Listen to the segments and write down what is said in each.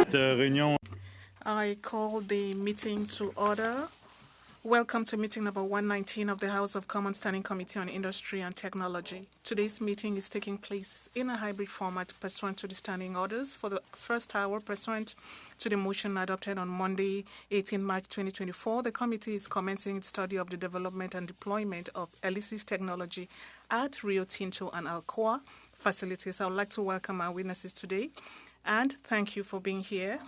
I call the meeting to order. Welcome to meeting number 119 of the House of Commons Standing Committee on Industry and Technology. Today's meeting is taking place in a hybrid format pursuant to the standing orders. For the first hour, pursuant to the motion adopted on Monday, 18 March 2024, the committee is commencing its study of the development and deployment of ELYSIS technology at Rio Tinto and Alcoa facilities. I would like to welcome our witnesses today and thank you for being here.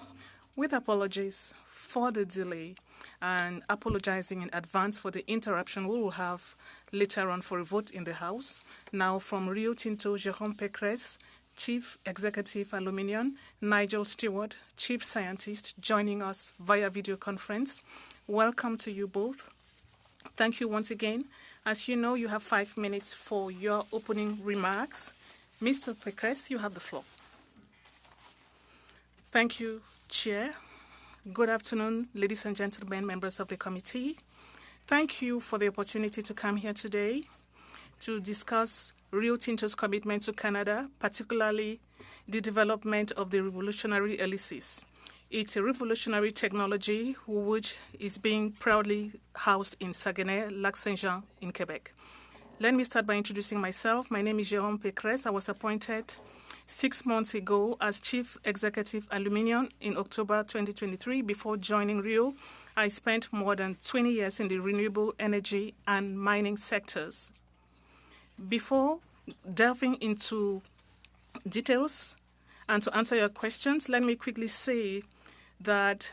With apologies for the delay and apologizing in advance for the interruption we will have later on for a vote in the House. Now from Rio Tinto, Jérôme Pécresse, Chief Executive Aluminium, Nigel Stewart, Chief Scientist, joining us via video conference. Welcome to you both. Thank you once again. As you know, you have 5 minutes for your opening remarks. Mr. Pécresse, you have the floor. Thank you, Chair. Good afternoon, ladies and gentlemen, members of the committee. Thank you for the opportunity to come here today to discuss Rio Tinto's commitment to Canada, particularly the development of the revolutionary ELYSIS. It's a revolutionary technology which is being proudly housed in Saguenay-Lac-Saint-Jean in Quebec. Let me start by introducing myself. My name is Jérôme Pécresse. I was appointed 6 months ago as Chief Executive Aluminium in October 2023. Before joining Rio, I spent more than 20 years in the renewable energy and mining sectors. Before delving into details and to answer your questions, let me quickly say that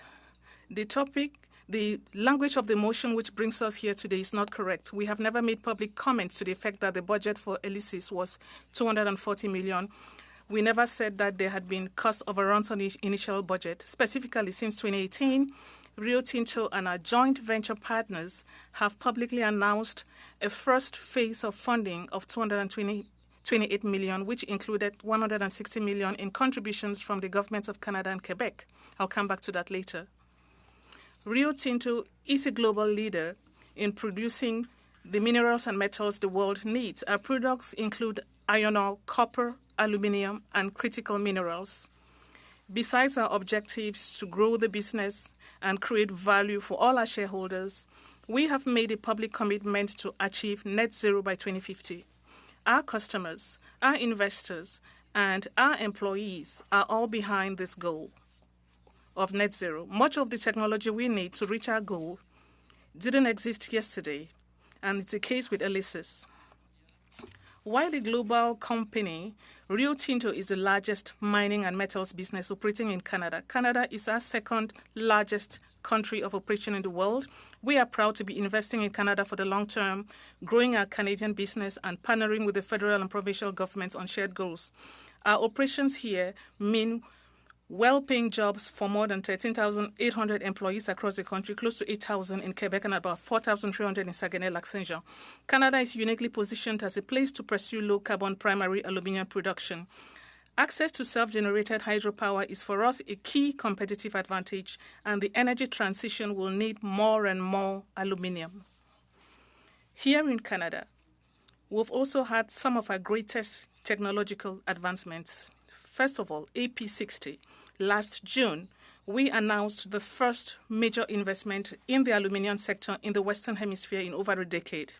the language of the motion which brings us here today is not correct. We have never made public comments to the effect that the budget for ELYSIS was $240 million. We never said that there had been cost overruns on the initial budget. Specifically, since 2018, Rio Tinto and our joint venture partners have publicly announced a first phase of funding of $228 million, which included $160 million in contributions from the governments of Canada and Quebec. I'll come back to that later. Rio Tinto is a global leader in producing the minerals and metals the world needs. Our products include iron ore, copper, aluminium, and critical minerals. Besides our objectives to grow the business and create value for all our shareholders, we have made a public commitment to achieve net zero by 2050. Our customers, our investors, and our employees are all behind this goal of net zero. Much of the technology we need to reach our goal didn't exist yesterday, and it's the case with ELYSIS. While a global company, Rio Tinto is the largest mining and metals business operating in Canada. Canada is our second largest country of operation in the world. We are proud to be investing in Canada for the long term, growing our Canadian business and partnering with the federal and provincial governments on shared goals. Our operations here mean well-paying jobs for more than 13,800 employees across the country, close to 8,000 in Quebec and about 4,300 in Saguenay-Lac-Saint-Jean. Canada is uniquely positioned as a place to pursue low-carbon primary aluminium production. Access to self-generated hydropower is for us a key competitive advantage, and the energy transition will need more and more aluminium. Here in Canada, we've also had some of our greatest technological advancements. First of all, AP60. Last June, we announced the first major investment in the aluminium sector in the Western Hemisphere in over a decade.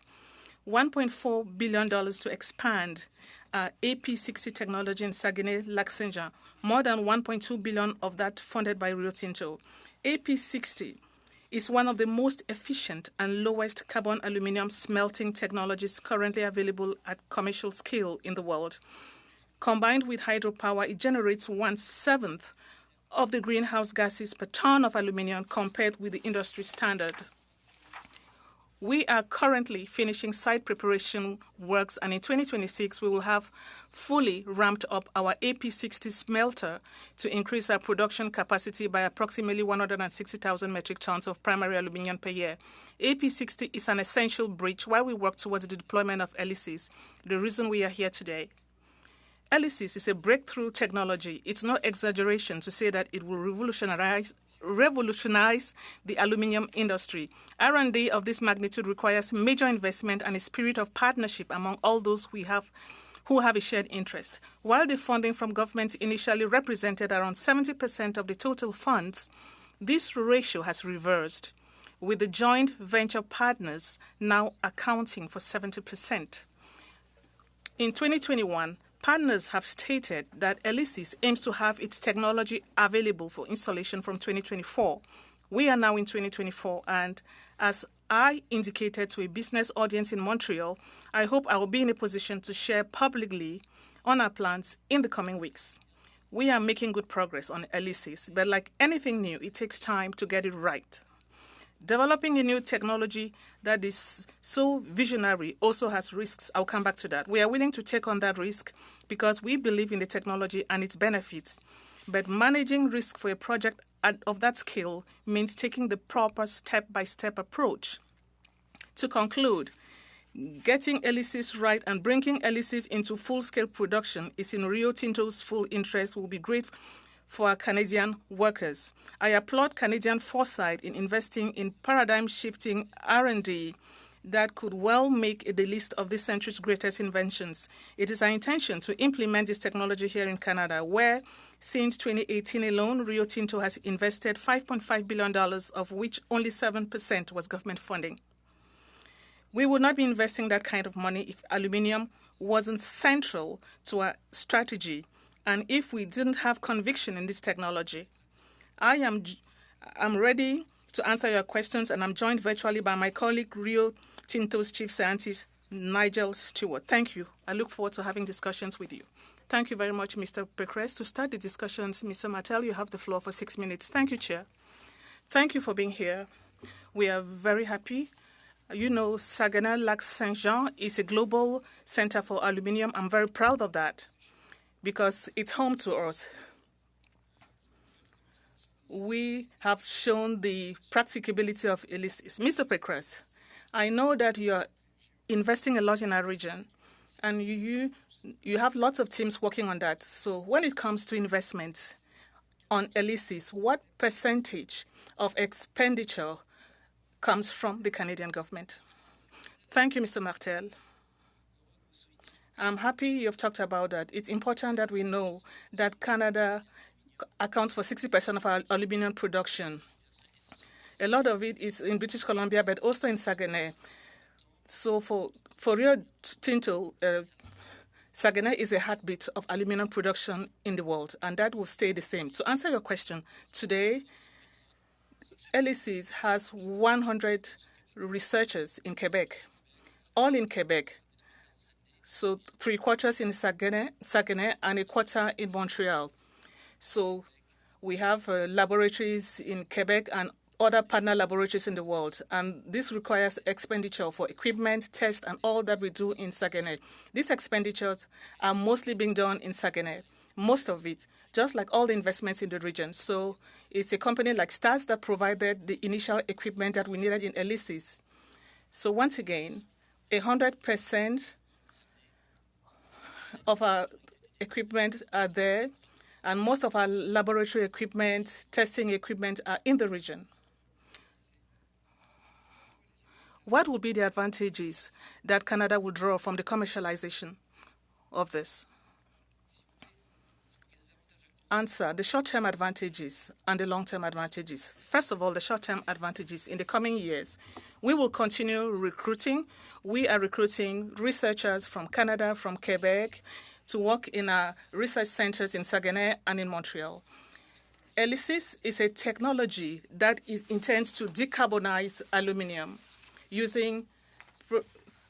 $1.4 billion to expand AP60 technology in Saguenay-Lac-Saint-Jean, more than $1.2 billion of that funded by Rio Tinto. AP60 is one of the most efficient and lowest carbon aluminium smelting technologies currently available at commercial scale in the world. Combined with hydropower, it generates 1/7 of the greenhouse gases per ton of aluminium compared with the industry standard. We are currently finishing site preparation works, and in 2026, we will have fully ramped up our AP60 smelter to increase our production capacity by approximately 160,000 metric tons of primary aluminium per year. AP60 is an essential bridge while we work towards the deployment of ELYSIS, the reason we are here today. ELYSIS is a breakthrough technology. It's no exaggeration to say that it will revolutionize the aluminium industry. R&D of this magnitude requires major investment and a spirit of partnership among all those who have a shared interest. While the funding from government initially represented around 70% of the total funds, this ratio has reversed, with the joint venture partners now accounting for 70%. In 2021, partners have stated that ELYSIS aims to have its technology available for installation from 2024. We are now in 2024, and as I indicated to a business audience in Montreal, I hope I will be in a position to share publicly on our plans in the coming weeks. We are making good progress on ELYSIS, but like anything new, it takes time to get it right. Developing a new technology that is so visionary also has risks. I'll come back to that. We are willing to take on that risk because we believe in the technology and its benefits. But managing risk for a project of that scale means taking the proper step-by-step approach. To conclude, getting ELYSIS right and bringing ELYSIS into full-scale production is in Rio Tinto's full interest, will be great for our Canadian workers. I applaud Canadian foresight in investing in paradigm-shifting R&D that could well make the list of this century's greatest inventions. It is our intention to implement this technology here in Canada, where since 2018 alone, Rio Tinto has invested $5.5 billion, of which only 7% was government funding. We would not be investing that kind of money if aluminium wasn't central to our strategy and if we didn't have conviction in this technology. I'm ready to answer your questions, and I'm joined virtually by my colleague, Rio Tinto's Chief Scientist, Nigel Stewart. Thank you. I look forward to having discussions with you. Thank you very much, Mr. Pécresse. To start the discussions, Mr. Martel, you have the floor for 6 minutes. Thank you, Chair. Thank you for being here. We are very happy. You know, Saguenay-Lac-Saint-Jean is a global center for aluminium. I'm very proud of that because it's home to us. We have shown the practicability of ELYSIS. Mr. Pécresse, I know that you are investing a lot in our region, and you have lots of teams working on that. So when it comes to investments on ELYSIS, what percentage of expenditure comes from the Canadian government? Thank you, Mr. Martel. I'm happy you've talked about that. It's important that we know that Canada accounts for 60% of our aluminium production. A lot of it is in British Columbia, but also in Saguenay. So for Rio Tinto, Saguenay is a heartbeat of aluminium production in the world, and that will stay the same. To answer your question, today, ELYSIS has 100 researchers in Quebec, all in Quebec. So 3/4 in Saguenay, and 1/4 in Montreal. So we have laboratories in Quebec and other partner laboratories in the world. And this requires expenditure for equipment, tests, and all that we do in Saguenay. These expenditures are mostly being done in Saguenay, most of it, just like all the investments in the region. So it's a company like STARS that provided the initial equipment that we needed in ELYSIS. So once again, 100% of our equipment are there, and most of our laboratory equipment, testing equipment are in the region. What would be the advantages that Canada would draw from the commercialization of this? Answer, the short-term advantages and the long-term advantages. First of all, the short-term advantages. In the coming years, we will continue recruiting. We are recruiting researchers from Canada, from Quebec, to work in our research centers in Saguenay and in Montreal. ELYSIS is a technology that intends to decarbonize aluminium using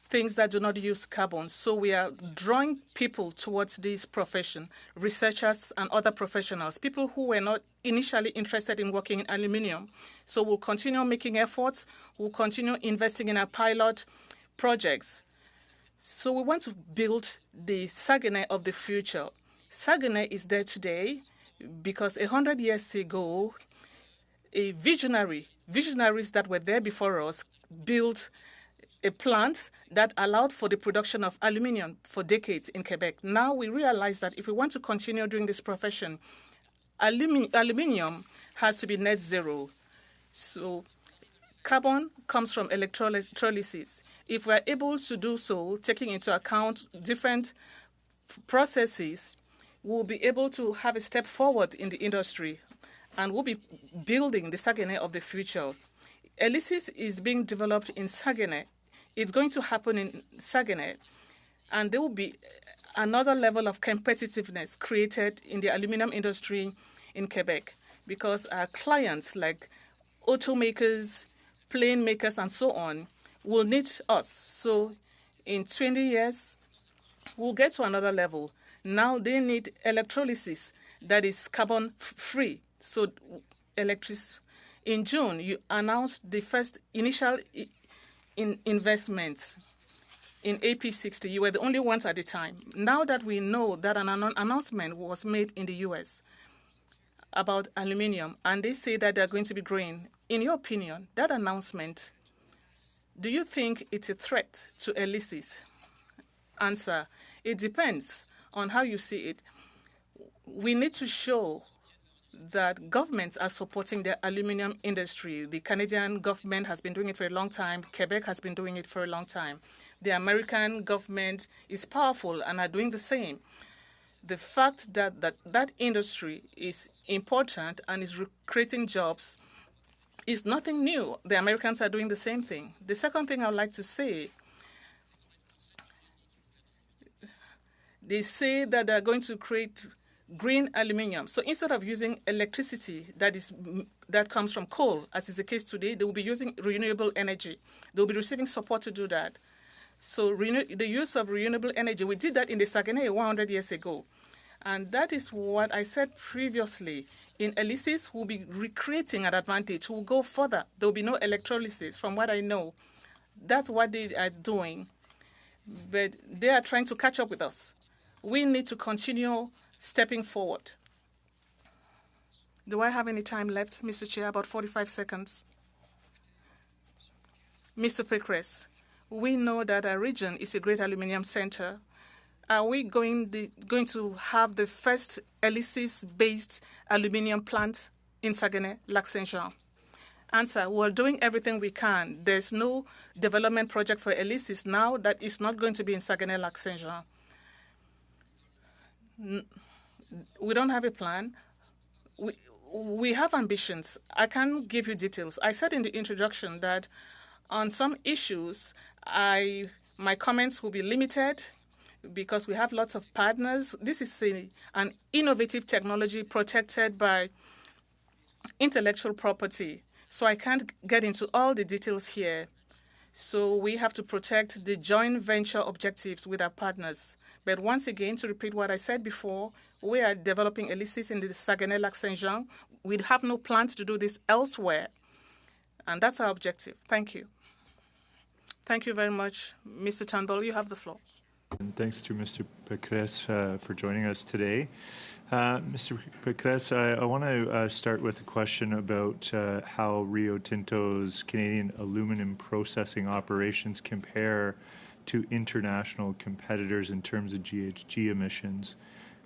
things that do not use carbon. So we are drawing people towards this profession, researchers and other professionals, people who were not initially interested in working in aluminium. So we'll continue making efforts. We'll continue investing in our pilot projects. So we want to build the Saguenay of the future. Saguenay is there today because 100 years ago, visionaries that were there before us built a plant that allowed for the production of aluminium for decades in Quebec. Now we realize that if we want to continue doing this profession, aluminium has to be net zero. So carbon comes from electrolysis. If we're able to do so, taking into account different processes, we'll be able to have a step forward in the industry, and we'll be building the Saguenay of the future. ELYSIS is being developed in Saguenay. It's going to happen in Saguenay, and there will be another level of competitiveness created in the aluminum industry in Quebec, because our clients like automakers, plane makers, and so on will need us. So in 20 years, we'll get to another level. Now they need electrolysis that is carbon-free. So in June, you announced the first initial investments in AP60. You were the only ones at the time. Now that we know that an announcement was made in the U.S. about aluminum, and they say that they're going to be green, in your opinion, that announcement, do you think it's a threat to ELYSIS? Answer: it depends on how you see it. We need to show that governments are supporting the aluminum industry. The Canadian government has been doing it for a long time. Quebec has been doing it for a long time. The American government is powerful and are doing the same. The fact that that industry is important and is creating jobs is nothing new. The Americans are doing the same thing. The second thing I would like to say, they say that they're going to create green aluminum. So instead of using electricity that comes from coal, as is the case today, they will be using renewable energy. They will be receiving support to do that. So the use of renewable energy, we did that in the Saguenay 100 years ago. And that is what I said previously. In ELYSIS, we'll be recreating an advantage. We'll go further. There will be no electrolysis, from what I know. That's what they are doing. But they are trying to catch up with us. We need to continue stepping forward. Do I have any time left, Mr. Chair? About 45 seconds. Mr. Pécresse, we know that our region is a great aluminum center. Are we going to have the first ELYSIS-based aluminum plant in Saguenay, Lac-Saint-Jean? Answer: we're doing everything we can. There's no development project for ELYSIS now that is not going to be in Saguenay, Lac-Saint-Jean. We don't have a plan. We have ambitions. I can't give you details. I said in the introduction that on some issues, my comments will be limited because we have lots of partners. This is an innovative technology protected by intellectual property. So I can't get into all the details here. So we have to protect the joint venture objectives with our partners. But once again, to repeat what I said before, we are developing ELYSIS in the Saguenay-Lac-Saint-Jean. We have no plans to do this elsewhere. And that's our objective. Thank you. Thank you very much. Mr. Turnbull, you have the floor. And thanks to Mr. Pécresse for joining us today. Mr. Pécresse, I want to start with a question about how Rio Tinto's Canadian aluminum processing operations compare to international competitors in terms of GHG emissions.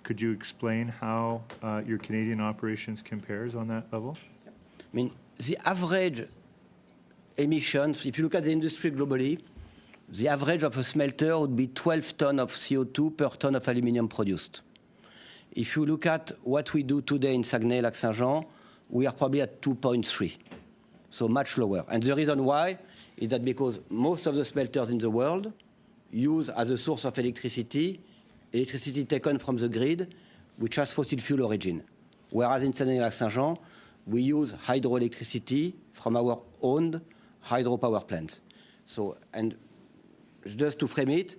Could you explain how your Canadian operations compares on that level? I mean, the average emissions, if you look at the industry globally, the average of a smelter would be 12 tons of CO2 per ton of aluminium produced. If you look at what we do today in Saguenay-Lac-Saint-Jean, we are probably at 2.3, so much lower. And the reason why is that because most of the smelters in the world use as a source of electricity taken from the grid, which has fossil fuel origin. Whereas in Saguenay-Lac-Saint-Jean, we use hydroelectricity from our own hydropower plants. So, and just to frame it,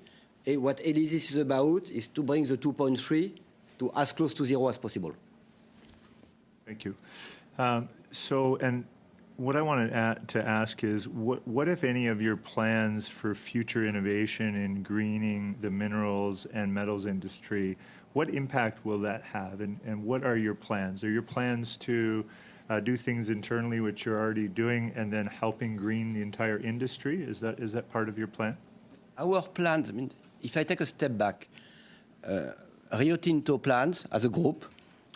what ELYSIS is about is to bring the 2.3 to as close to zero as possible. Thank you. And what I wanted to ask is, what, if any, of your plans for future innovation in greening the minerals and metals industry, what impact will that have? And what are your plans? Are your plans to do things internally, which you're already doing, and then helping green the entire industry? Is that part of your plan? Our plans, I mean, if I take a step back, Rio Tinto plans as a group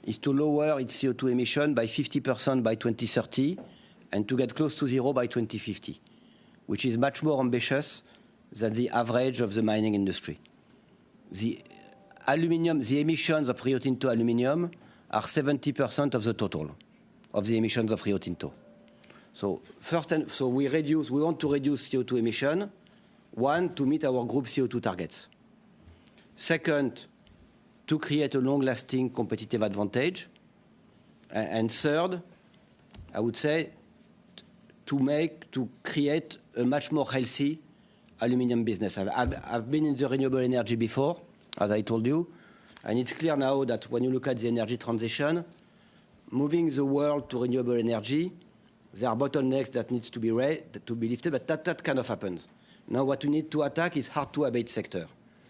is to lower its CO2 emission by 50% by 2030 and to get close to zero by 2050, which is much more ambitious than the average of the mining industry. aluminium, the emissions of Rio Tinto aluminium are 70% of the total of the emissions of Rio Tinto. So we want to reduce CO2 emission, one, to meet our group CO2 targets. Second, to create a long-lasting competitive advantage. And third, I would say, to create a much more healthy aluminium business. I've been in the renewable energy before, as I told you, and it's clear now that when you look at the energy transition, moving the world to renewable energy, there are bottlenecks that needs to be lifted, but that kind of happens. Now what we need to attack is hard-to-abate sector.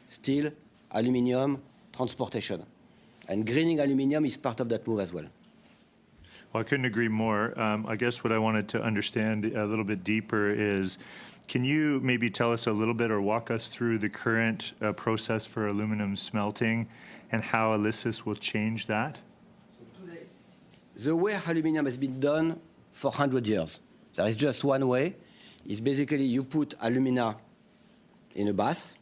Steel, aluminium, transportation. And greening aluminium is part of that move as well. Well, I couldn't agree more. I guess what I wanted to understand a little bit deeper is, can you maybe tell us a little bit or walk us through the current process for aluminum smelting and how ELYSIS will change that? The way aluminum has been done for 100 years, there is just one way. It's basically you put alumina in a bath,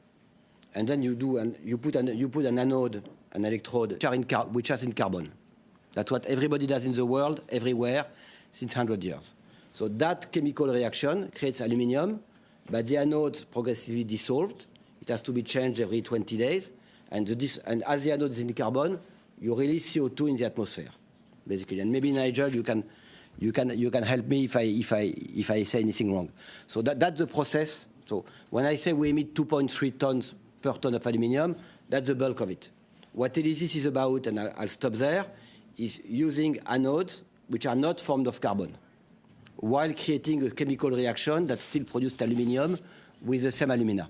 and then you put an anode, an electrode, which is in carbon. That's what everybody does in the world, everywhere, since 100 years. So that chemical reaction creates aluminium, but the anode progressively dissolved. It has to be changed every 20 days. And as the anode is in carbon, you release CO2 in the atmosphere, basically. And maybe, Nigel, you can help me if I say anything wrong. So that's the process. So when I say we emit 2.3 tons per ton of aluminium, that's the bulk of it. What ELYSIS is about, and I'll stop there, is using anodes which are not formed of carbon, while creating a chemical reaction that still produces aluminium with the same alumina.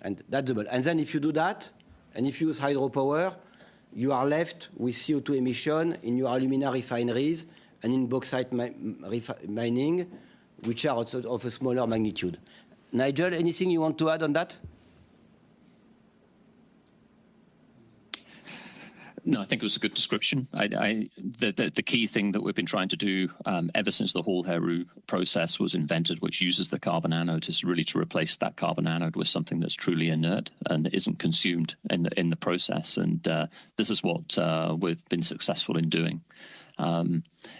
And that's the bulk. And then if you do that, and if you use hydropower, you are left with CO2 emission in your alumina refineries and in bauxite mining, which are of a smaller magnitude. Nigel, anything you want to add on that? No, I think it was a good description. The key thing that we've been trying to do ever since the Hall-Héroult process was invented, which uses the carbon anode, is really to replace that carbon anode with something that's truly inert and isn't consumed in the process. And this is what we've been successful in doing.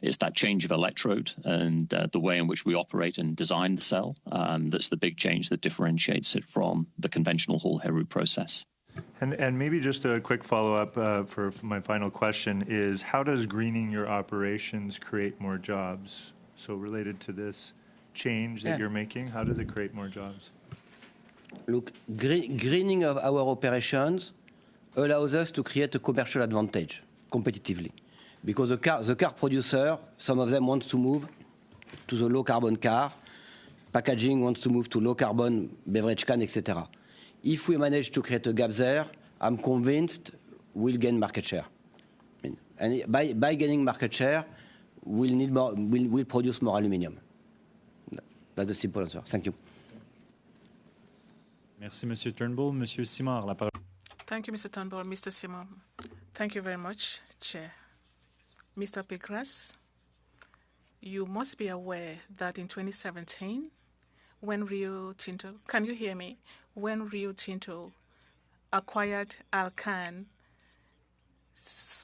It's that change of electrode and the way in which we operate and design the cell that's the big change that differentiates it from the conventional Hall-Héroult process. And maybe just a quick follow-up for my final question is, how does greening your operations create more jobs? So related to this change that you're making, how does it create more jobs? Look, greening of our operations allows us to create a commercial advantage competitively. Because the car producer, some of them want to move to the low-carbon car, packaging wants to move to low-carbon beverage can, etc. If we manage to create a gap there, I'm convinced we'll gain market share. And by gaining market share, we'll produce more aluminium. That's the simple answer. Thank you. Merci, Monsieur Turnbull. Monsieur Simard, la parole. Thank you, Mr. Turnbull. Mr. Simard. Thank you very much, Chair. Mr. Pigras, you must be aware that in 2017, when Rio Tinto, can you hear me? When Rio Tinto acquired Alcan,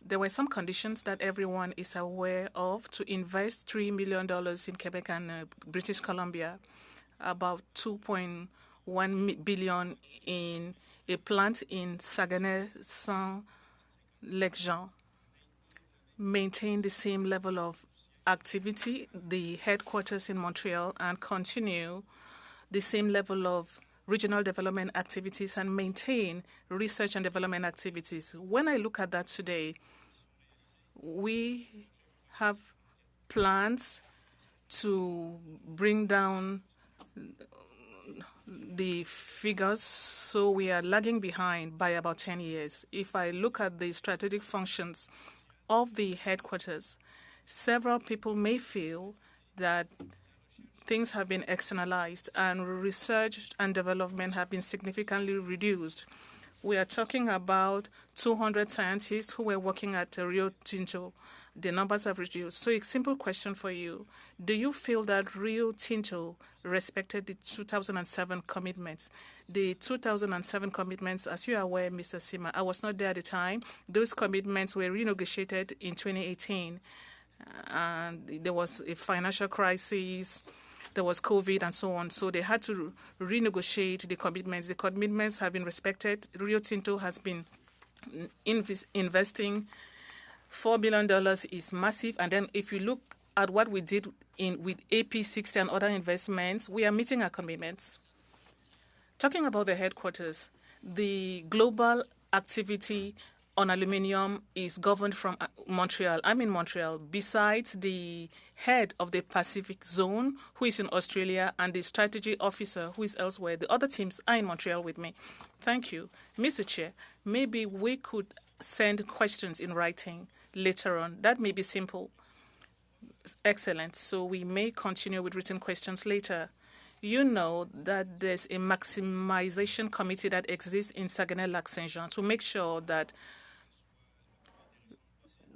there were some conditions that everyone is aware of to invest $3 million in Quebec and British Columbia, about $2.1 billion in a plant in Saguenay-Saint-Lake-Jean, maintain the same level of activity, the headquarters in Montreal, and continue the same level of regional development activities and maintain research and development activities. When I look at that today, we have plans to bring down the figures, so we are lagging behind by about 10 years. If I look at the strategic functions of the headquarters, several people may feel that things have been externalized and research and development have been significantly reduced. We are talking about 200 scientists who were working at Rio Tinto. The numbers have reduced. So a simple question for you. Do you feel that Rio Tinto respected the 2007 commitments? The 2007 commitments, as you are aware, Mr. Sima, I was not there at the time. Those commitments were renegotiated in 2018. And there was a financial crisis. There was COVID and so on. So they had to renegotiate the commitments. The commitments have been respected. Rio Tinto has been investing $4 billion is massive. And then if you look at what we did with AP60 and other investments, we are meeting our commitments. Talking about the headquarters, the global activity on aluminium is governed from Montreal. I'm in Montreal. Besides the head of the Pacific Zone, who is in Australia, and the strategy officer, who is elsewhere, the other teams are in Montreal with me. Thank you. Mr. Chair, maybe we could send questions in writing later on. That may be simple. Excellent. So we may continue with written questions later. You know that there's a maximization committee that exists in Saguenay-Lac-Saint-Jean to make sure that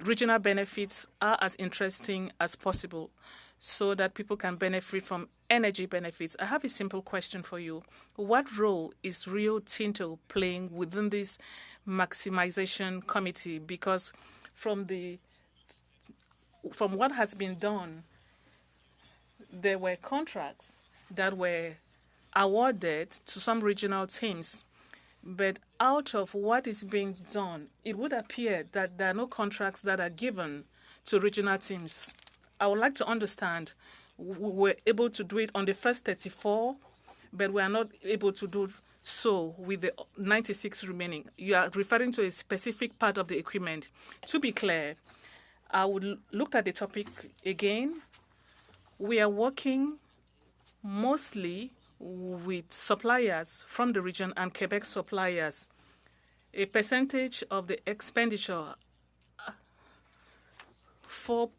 regional benefits are as interesting as possible so that people can benefit from energy benefits. I have a simple question for you. What role is Rio Tinto playing within this maximization committee? Because from what has been done, there were contracts that were awarded to some regional teams. But out of what is being done, it would appear that there are no contracts that are given to regional teams. I would like to understand, we were able to do it on the first 34, but we are not able to do so with the 96 remaining. You are referring to a specific part of the equipment. To be clear, I would look at the topic again. We are working mostly with suppliers from the region and Quebec suppliers. A percentage of the expenditure for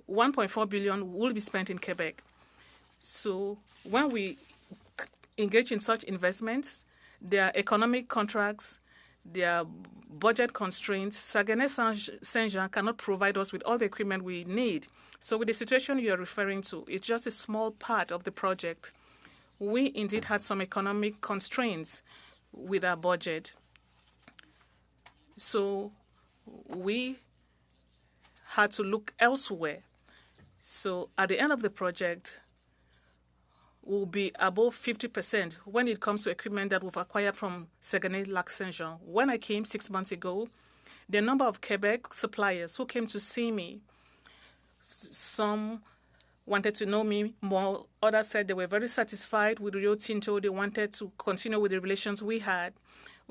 1.4 billion will be spent in Quebec. So when we engage in such investments, there are economic contracts, there are budget constraints. Saguenay-Saint-Jean cannot provide us with all the equipment we need. So with the situation you are referring to, it's just a small part of the project. We indeed had some economic constraints with our budget. So we had to look elsewhere. So at the end of the project, will be above 50% when it comes to equipment that we've acquired from Saguenay-Lac-Saint-Jean. When I came 6 months ago, the number of Quebec suppliers who came to see me, some wanted to know me more. Others said they were very satisfied with Rio Tinto. They wanted to continue with the relations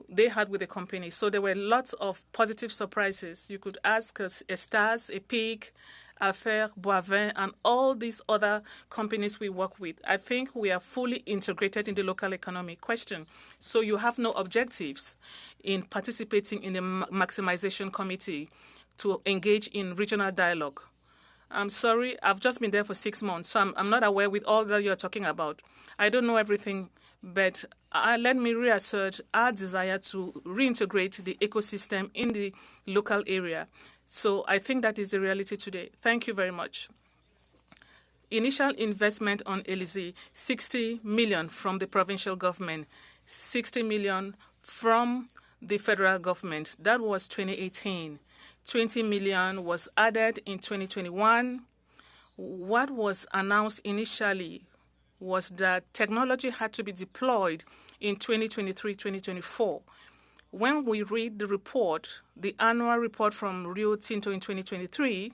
they had with the company. So there were lots of positive surprises. You could ask us, Estas, Epic, Affaires, Boivin, and all these other companies we work with. I think we are fully integrated in the local economy. Question. So you have no objectives in participating in the maximization committee to engage in regional dialogue? I'm sorry, I've just been there for 6 months, so I'm not aware with all that you're talking about. I don't know everything, but let me reassert our desire to reintegrate the ecosystem in the local area. So I think that is the reality today. Thank you very much. Initial investment on Élysée, 60 million from the provincial government, 60 million from the federal government. That was 2018. 20 million was added in 2021. What was announced initially was that technology had to be deployed in 2023-2024. When we read the report, the annual report from Rio Tinto in 2023,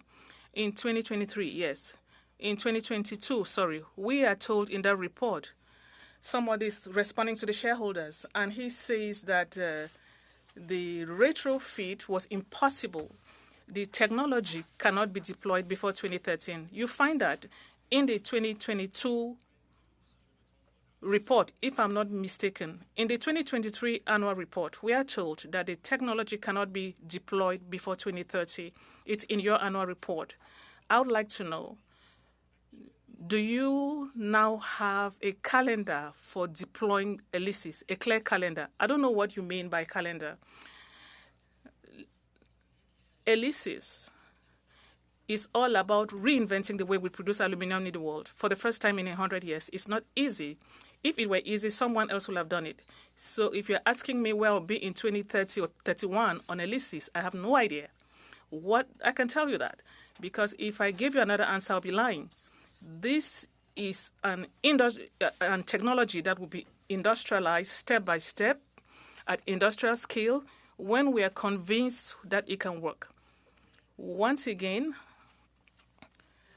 in 2022, we are told in that report, somebody is responding to the shareholders, and he says that the retrofit was impossible. The technology cannot be deployed before 2013. You find that in the 2022 report, if I'm not mistaken. In the 2023 annual report, we are told that the technology cannot be deployed before 2030. It's in your annual report. I would like to know, do you now have a calendar for deploying ELYSIS, a clear calendar? I don't know what you mean by calendar. ELYSIS is all about reinventing the way we produce aluminum in the world for the first time in 100 years. It's not easy. If it were easy, someone else would have done it. So if you're asking me where I'll be in 2030 or 31 on ELYSIS, I have no idea. What I can tell you that, because if I give you another answer, I'll be lying. This is an technology that will be industrialized step by step at industrial scale when we are convinced that it can work. Once again,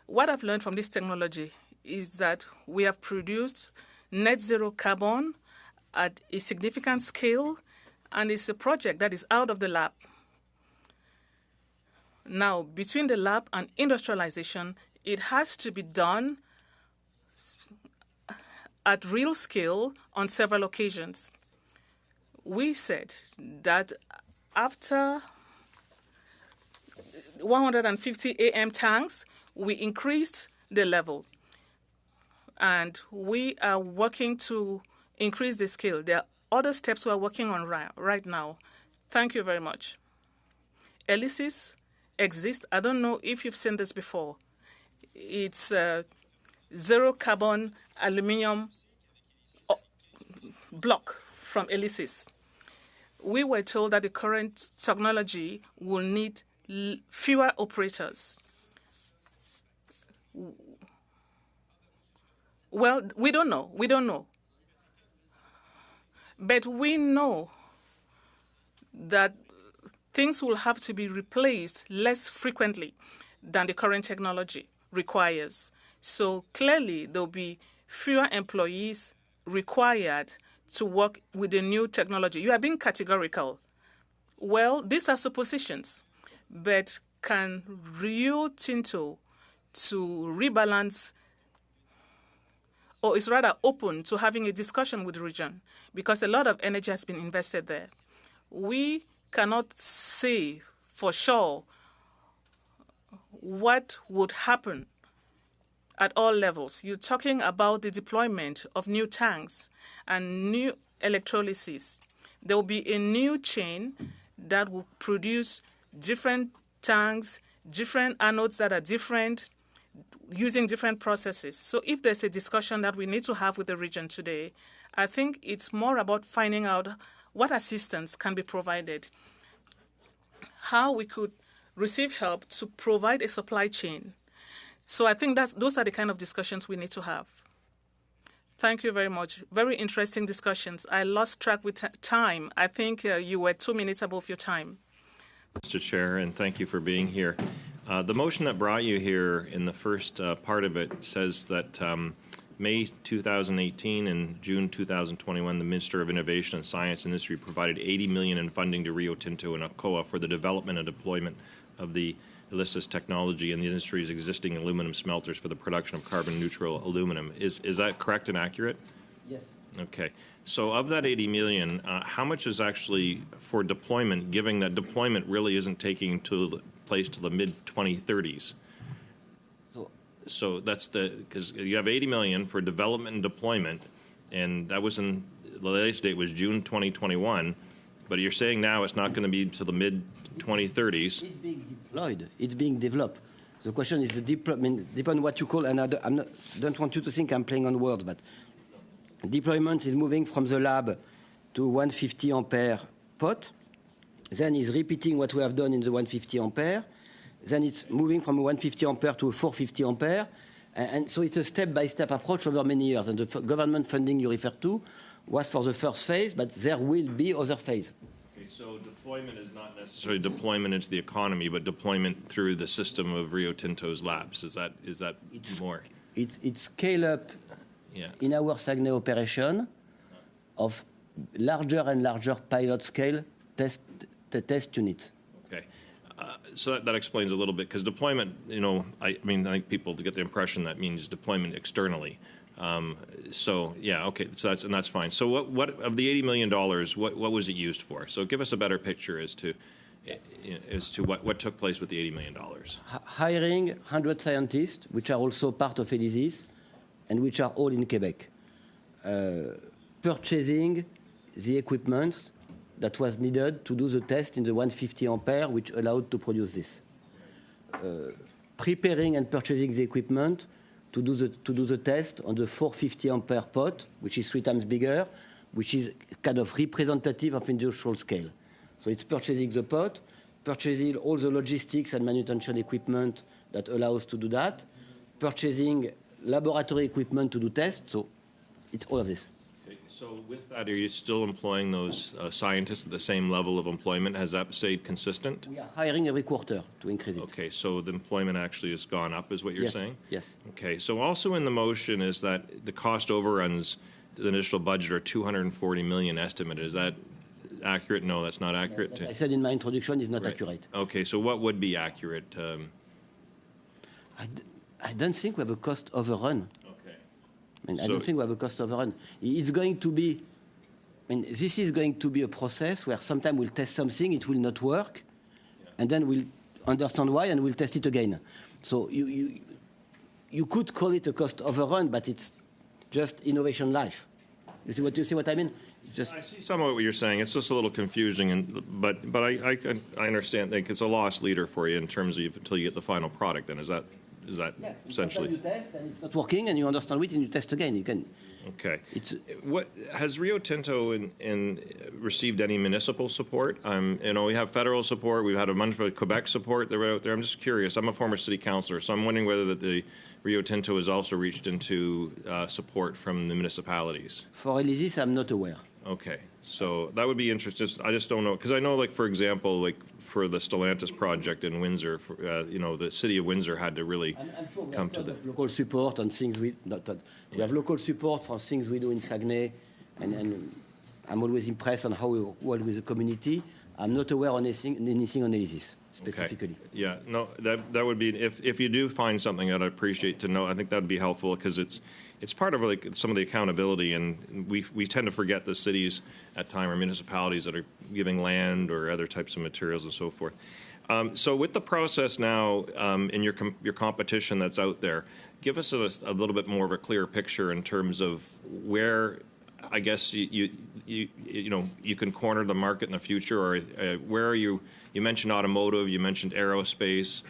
what I've learned from this technology is that we have produced net zero carbon at a significant scale, and it's a project that is out of the lab. Now, between the lab and industrialization, it has to be done at real scale on several occasions. We said that after 150 AM tanks, we increased the level. And we are working to increase the scale. There are other steps we are working on right now. Thank you very much. ELYSIS exists. I don't know if you've seen this before. It's zero carbon aluminum block from ELYSIS. We were told that the current technology will need fewer operators. Well, we don't know. We don't know. But we know that things will have to be replaced less frequently than the current technology requires. So clearly, there'll be fewer employees required to work with the new technology. You are being categorical. Well, these are suppositions. But can Rio Tinto to rebalance, or is rather open to having a discussion with the region, because a lot of energy has been invested there. We cannot say for sure what would happen at all levels. You're talking about the deployment of new tanks and new electrolysis. There will be a new chain that will produce different tanks, different anodes that are different, using different processes. So if there's a discussion that we need to have with the region today, I think it's more about finding out what assistance can be provided, how we could receive help to provide a supply chain. So I think those are the kind of discussions we need to have. Thank you very much. Very interesting discussions. I lost track with time. I think you were 2 minutes above your time. Mr. Chair, and thank you for being here. The motion that brought you here in the first part of it says that May 2018 and June 2021, the Minister of Innovation and Science Industry provided $80 million in funding to Rio Tinto and Alcoa for the development and deployment of the ELYSIS technology in the industry's existing aluminum smelters for the production of carbon-neutral aluminum. Is that correct and accurate? Yes. Okay. So of that 80 million, how much is actually for deployment, given that deployment really isn't taking place till the mid-2030s? So that's because you have 80 million for development and deployment, and that was the latest date was June 2021, but you're saying now it's not going to be until the mid-2030s. It's being deployed. It's being developed. The question is the deployment, depending on what you call, and I don't want you to think I'm playing on words, but deployment is moving from the lab to 150 ampere pot, then is repeating what we have done in the 150 ampere, then it's moving from 150 ampere to 450 ampere, and so it's a step-by-step approach over many years, and the government funding you refer to was for the first phase, but there will be other phase. Okay, so deployment is not necessarily deployment into the economy, but deployment through the system of Rio Tinto's labs. Is that more? It's scale up in our Saguenay operation of larger and larger pilot scale test units. Okay. So that explains a little bit, because deployment, I think people get the impression that means deployment externally. So that's fine. So what of the $80 million, what was it used for? So give us a better picture as to what took place with the $80 million. Hiring 100 scientists, which are also part of ELYSIS, and which are all in Quebec. Purchasing the equipment that was needed to do the test in the 150 ampere, which allowed to produce this. Preparing and purchasing the equipment to do the test on the 450 ampere pot, which is 3 times bigger, which is kind of representative of industrial scale. So it's purchasing the pot, purchasing all the logistics and manutention equipment that allows to do that, purchasing laboratory equipment to do tests. So it's all of this. Okay. So with that, are you still employing those scientists at the same level of employment? Has that stayed consistent? We are hiring every quarter to increase it. Okay, so the employment actually has gone up, is what you're Yes, saying? yes. Okay, so also in the motion is that the cost overruns to the initial budget are 240 million estimated. Is that accurate? No, that's not accurate. What I said in my introduction is not Right. accurate. Okay, so what would be accurate? I don't think we have a cost overrun. Okay. I don't think we have a cost overrun. It's going to be, this is going to be a process where sometime we'll test something, it will not work, and then we'll understand why and we'll test it again. So you could call it a cost overrun, but it's just innovation life. You see what I mean? It's just, I see some of what you're saying. It's just a little confusing, but I understand. Like it's a loss leader for you in terms of until you get the final product. Then is that essentially? Sometimes you test and it's not working, and you understand it, and you test again. You can. Okay. It's What has Rio Tinto received any municipal support? We have federal support. We've had a bunch of Quebec support that were out there. I'm just curious. I'm a former city councillor, so I'm wondering whether the Rio Tinto has also reached into support from the municipalities. for ELYSIS, I'm not aware. Okay, so that would be interesting. I just don't know because I know, like for example, like for the Stellantis project in Windsor, the city of Windsor had to really I'm sure we come have to of local support on things we have local support for things we do in Saguenay, and I'm always impressed on how we work with the community. I'm not aware of anything on ELYSIS specifically. Okay. Yeah, no, that would be if you do find something that I'd appreciate to know. I think that would be helpful because it's part of like some of the accountability, and we tend to forget the cities at time or municipalities that are giving land or other types of materials and so forth. So with the process now in your competition that's out there, give us a little bit more of a clear picture in terms of where I guess you can corner the market in the future, or where are you? You mentioned automotive, you mentioned aerospace.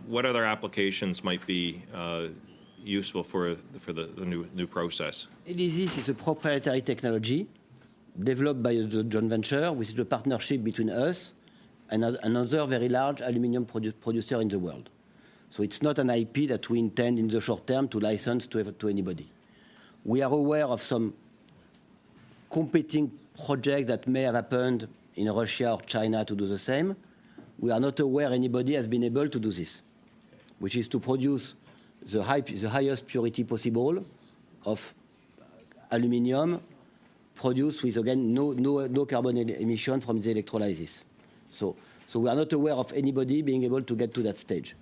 What other applications might be useful for the new process? ELYSIS is a proprietary technology developed by the joint venture, which is a partnership between us and another very large aluminium producer in the world. So it's not an IP that we intend in the short term to license to anybody. We are aware of some competing projects that may have happened in Russia or China to do the same. We are not aware anybody has been able to do this, which is to produce the highest purity possible of aluminium, produced with, again, no carbon emission from the electrolysis. So we are not aware of anybody being able to get to that stage.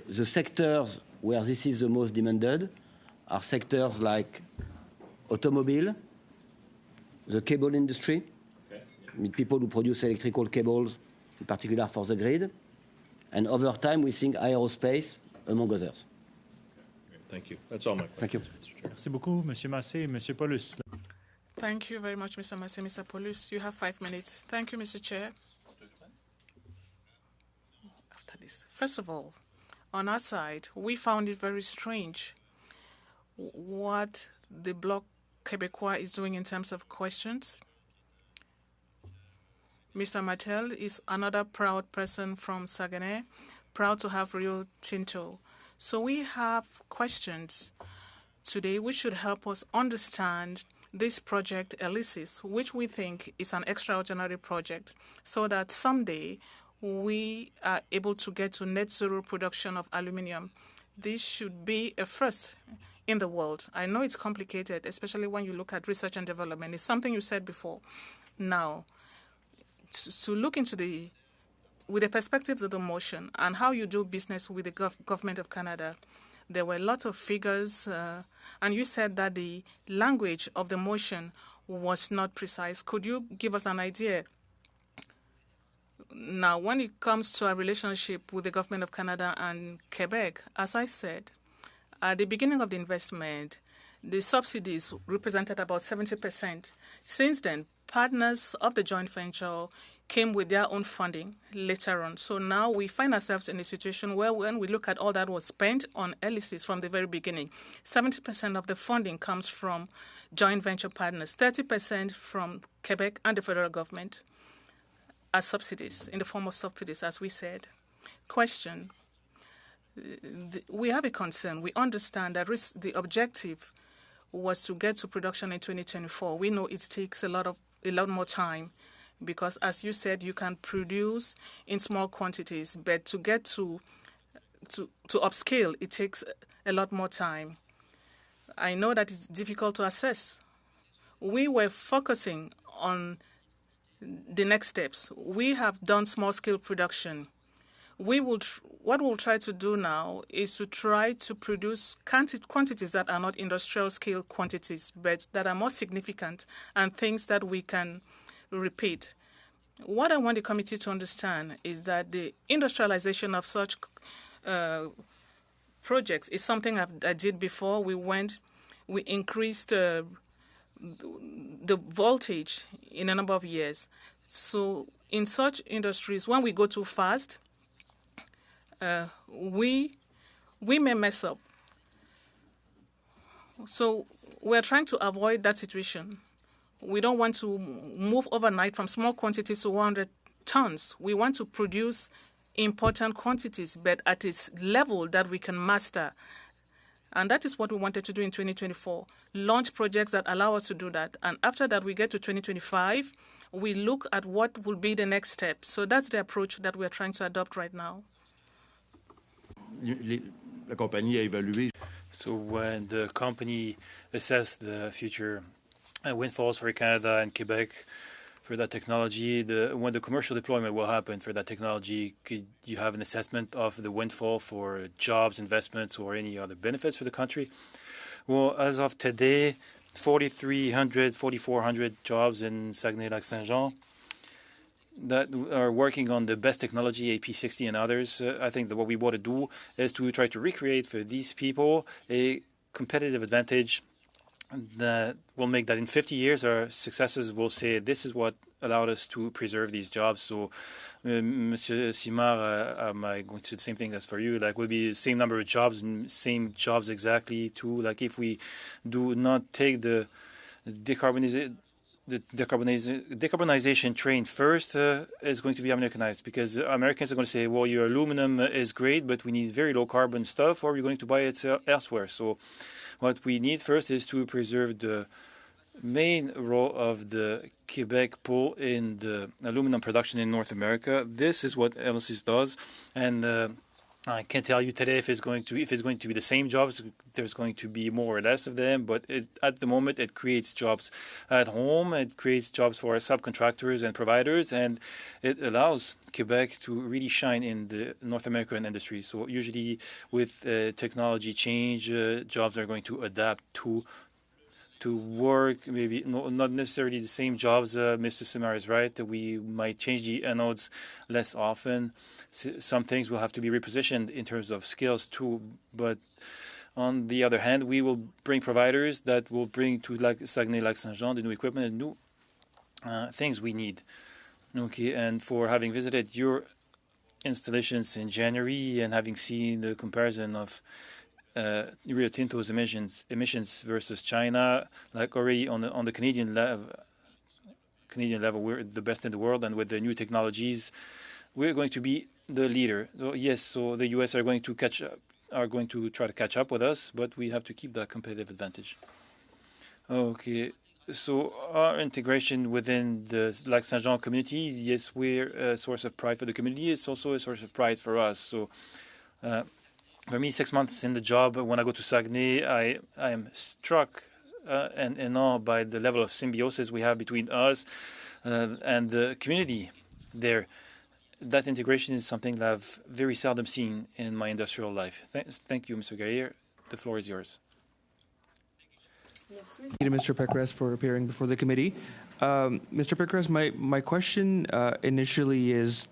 The sectors where this is the most demanded are sectors like automobile, the cable industry, with people who produce electrical cables, in particular for the grid, and over time we think aerospace, among others. Thank you. That's all my questions. Thank you. Mr. Chair. Merci beaucoup, Monsieur Massé et Monsieur Paulus. Thank you very much, Mr. Massé. Mr. Paulus, you have 5 minutes. Thank you, Mr. Chair. After this, first of all, on our side, we found it very strange what the Bloc Québécois is doing in terms of questions. Mr. Mattel is another proud person from Saguenay, proud to have Rio Tinto. So we have questions today which should help us understand this project ELYSIS, which we think is an extraordinary project, so that someday we are able to get to net zero production of aluminium. This should be a first in the world. I know it's complicated, especially when you look at research and development. It's something you said before. Now, to look into with the perspective of the motion and how you do business with the government of Canada, there were lots of figures, and you said that the language of the motion was not precise. Could you give us an idea? Now, when it comes to our relationship with the government of Canada and Quebec, as I said, at the beginning of the investment, the subsidies represented about 70%. Since then, partners of the joint venture came with their own funding later on. So now we find ourselves in a situation where when we look at all that was spent on ELYSIS from the very beginning, 70% of the funding comes from joint venture partners, 30% from Quebec and the federal government as subsidies, in the form of subsidies, as we said. Question. We have a concern. We understand that the objective was to get to production in 2024. We know it takes a lot more time because, as you said, you can produce in small quantities, but to get to upscale, it takes a lot more time. I know that it's difficult to assess. We were focusing on the next steps. We have done small-scale production. What we'll try to do now is to try to produce quantities that are not industrial-scale quantities, but that are more significant and things that we can repeat. What I want the committee to understand is that the industrialization of such projects is something I did before. We increased the voltage in a number of years. So in such industries, when we go too fast, we may mess up. So we're trying to avoid that situation. We don't want to move overnight from small quantities to 100 tons. We want to produce important quantities, but at a level that we can master. And that is what we wanted to do in 2024, launch projects that allow us to do that. And after that, we get to 2025, we look at what will be the next step. So that's the approach that we're trying to adopt right now. So when the company assessed the future windfalls for Canada and Quebec for that technology, when the commercial deployment will happen for that technology, could you have an assessment of the windfall for jobs, investments, or any other benefits for the country? Well, as of today, 4,300, 4,400 jobs in Saguenay-Lac-Saint-Jean that are working on the best technology, AP60 and others. I think that what we want to do is to try to recreate for these people a competitive advantage that will make that in 50 years our successors will say this is what allowed us to preserve these jobs. So, Monsieur Simard, am I going to say the same thing that's for you? Like, will be the same number of jobs and same jobs exactly too. Like, if we do not take the decarbonization train first, is going to be Americanized, because Americans are going to say, well, your aluminum is great, but we need very low carbon stuff, or we're going to buy it elsewhere. So what we need first is to preserve the main role of the Quebec pool in the aluminum production in North America. This is what ELYSIS does, and I can't tell you today if it's going to be the same jobs. There's going to be more or less of them, but at the moment it creates jobs at home. It creates jobs for subcontractors and providers, and it allows Quebec to really shine in the North American industry. So usually with technology change, jobs are going to adapt to work, maybe not necessarily the same jobs. Mr. Simard is right, that we might change the anodes less often. Some things will have to be repositioned in terms of skills too. But on the other hand, we will bring providers that will bring to Saguenay-Lac-Saint-Jean the new equipment and new things we need. Okay, and for having visited your installations in January and having seen the comparison of Rio Tinto's emissions versus China, like already on the Canadian level, we're the best in the world, and with the new technologies, we're going to be the leader. So yes, so the U.S. are going to try to catch up with us, but we have to keep that competitive advantage. Okay, so our integration within the Lac-Saint-Jean community, yes, we're a source of pride for the community. It's also a source of pride for us. So. For me, 6 months in the job, when I go to Saguenay, I am struck and in awe by the level of symbiosis we have between us and the community there. That integration is something that I've very seldom seen in my industrial life. Thank you, Mr. Gaillard. The floor is yours. Thank you to Mr. Pécresse for appearing before the committee. Mr. Pécresse, my question initially is,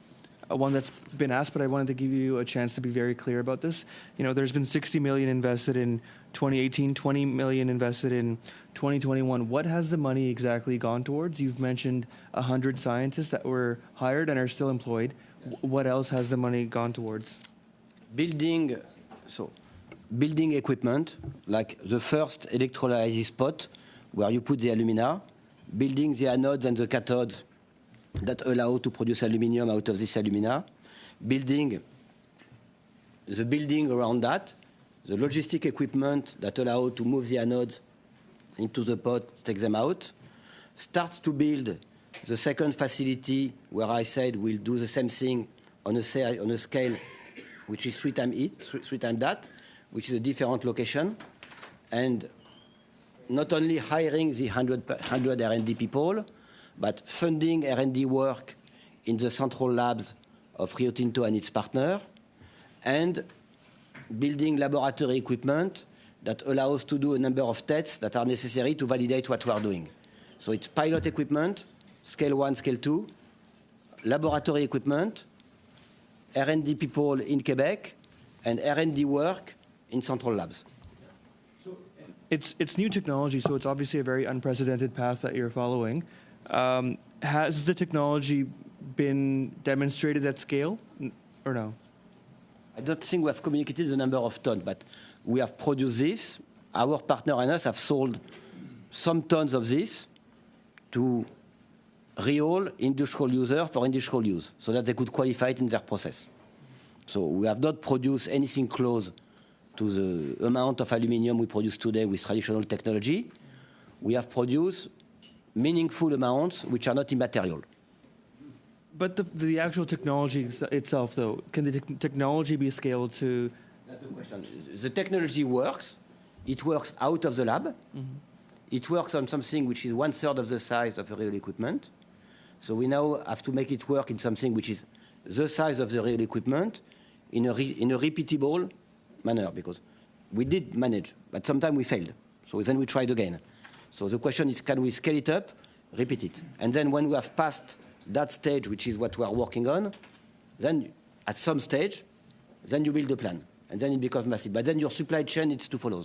one that's been asked, but I wanted to give you a chance to be very clear about this. You know, there's been $60 million invested in 2018, $20 million invested in 2021. What has the money exactly gone towards? You've mentioned 100 scientists that were hired and are still employed. What else has the money gone towards? Building equipment, like the first electrolysis pot, where you put the alumina, building the anodes and the cathodes that allow to produce aluminium out of this alumina, building the building around that, the logistic equipment that allow to move the anodes into the pot, take them out, starts to build the second facility where I said we'll do the same thing on a scale which is three times that, which is a different location, and not only hiring the 100 R&D people, but funding R&D work in the central labs of Rio Tinto and its partner, and building laboratory equipment that allows to do a number of tests that are necessary to validate what we are doing. So it's pilot equipment, scale 1, scale 2, laboratory equipment, R&D people in Quebec, and R&D work in central labs. So it's new technology, so it's obviously a very unprecedented path that you're following. Has the technology been demonstrated at scale, or no? I don't think we have communicated the number of tons, but we have produced this. Our partner and us have sold some tons of this to real industrial users for industrial use, so that they could qualify it in their process. So we have not produced anything close to the amount of aluminium we produce today with traditional technology. We have produced meaningful amounts which are not immaterial. But the actual technology itself, though, can the technology be scaled to? That's the question. The technology works. It works out of the lab. Mm-hmm. It works on something which is 1/3 of the size of a real equipment. So we now have to make it work in something which is the size of the real equipment in a repeatable manner, because we did manage, but sometimes we failed. So then we tried again. So the question is, can we scale it up, repeat it? And then when we have passed that stage, which is what we are working on, then at some stage, then you build a plan, and then it becomes massive. But then your supply chain needs to follow,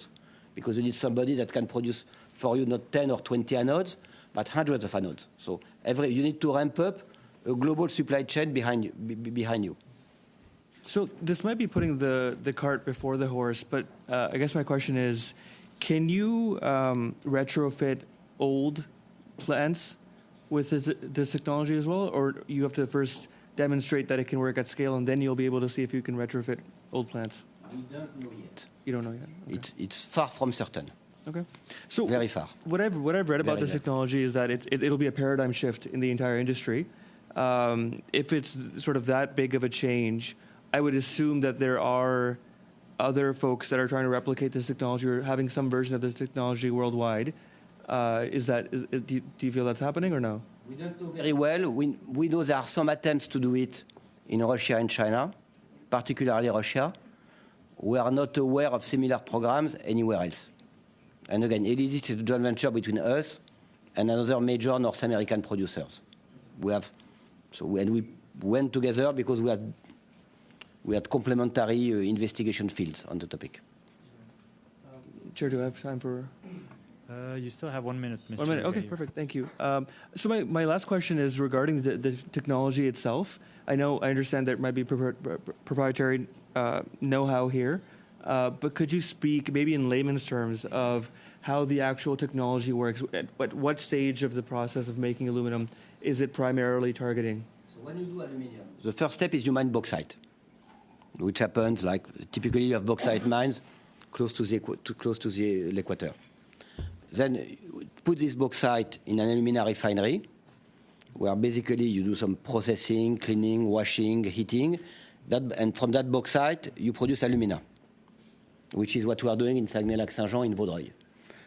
because you need somebody that can produce for you not 10 or 20 anodes, but hundreds of anodes. So you need to ramp up a global supply chain behind you. So this might be putting the cart before the horse, but I guess my question is, can you retrofit old plants with this technology as well, or you have to first demonstrate that it can work at scale, and then you'll be able to see if you can retrofit old plants? We don't know yet. You don't know yet? Okay. It's far from certain. Okay. So very far. What I've read about this technology is that it'll be a paradigm shift in the entire industry. If it's sort of that big of a change, I would assume that there are other folks that are trying to replicate this technology or having some version of this technology worldwide. Do you feel that's happening or no? We don't know very well. We know there are some attempts to do it in Russia and China, particularly Russia. We are not aware of similar programs anywhere else. And again, ELYSIS is a joint venture between us and another major North American producers. We went together because we had complementary investigation fields on the topic. Chair, do I have time for? You still have 1 minute, Mr. 1 minute. Okay, perfect. Thank you. So my last question is regarding the technology itself. I understand there might be proprietary know-how here, but could you speak maybe in layman's terms of how the actual technology works? At what stage of the process of making aluminum is it primarily targeting? So when you do aluminium, the first step is you mine bauxite, which happens like typically you have bauxite mines close to the equator. Then put this bauxite in an alumina refinery, where basically you do some processing, cleaning, washing, heating, and from that bauxite you produce alumina, which is what we are doing in Saguenay-Lac-Saint-Jean in Vaudreuil.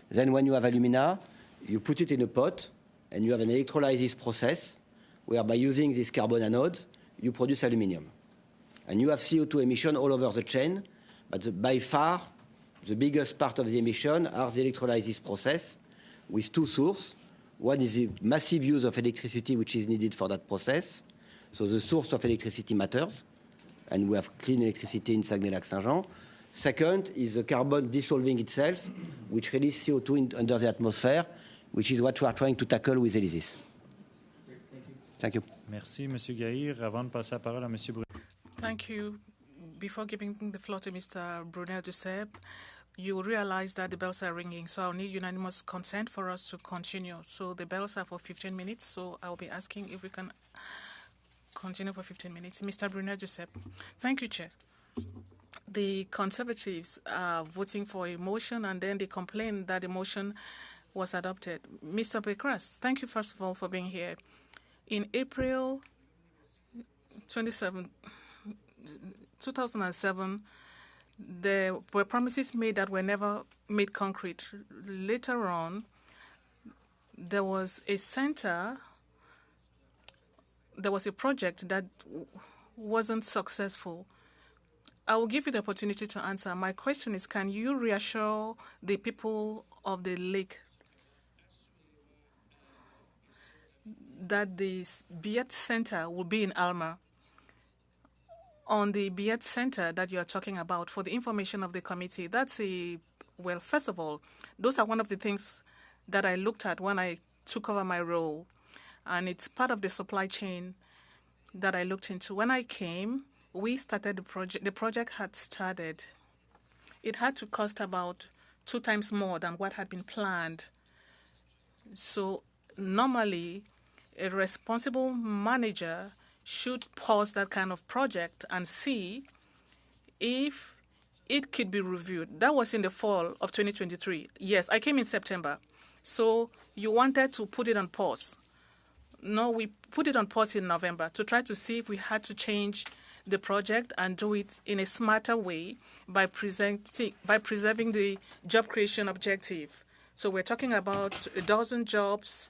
Then when you have alumina, you put it in a pot, and you have an electrolysis process, where by using this carbon anode, you produce aluminium. And you have CO2 emission all over the chain, but by far, the biggest part of the emission are the electrolysis process, with two sources. One is the massive use of electricity which is needed for that process. So the source of electricity matters, and we have clean electricity in Saguenay-Lac-Saint-Jean. Second is the carbon dissolving itself, which releases CO2 under the atmosphere, which is what we are trying to tackle with ELYSIS. Thank you. Merci, Monsieur Gaïr. Avant de passer la parole à Monsieur Brunet. Thank you. Before giving the floor to Mr. Brunet-Duceppe, you realize that the bells are ringing, so I'll need unanimous consent for us to continue. So the bells are for 15 minutes, so I'll be asking if we can continue for 15 minutes. Mr. Brunet-Duceppe. Thank you, Chair. The Conservatives are voting for a motion, and then they complain that the motion was adopted. Mr. Bekras, thank you, first of all, for being here. In April 2007, there were promises made that were never made concrete. Later on, there was a center, there was a project that wasn't successful. I will give you the opportunity to answer. My question is, can you reassure the people of the lake that the Biet Center will be in Alma? On the Biet Center that you are talking about, for the information of the committee, well, first of all, those are one of the things that I looked at when I took over my role, and it's part of the supply chain that I looked into. When I came, we started the project. The project had started. It had to cost about 2 times more than what had been planned. So normally, a responsible manager should pause that kind of project and see if it could be reviewed. That was in the fall of 2023. Yes, I came in September. So you wanted to put it on pause. No, we put it on pause in November to try to see if we had to change the project and do it in a smarter way by preserving the job creation objective. So we're talking about 12 jobs,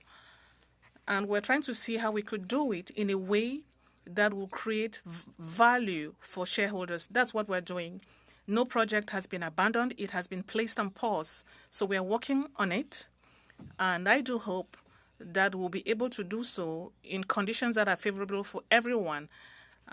and we're trying to see how we could do it in a way that will create value for shareholders. That's what we're doing. No project has been abandoned. It has been placed on pause. So we are working on it, and I do hope that we'll be able to do so in conditions that are favorable for everyone.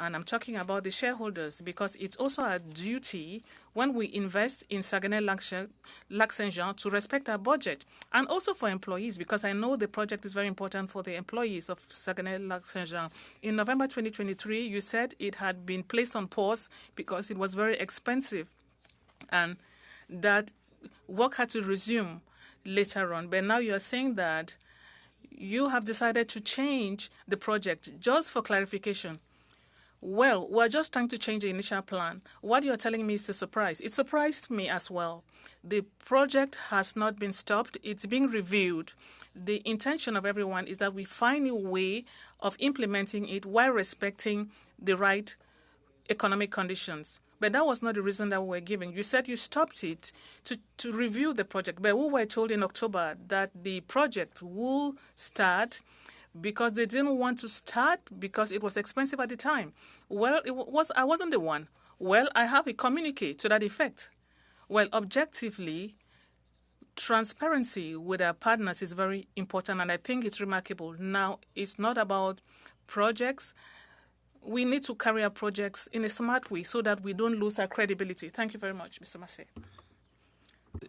And I'm talking about the shareholders, because it's also our duty when we invest in Saguenay-Lac-Saint-Jean to respect our budget, and also for employees, because I know the project is very important for the employees of Saguenay-Lac-Saint-Jean. In November 2023, you said it had been placed on pause because it was very expensive, and that work had to resume later on. But now you are saying that you have decided to change the project. Just for clarification, well, we're just trying to change the initial plan. What you're telling me is a surprise. It surprised me as well. The project has not been stopped. It's being reviewed. The intention of everyone is that we find a way of implementing it while respecting the right economic conditions. But that was not the reason that we were giving. You said you stopped it to review the project. But we were told in October that the project will start because they didn't want to start because it was expensive at the time. Well, I wasn't the one. Well, I have a communique to that effect. Well, objectively, transparency with our partners is very important, and I think it's remarkable. Now, it's not about projects. We need to carry our projects in a smart way so that we don't lose our credibility. Thank you very much, Mr. Massey.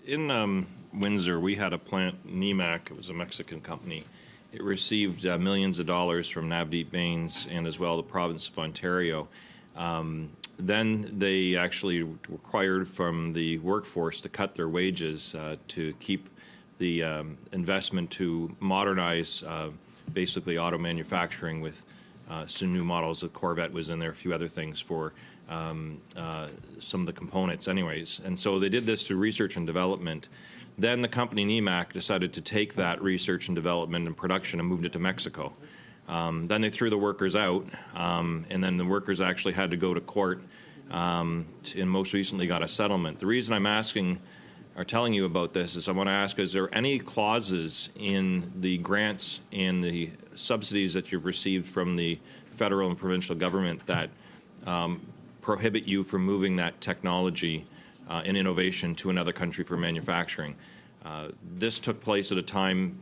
In Windsor, we had a plant, NEMAC. It was a Mexican company. It received millions of dollars from Navdeep Bains and as well the province of Ontario. Then they actually required from the workforce to cut their wages to keep the investment to modernize basically auto manufacturing with some new models. The Corvette was in there, a few other things for some of the components anyways. And so they did this through research and development. Then the company NEMAC decided to take that research and development and production and moved it to Mexico. Then they threw the workers out, and then the workers actually had to go to court and most recently got a settlement. The reason I'm asking or telling you about this is I want to ask, is there any clauses in the grants and the subsidies that you've received from the federal and provincial government that prohibit you from moving that technology and innovation to another country for manufacturing? This took place at a time,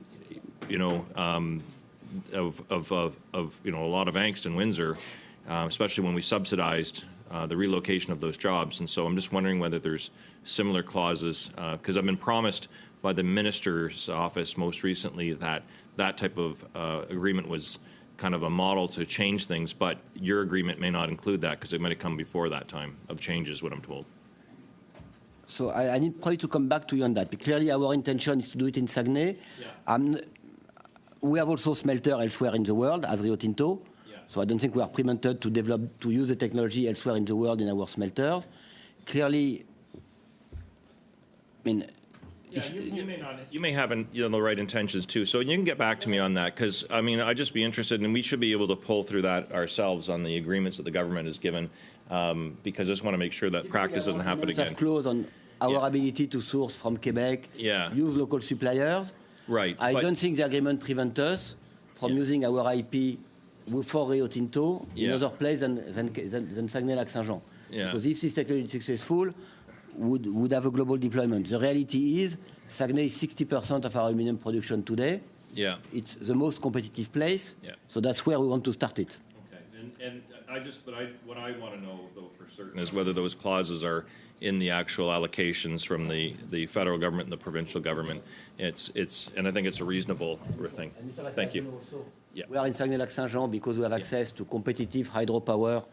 a lot of angst in Windsor, especially when we subsidized the relocation of those jobs. And so I'm just wondering whether there's similar clauses, because I've been promised by the minister's office most recently that that type of agreement was kind of a model to change things, but your agreement may not include that because it might have come before that time of changes, what I'm told. So I need probably to come back to you on that. But clearly, our intention is to do it in Saguenay. Yeah. We have also smelter elsewhere in the world as Rio Tinto. Yeah. So I don't think we are prevented to use the technology elsewhere in the world in our smelters. Clearly, I mean, yeah, you may have the right intentions too. So you can get back to me on that, because I mean, I'd just be interested, and we should be able to pull through that ourselves on the agreements that the government has given, because I just want to make sure that practice doesn't happen again. Have clause on our ability to source from Quebec, use local suppliers. Right. I don't think the agreement prevents us from using our IP for Rio Tinto in other places than Saguenay-Lac-Saint-Jean. Yeah. Because if this technology is successful, would have a global deployment. The reality is, Saguenay is 60% of our aluminum production today. Yeah. It's the most competitive place. Yeah. So that's where we want to start it. Okay. And what I want to know, though, for certain is whether those clauses are in the actual allocations from the federal government and the provincial government. And I think it's a reasonable thing. Thank you. Yeah. We are in Saguenay-Lac-Saint-Jean because we have access to competitive hydropower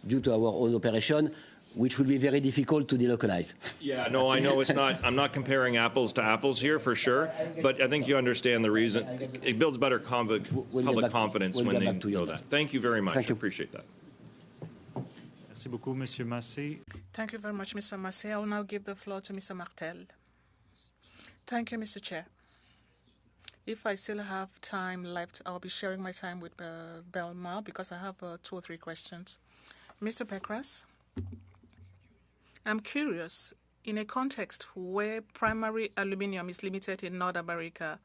due to our own operation, which will be very difficult to delocalize. Yeah, no, I know it's not. I'm not comparing apples to apples here for sure, but I think you understand the reason. It builds better public confidence when they know that. Thank you very much. I appreciate that. Merci beaucoup, Monsieur Massé. Thank you very much, Mr. Massé. I will now give the floor to Mr. Martel. Thank you, Mr. Chair. If I still have time left, I'll be sharing my time with Belma because I have 2 or 3 questions. Mr. Pekras, I'm curious, in a context where primary aluminium is limited in North America,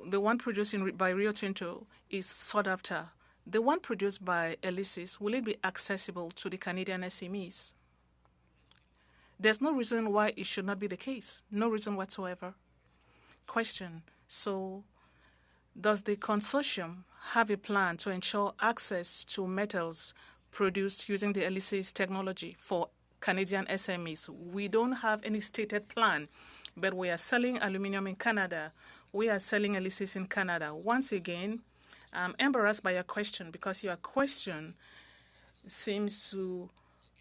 the one produced by Rio Tinto is sought after. The one produced by Elysis, will it be accessible to the Canadian SMEs? There's no reason why it should not be the case. No reason whatsoever. Question. So, does the consortium have a plan to ensure access to metals produced using the Elysis technology for Canadian SMEs? We don't have any stated plan, but we are selling aluminium in Canada. We are selling Elysis in Canada. Once again, I'm embarrassed by your question because your question seems to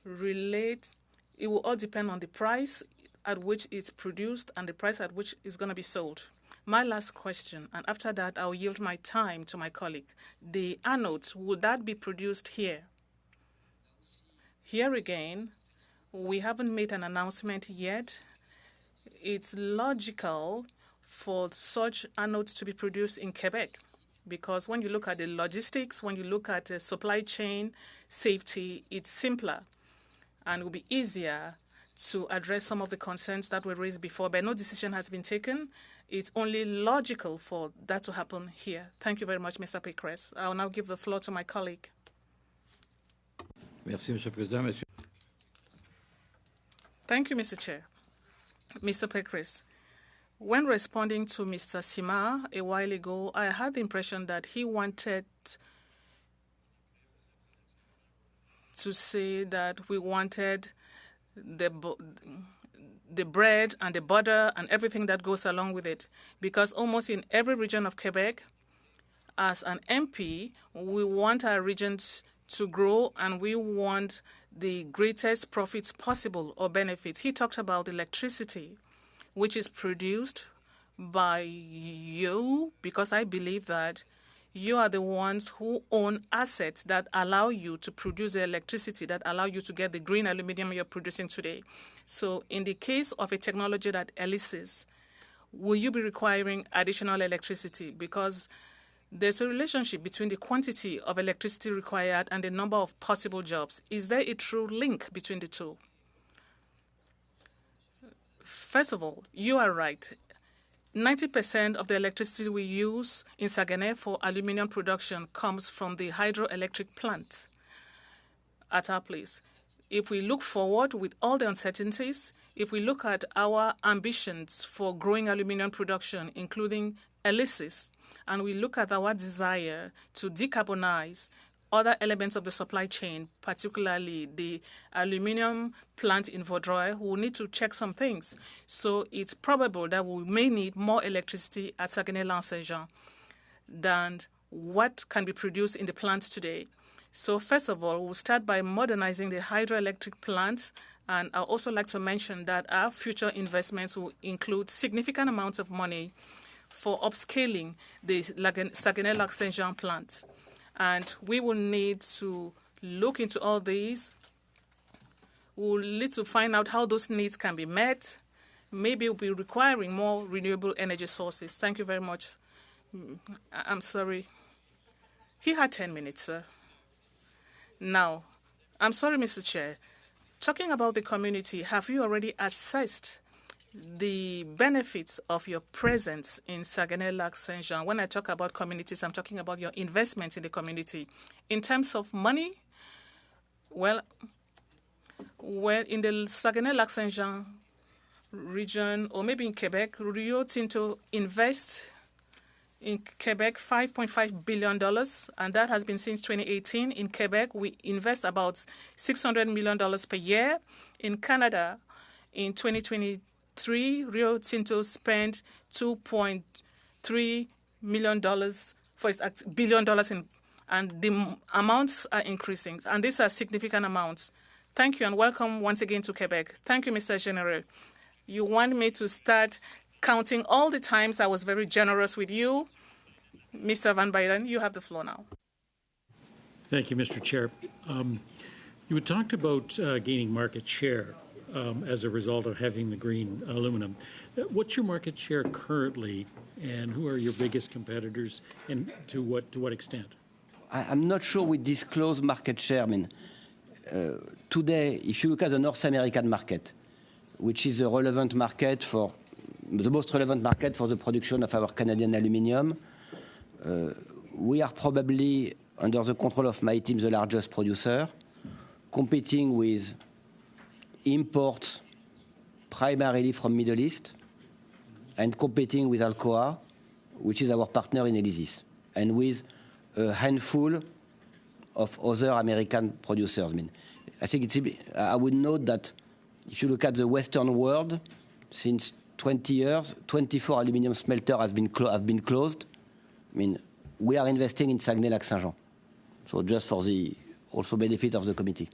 relate. It will all depend on the price at which it's produced and the price at which it's going to be sold. My last question, and after that, I'll yield my time to my colleague. The anodes, would that be produced here? Here again, we haven't made an announcement yet. It's logical for such anodes to be produced in Quebec because when you look at the logistics, when you look at the supply chain safety, it's simpler and it will be easier to address some of the concerns that were raised before, but no decision has been taken. It's only logical for that to happen here. Thank you very much, Mr. Pécresse. I will now give the floor to my colleague. Merci, Monsieur le Président. Monsieur. Thank you, Mr. Chair. Mr. Pécresse, when responding to Mr. Simard a while ago, I had the impression that he wanted to say that we wanted the bread and the butter and everything that goes along with it, because almost in every region of Quebec, as an MP, we want our regions to grow and we want the greatest profits possible or benefits. He talked about electricity, which is produced by you, because I believe that you are the ones who own assets that allow you to produce the electricity, that allow you to get the green aluminum you're producing today. So in the case of a technology that Elysis, will you be requiring additional electricity? Because there's a relationship between the quantity of electricity required and the number of possible jobs. Is there a true link between the two? First of all, you are right. 90% of the electricity we use in Saguenay for aluminum production comes from the hydroelectric plant at our place. if we look forward with all the uncertainties, if we look at our ambitions for growing aluminum production, including ELYSIS, and we look at our desire to decarbonize other elements of the supply chain, particularly the aluminum plant in Vaudreuil, we'll need to check some things. So it's probable that we may need more electricity at Saguenay-Lac-Saint-Jean than what can be produced in the plant today. So first of all, we'll start by modernizing the hydroelectric plant. And I'd also like to mention that our future investments will include significant amounts of money for upscaling the Saguenay-Lac-Saint-Jean plant. And we will need to look into all these. We'll need to find out how those needs can be met. Maybe we'll be requiring more renewable energy sources. Thank you very much. I'm sorry. He had 10 minutes, sir. Now, I'm sorry, Mr. Chair. Talking about the community, have you already assessed the benefits of your presence in Saguenay-Lac-Saint-Jean? When I talk about communities, I'm talking about your investments in the community. In terms of money, well, in the Saguenay-Lac-Saint-Jean region, or maybe in Quebec, Rio Tinto invests in Quebec $5.5 billion, and that has been since 2018. In Quebec, we invest about $600 million per year. In Canada, in 2023, Rio Tinto spent $2.3 million for its $1 billion, and the amounts are increasing, and these are significant amounts. Thank you, and welcome once again to Quebec. Thank you, Mr. General. You want me to start counting all the times I was very generous with you? Mr. Van Byden, you have the floor now. Thank you, Mr. Chair. You had talked about gaining market share as a result of having the green aluminum. What's your market share currently, and who are your biggest competitors, and to what extent? I'm not sure we disclose market share. I mean, today, if you look at the North American market, which is a relevant market for the most relevant market for the production of our Canadian aluminium, we are probably, under the control of my team, the largest producer, competing with imports primarily from Middle East, and competing with Alcoa, which is our partner in ELYSIS, and with a handful of other American producers. I mean, I think I would note that if you look at the Western world, since 20 years, 24 aluminium smelters have been closed. I mean, we are investing in Saguenay-Lac-Saint-Jean. So just for the also benefit of the committee.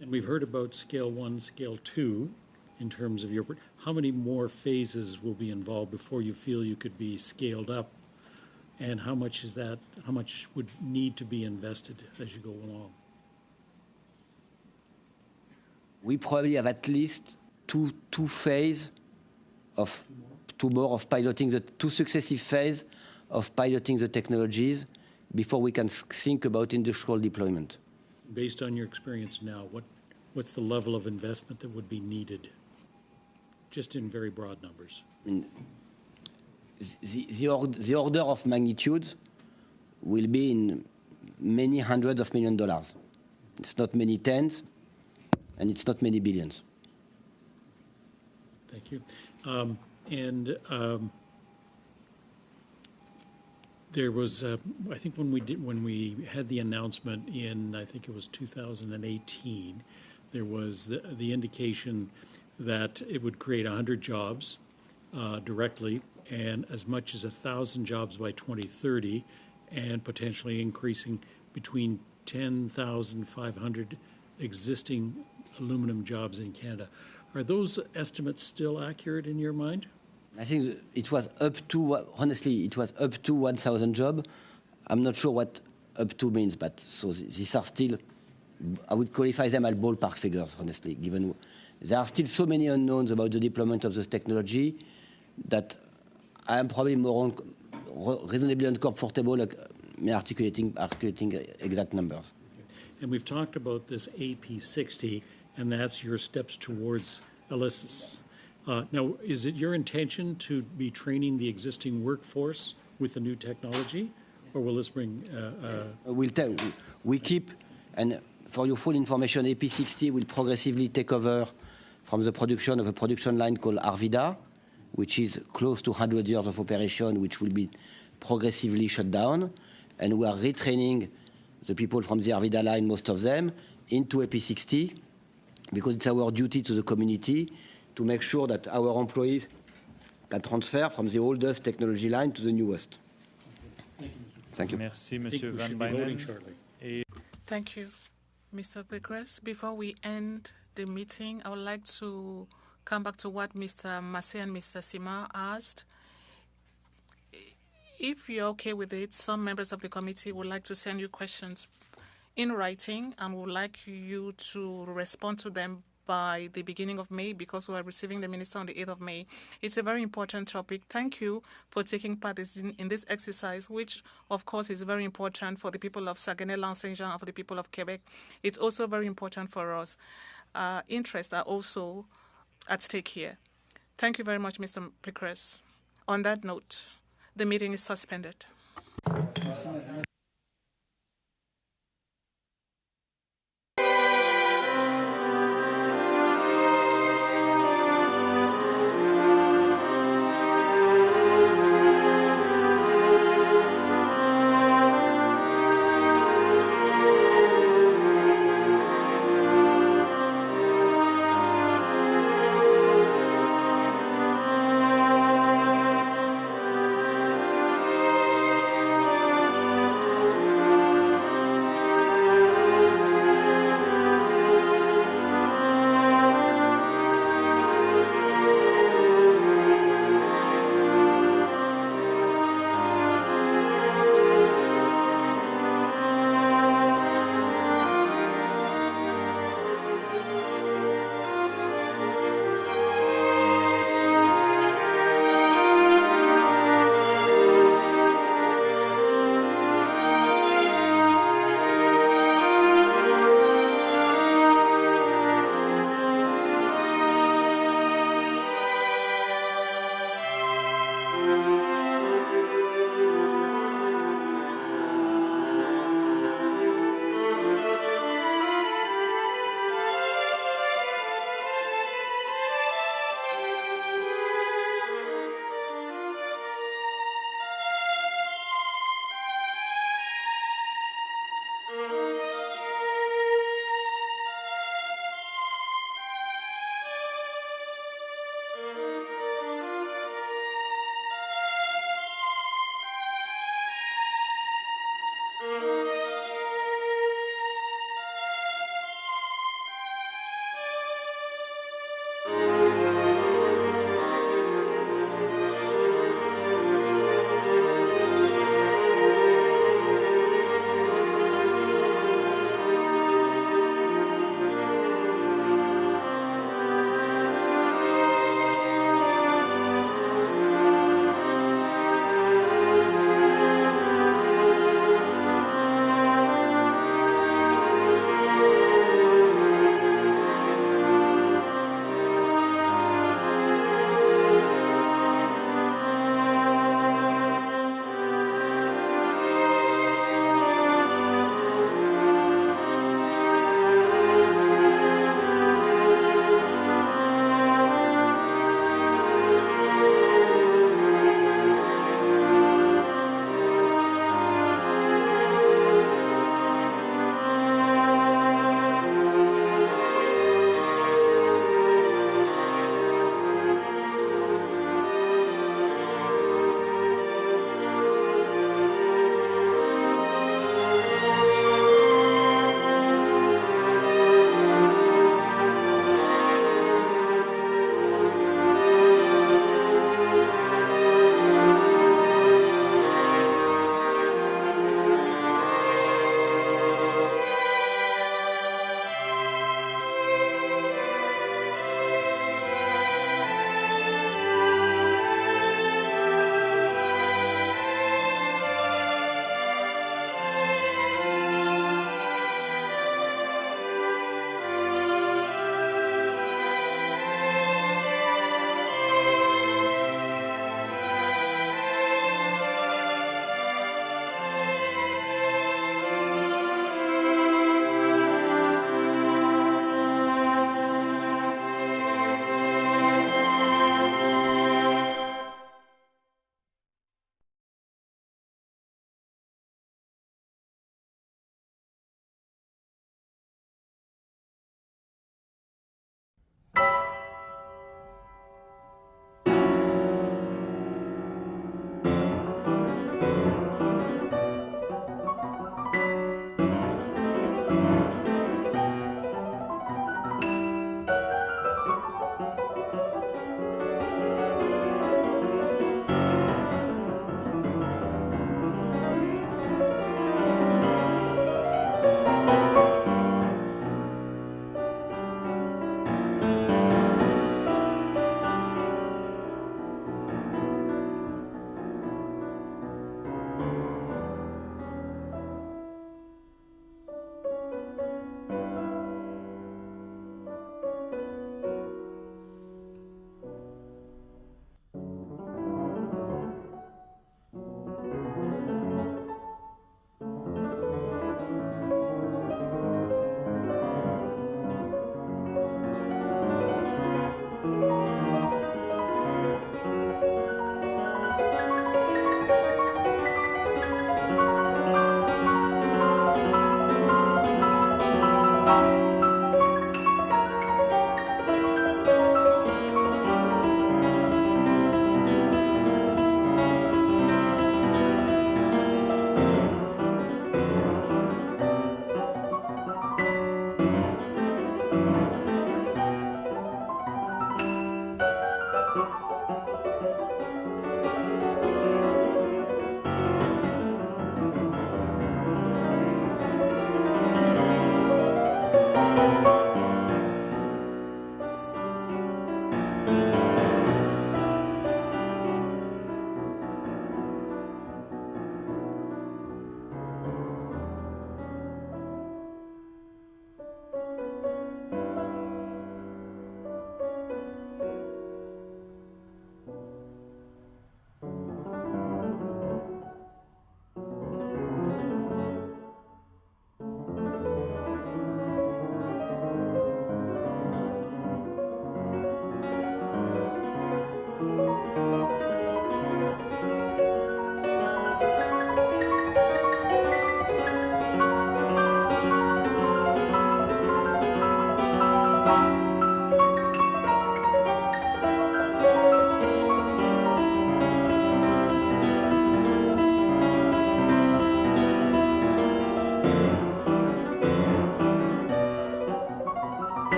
And we've heard about scale 1, scale 2 in terms of your, how many more phases will be involved before you feel you could be scaled up? And how much is that, how much would need to be invested as you go along? We probably have at least two phases of piloting the two successive phases of piloting the technologies before we can think about industrial deployment. Based on your experience now, what's the level of investment that would be needed, just in very broad numbers? I mean, the order of magnitude will be in many hundreds of millions of dollars. It's not many tens, and it's not many billions. Thank you. There was, I think, when we had the announcement in, I think it was 2018, there was the indication that it would create 100 jobs directly, and as much as 1,000 jobs by 2030, and potentially increasing between 10,500 existing aluminum jobs in Canada. Are those estimates still accurate in your mind? I think it was up to, honestly, it was up to 1,000 jobs. I'm not sure what up to means, but so these are still, I would qualify them as ballpark figures, honestly, given there are still so many unknowns about the deployment of this technology that I am probably more reasonably uncomfortable articulating exact numbers. And we've talked about this AP60, and that's your steps towards ELYSIS. Now, is it your intention to be training the existing workforce with the new technology, or will this bring? We keep, and for your full information, AP60 will progressively take over from the production of a production line called Arvida, which is close to 100 years of operation, which will be progressively shut down. And we are retraining the people from the Arvida line, most of them, into AP60, because it's our duty to the community to make sure that our employees can transfer from the oldest technology line to the newest. Thank you. Merci, I think Monsieur we Van should be voting Bynen. shortly. Thank you, Mr. Pécresse. Before we end the meeting, I would like to come back to what Mr. Massé and Mr. Sima asked. If you're okay with it, some members of the committee would like to send you questions in writing and would like you to respond to them by the beginning of May, because we are receiving the minister on the 8th of May. It's a very important topic. Thank you for taking part in this exercise, which of course is very important for the people of Saguenay-Lac-Saint-Jean and for the people of Quebec. It's also very important for us. Interests are also at stake here. Thank you very much, Mr. Pécresse. On that note, the meeting is suspended.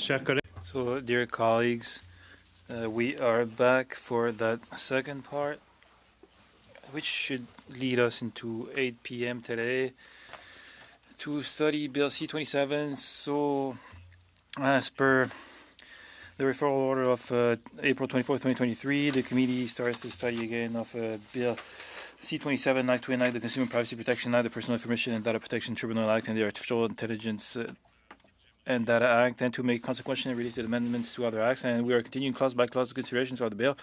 Chers collègues, So, dear colleagues, we are back for that second part, which should lead us into 8 p.m. today to study Bill C-27. So, as per the referral order of April 24, 2023, the committee starts to study again of Bill C-27, Act to enact the Consumer Privacy Protection Act, the Personal Information and Data Protection Tribunal Act, and the Artificial Intelligence and Data Act, and to make consequential and related amendments to other acts. And we are continuing clause by clause considerations of the bill.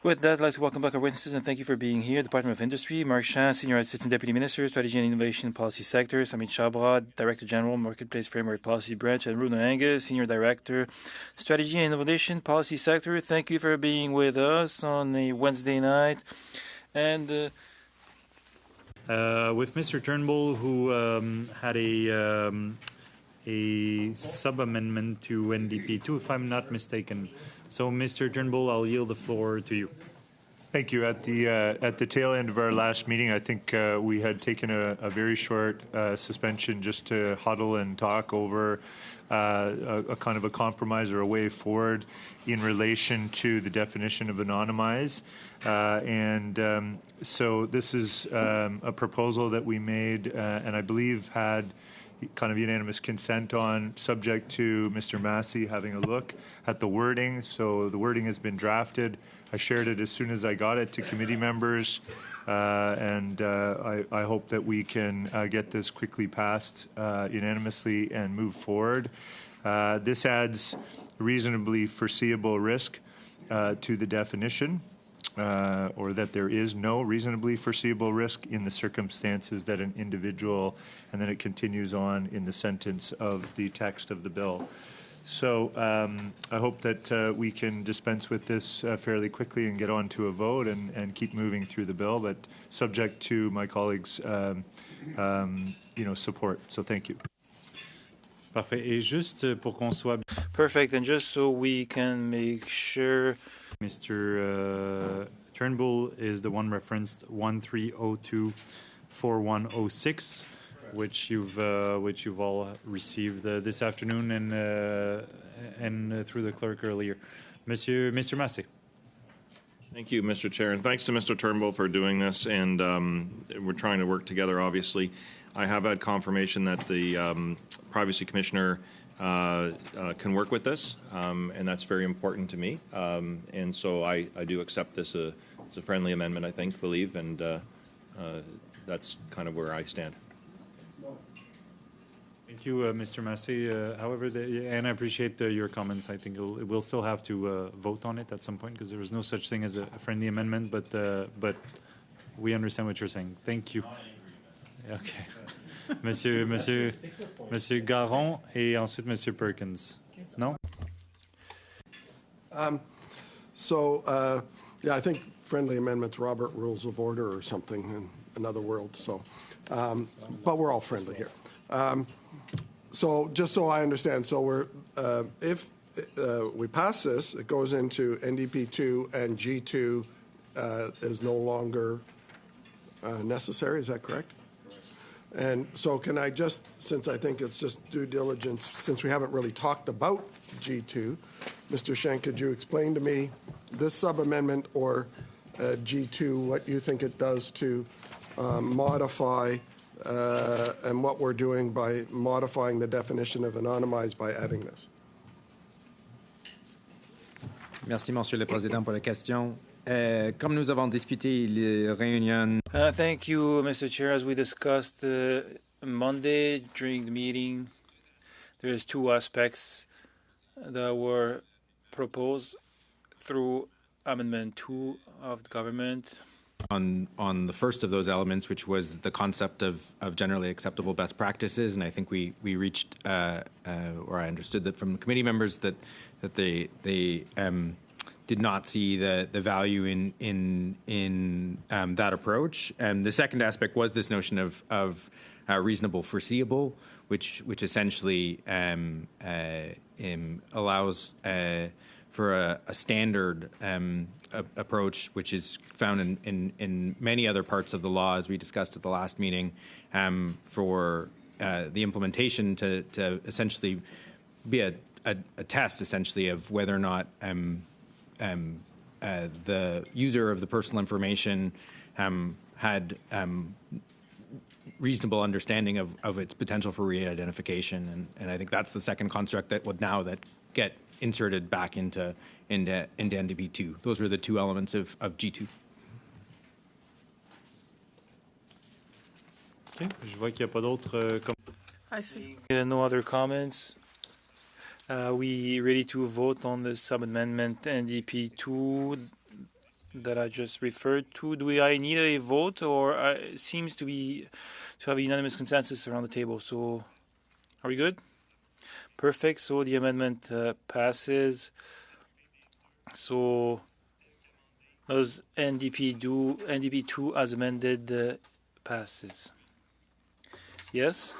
With that, I'd like to welcome back our witnesses and thank you for being here. Department of Industry, Mark Chan, Senior Assistant Deputy Minister, Strategy and Innovation Policy Sector, Samit Chabra, Director General, Marketplace Framework Policy Branch, and Bruno Angus, Senior Director, Strategy and Innovation Policy Sector. Thank you for being with us on a Wednesday night. And with Mr. Turnbull, who had a sub-amendment to NDP2, if I'm not mistaken. So, Mr. Turnbull, I'll yield the floor to you. Thank you. At the tail end of our last meeting, I think we had taken a very short suspension just to huddle and talk over a kind of a compromise or a way forward in relation to the definition of anonymize. So this is a proposal that we made and I believe had kind of unanimous consent on, subject to Mr. Massey having a look at the wording. So the wording has been drafted. I shared it as soon as I got it to committee members, and I hope that we can get this quickly passed unanimously and move forward. This adds reasonably foreseeable risk to the definition, or that there is no reasonably foreseeable risk in the circumstances that an individual, and then it continues on in the sentence of the text of the bill. So I hope that we can dispense with this fairly quickly and get on to a vote and keep moving through the bill, but subject to my colleagues' support. So thank you. Parfait. Et juste pour qu'on soit... Perfect. And just so we can make sure... Mr. Turnbull is the one referenced 1302-4106, which you've all received this afternoon and through the clerk earlier. Mr. Massey. Thank you, Mr. Chair, and thanks to Mr. Turnbull for doing this. And we're trying to work together, obviously. I have had confirmation that the Privacy Commissioner can work with this, and that's very important to me. And so I do accept this as a friendly amendment, I believe, and that's kind of where I stand. Thank you, Mr. Massey. However, and I appreciate your comments. I think we'll still have to vote on it at some point because there is no such thing as a friendly amendment, but we understand what you're saying. Thank you. Okay. Monsieur Garon et ensuite Monsieur Perkins. No? I think friendly amendments, Robert Rules of Order or something in another world. So, but we're all friendly here. So just so I understand, so we're if we pass this, it goes into NDP2 and G2 is no longer necessary. Is that correct? And so can I just, since I think it's just due diligence, since we haven't really talked about G2, Mr. Shen, could you explain to me this sub-amendment or G2, what you think it does to modify and what we're doing by modifying the definition of anonymized by adding this? Merci, Monsieur le Président, pour la question. Comme nous avons discuté, les réunions... Thank you, Mr. Chair. As we discussed Monday during the meeting, there's two aspects that were proposed through Amendment 2 of the government. On the first of those elements, which was the concept of generally acceptable best practices, and I think we reached, or I understood that from the committee members that they did not see the value in that approach. The second aspect was this notion of reasonable foreseeable, which essentially allows for a standard approach, which is found in many other parts of the law, as we discussed at the last meeting, for the implementation to essentially be a test essentially of whether or not the user of the personal information had reasonable understanding of its potential for re-identification, and I think that's the second construct that would now get inserted back into NDP2. Those were the two elements of G2. Okay. Je vois qu'il n'y a pas d'autres I see. No other comments. We ready to vote on the sub-amendment NDP2 that I just referred to. Do I need a vote, or it seems to have a unanimous consensus around the table? So, are we good? Perfect. So the amendment passes. So does NDP2 as amended passes? Yes.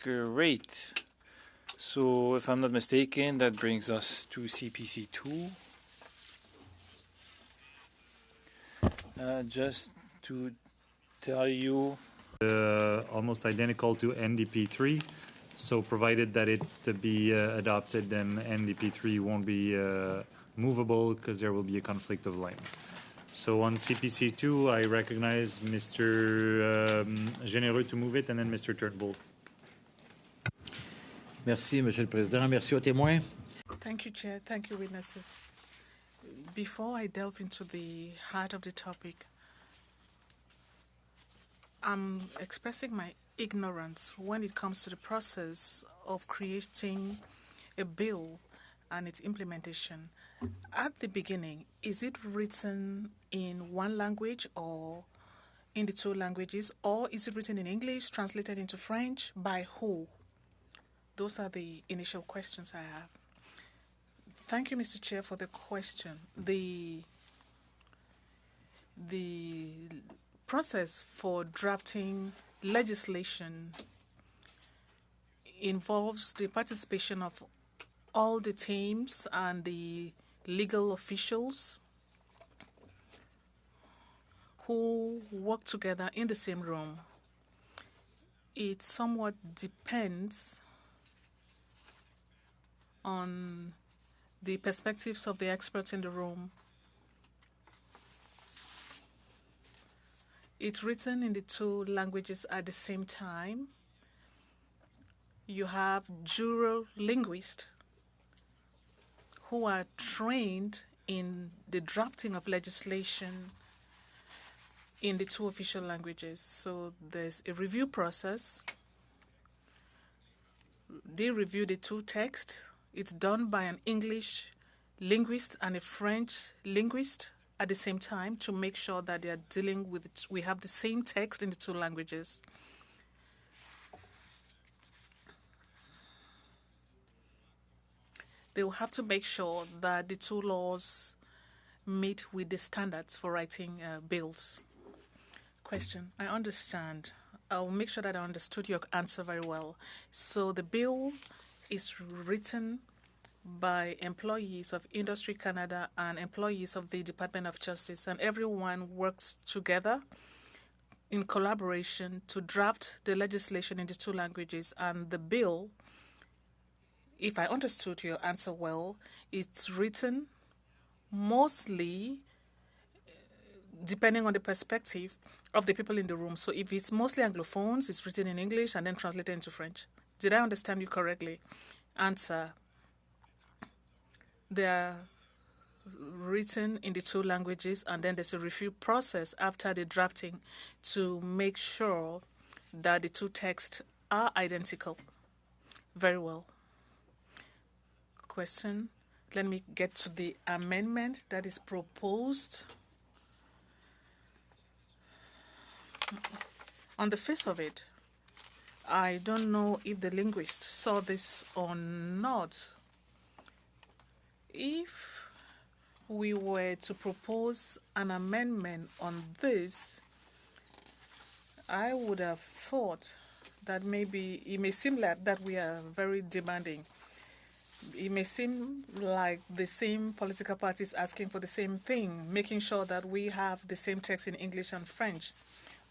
Great. So, if I'm not mistaken, that brings us to CPC2. Just to tell you, almost identical to NDP3. So, provided that it be adopted, then NDP3 won't be movable because there will be a conflict of line. So on CPC2, I recognize Mr. Généreux to move it, and then Mr. Turnbull. Merci, Monsieur le Président. Merci aux témoins. Thank you, Chair. Thank you, witnesses. Before I delve into the heart of the topic, I'm expressing my ignorance when it comes to the process of creating a bill and its implementation. At the beginning, is it written in one language or in the two languages, or is it written in English, translated into French? By who? Those are the initial questions I have. Thank you, Mr. Chair, for the question. The process for drafting legislation involves the participation of all the teams and the legal officials who work together in the same room. It somewhat depends on the perspectives of the experts in the room. It's written in the two languages at the same time. You have juror linguists who are trained in the drafting of legislation in the two official languages. So there's a review process. They review the two texts. It's done by an English linguist and a French linguist at the same time to make sure that they are dealing with it. We have the same text in the two languages. They will have to make sure that the two laws meet with the standards for writing bills. Question. I understand. I'll make sure that I understood your answer very well. So the bill is written by employees of Industry Canada and employees of the Department of Justice, and everyone works together in collaboration to draft the legislation in the two languages. And the bill, if I understood your answer well, it's written mostly depending on the perspective of the people in the room. So if it's mostly Anglophones, it's written in English and then translated into French. Did I understand you correctly? Answer. They're written in the two languages, and then there's a review process after the drafting to make sure that the two texts are identical. Very well. Question. Let me get to the amendment that is proposed. On the face of it, I don't know if the linguist saw this or not. If we were to propose an amendment on this, I would have thought that maybe it may seem like that we are very demanding. It may seem like the same political parties asking for the same thing, making sure that we have the same text in English and French.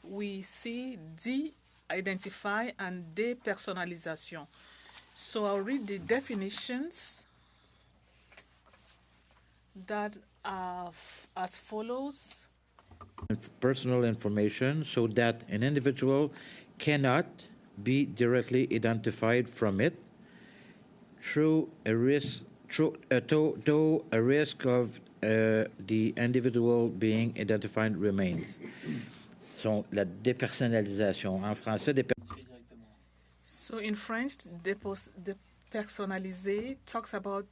We see D identify and depersonalisation. So I'll read the definitions that are as follows. Personal information so that an individual cannot be directly identified from it through a risk, though a risk of the individual being identified remains. So, la dépersonnalisation. En français, So in French, depersonnaliser talks about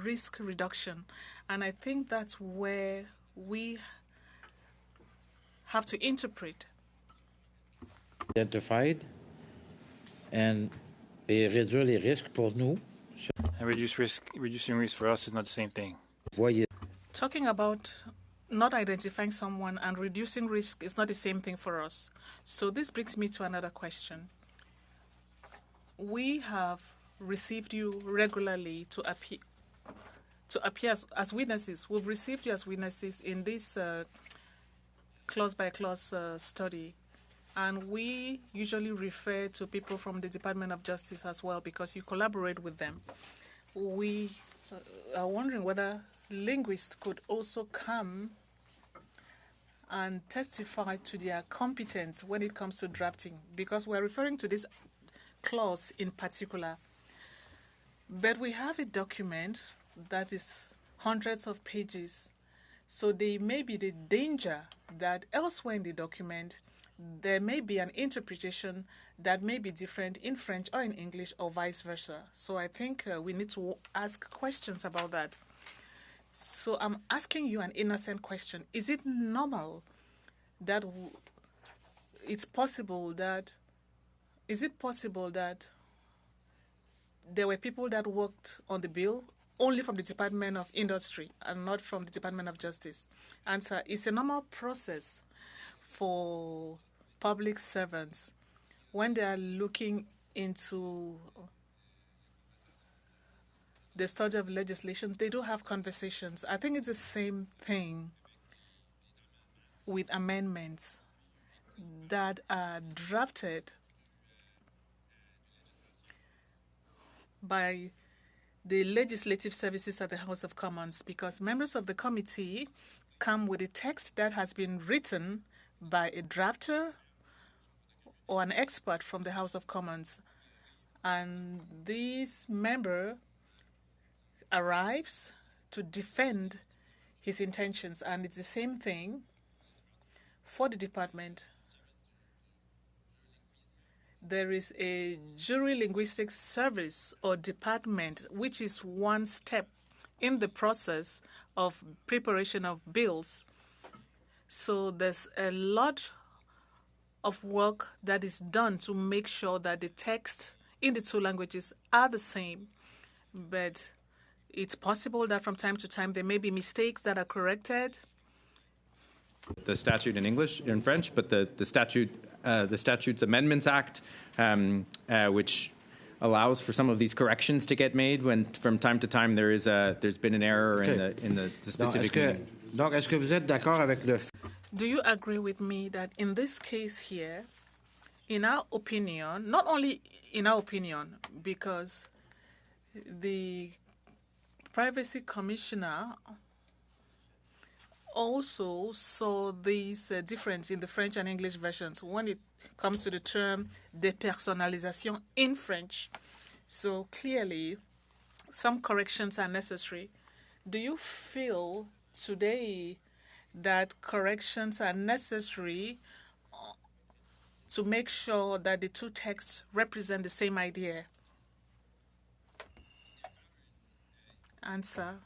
risk reduction. And I think that's where we have to interpret. Identified and réduire les risques pour nous. And reducing risk for us is not the same thing. Voyez. Talking about not identifying someone and reducing risk is not the same thing for us. So this brings me to another question. We have received you regularly to appear as witnesses. We've received you as witnesses in this clause-by-clause study. And we usually refer to people from the Department of Justice as well because you collaborate with them. We are wondering whether linguists could also come and testify to their competence when it comes to drafting, because we're referring to this clause in particular. But we have a document that is hundreds of pages. So there may be the danger that elsewhere in the document, there may be an interpretation that may be different in French or in English or vice versa. So I think we need to ask questions about that. So I'm asking you an innocent question. Is it normal that it's possible that, is it possible that there were people that worked on the bill only from the Department of Industry and not from the Department of Justice? Answer, it's a normal process for public servants when they are looking into the study of legislation. They do have conversations. I think it's the same thing with amendments that are drafted by the legislative services at the House of Commons, because members of the committee come with a text that has been written by a drafter or an expert from the House of Commons. And this member arrives to defend his intentions. And it's the same thing for the department. There is a jury linguistics service or department, which is one step in the process of preparation of bills. So there's a lot of work that is done to make sure that the text in the two languages are the same. But it's possible that from time to time there may be mistakes that are corrected. The statute in English, in French, but the Statutes Amendments Act, which allows for some of these corrections to get made when, from time to time, there's been an error in the specific meaning. Donc, est-ce que vous êtes d'accord avec le? Do you agree with me that in this case here, in our opinion, not only in our opinion, because the Privacy Commissioner also saw this difference in the French and English versions when it comes to the term dépersonnalisation in French. So clearly, some corrections are necessary. Do you feel today that corrections are necessary to make sure that the two texts represent the same idea? Answer.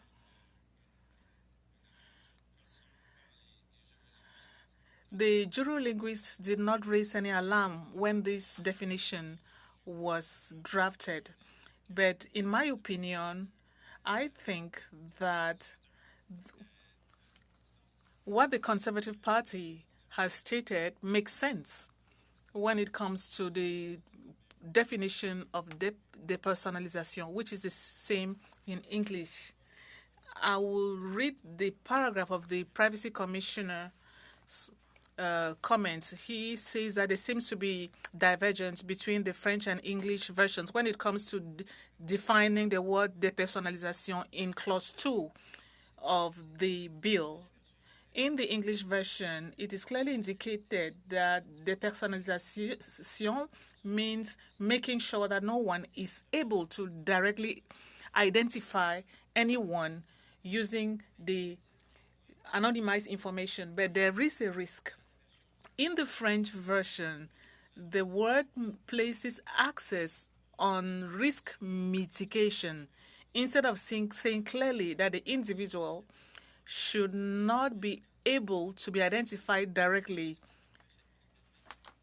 The jurolinguists did not raise any alarm when this definition was drafted. But in my opinion, I think that what the Conservative Party has stated makes sense when it comes to the definition of depersonalisation, which is the same in English. I will read the paragraph of the Privacy Commissioner's comments, he says that there seems to be divergence between the French and English versions when it comes to defining the word depersonalisation in clause 2 of the bill. In the English version, it is clearly indicated that depersonalisation means making sure that no one is able to directly identify anyone using the anonymized information, but there is a risk. In the French version, the word places access on risk mitigation instead of saying clearly that the individual should not be able to be identified directly,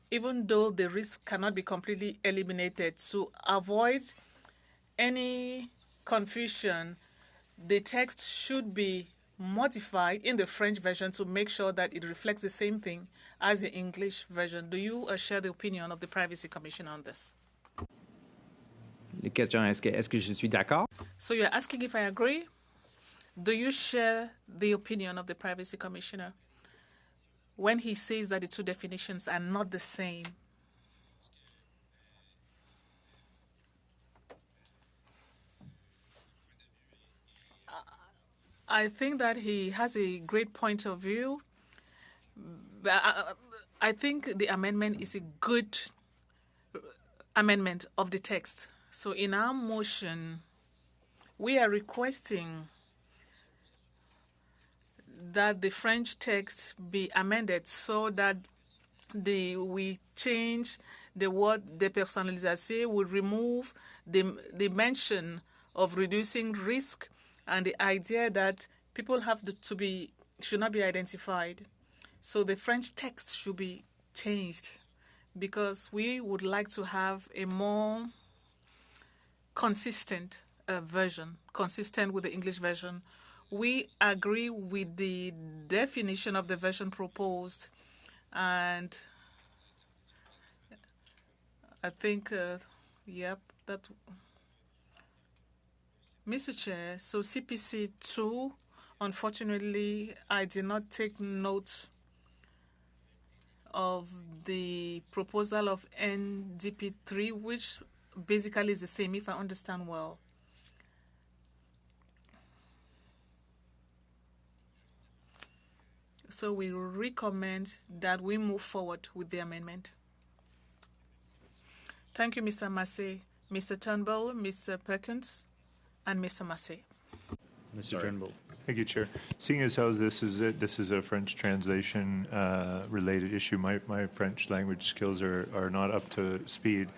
even though the risk cannot be completely eliminated. To avoid any confusion, the text should be modified in the French version to make sure that it reflects the same thing as the English version. Do you share the opinion of the Privacy Commission on this? La question est-ce que je suis d'accord? So you're asking if I agree? Do you share the opinion of the Privacy Commissioner when he says that the two definitions are not the same? I think that he has a great point of view. I think the amendment is a good amendment of the text. So in our motion, we are requesting that the French text be amended so that we change the word dépersonnalisation, would remove the mention of reducing risk and the idea that people should not be identified. So the French text should be changed because we would like to have a more consistent version, consistent with the English version. We agree with the definition of the version proposed, and I think, that. Mr. Chair, so CPC 2, unfortunately, I did not take note of the proposal of NDP 3, which basically is the same, if I understand well. So we recommend that we move forward with the amendment. Thank you, Mr. Massey, Mr. Turnbull, Mr. Perkins, and Mr. Massey. Mr. Turnbull. Thank you, Chair. Seeing as how this is a French translation related issue, my French language skills are not up to speed,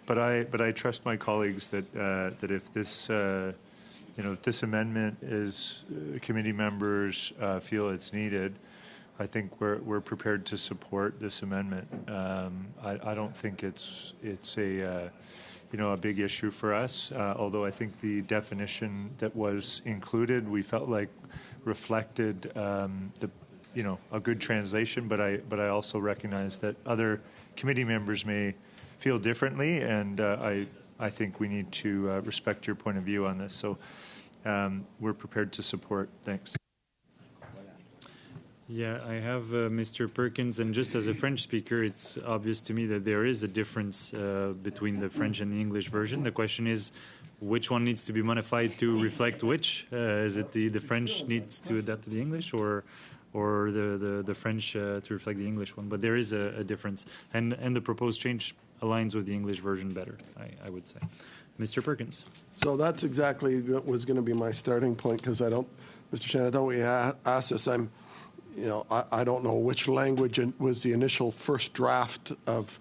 but I trust my colleagues that that if this if this amendment is committee members feel it's needed, I think we're prepared to support this amendment. I don't think it's a a big issue for us, although I think the definition that was included we felt like reflected a good translation, but I also recognize that other committee members may feel differently, and I think we need to respect your point of view on this. So we're prepared to support. Thanks. Yeah, I have Mr. Perkins, and just as a French speaker, it's obvious to me that there is a difference between the French and the English version. The question is, which one needs to be modified to reflect which? Is it the French needs to adapt to the English, or the French to reflect the English one? But there is a difference, and the proposed change aligns with the English version better, I would say. Mr. Perkins. So that's exactly what was going to be my starting point, because Mr. Shannon, I don't we asked this. I don't know which language was the initial first draft of,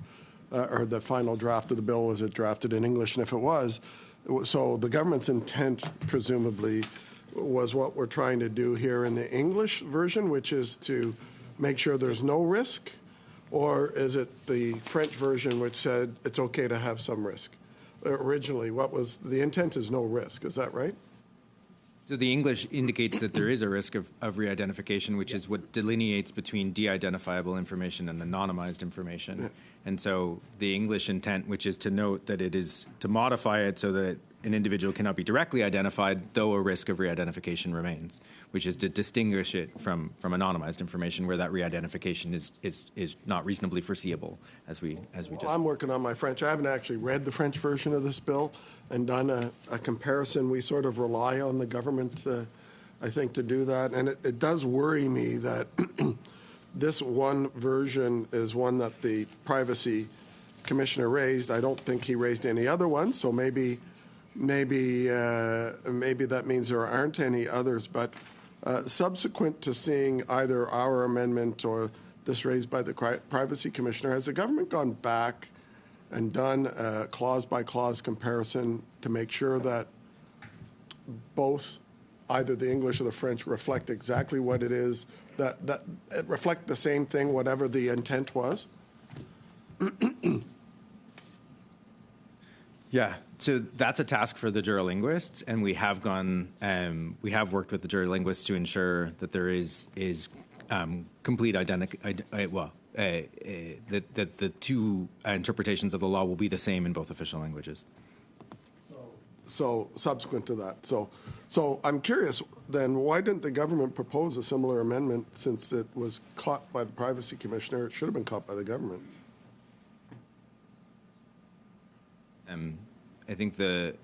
or the final draft of the bill. Was it drafted in English? And if it was, so the government's intent presumably was what we're trying to do here in the English version, which is to make sure there's no risk, or is it the French version which said it's okay to have some risk? Originally, what was the intent is no risk. Is that right? So the English indicates that there is a risk of re-identification, which is what delineates between de-identifiable information and anonymized information. Yeah. And so the English intent, which is to note that it is to modify it so that an individual cannot be directly identified, though a risk of re-identification remains, which is to distinguish it from anonymized information where that re-identification is not reasonably foreseeable, as we just. I'm working on my French. I haven't actually read the French version of this bill and done a comparison. We sort of rely on the government, I think, to do that. And it does worry me that this one version is one that the privacy commissioner raised. I don't think he raised any other ones, so maybe that means there aren't any others. But subsequent to seeing either our amendment or this raised by the privacy commissioner, has the government gone back and done a clause-by-clause comparison to make sure that both either the English or the French reflect exactly what it is, that it reflect the same thing, whatever the intent was? Yeah, so that's a task for the jurilinguists, and we have worked with the jurilinguists to ensure that there is complete that the two interpretations of the law will be the same in both official languages. So subsequent to that, so I'm curious then, why didn't the government propose a similar amendment since it was caught by the privacy commissioner? It should have been caught by the government. I think the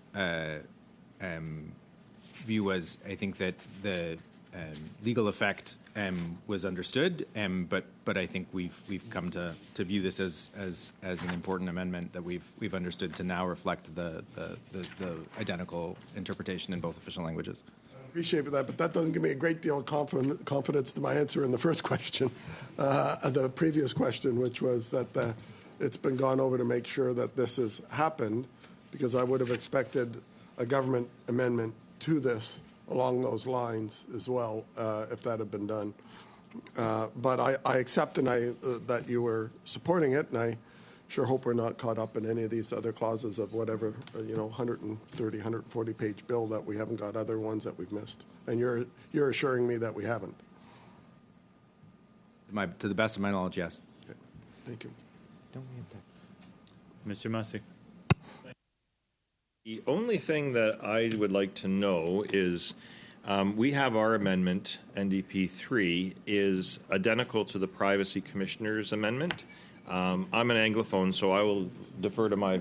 view was, I think that the legal effect was understood, but I think we've come to view this as an important amendment that we've understood to now reflect the identical interpretation in both official languages. I appreciate that, but that doesn't give me a great deal of confidence to my answer in the first question, the previous question, which was that it's been gone over to make sure that this has happened, because I would have expected a government amendment to this along those lines as well, if that had been done. But I accept that you were supporting it, and I sure hope we're not caught up in any of these other clauses of whatever, 130, 140-page bill that we haven't got other ones that we've missed. And you're assuring me that we haven't. To the best of my knowledge, yes. Okay. Thank you. Mr. Massey. The only thing that I would like to know is we have our amendment, NDP 3, is identical to the Privacy Commissioner's amendment. I'm an Anglophone, so I will defer to my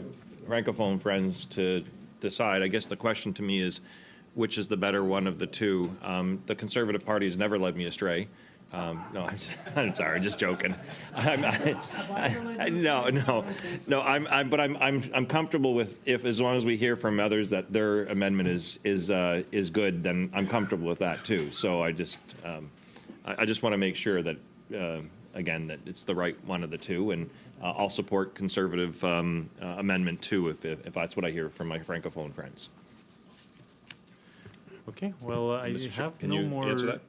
Francophone friends to decide. I guess the question to me is, which is the better one of the two? The Conservative Party has never led me astray. No, I'm sorry, just joking. No. I'm comfortable with as long as we hear from others that their amendment is good, then I'm comfortable with that too. So I just want to make sure that again that it's the right one of the two, and I'll support Conservative Amendment 2 if that's what I hear from my Francophone friends. Okay. Well, I have can no you more. Answer that?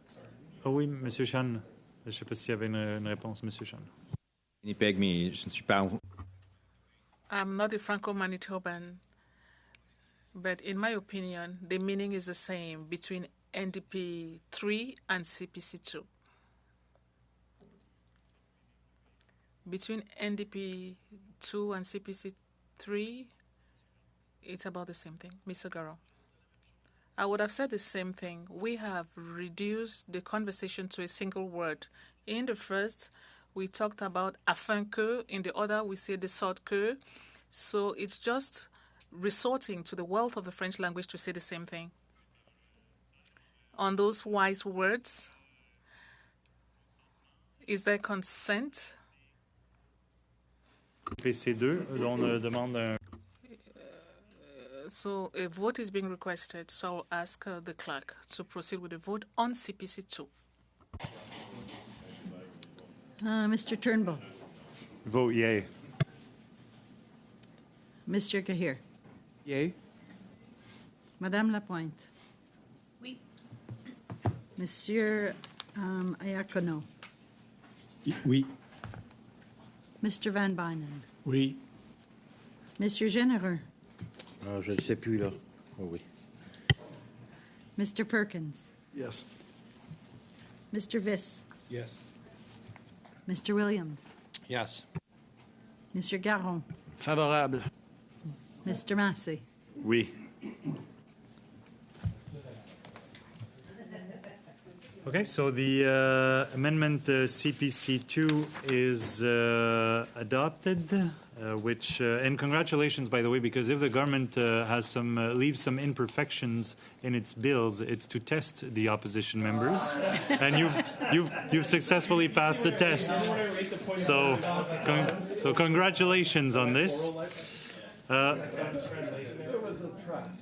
Oh oui, Monsieur Chan. Je ne sais pas s'il y avait une réponse, Monsieur Chan. Winnipeg, mais je ne suis pas. I'm not a Franco-Manitoban, but in my opinion, the meaning is the same between NDP 3 and CPC 2. Between NDP 2 and CPC 3, it's about the same thing. Mr. Garron. I would have said the same thing. We have reduced the conversation to a single word. In the first, we talked about afin que. In the other, we say de sorte que. So it's just resorting to the wealth of the French language to say the same thing. On those wise words, is there consent? PC2, on demande un... So a vote is being requested, so I'll ask the clerk to proceed with the vote on CPC 2. Mr. Turnbull. Vote yay. Mr. Gahir. Yay. Madame Lapointe. Oui. Monsieur Iacono. Oui. Mr. Van Bynen. Oui. Monsieur Généreux. Je ne sais plus, là. Oh, oui. Mr. Perkins. Yes. Mr. Viss. Yes. Mr. Williams. Yes. Monsieur Garron. Favorable. Mr. Massey. Oui. Okay, so the amendment CPC2 is adopted, which and congratulations, by the way, because if the government has leaves some imperfections in its bills, it's to test the opposition members, and you've successfully passed the test. So congratulations on this.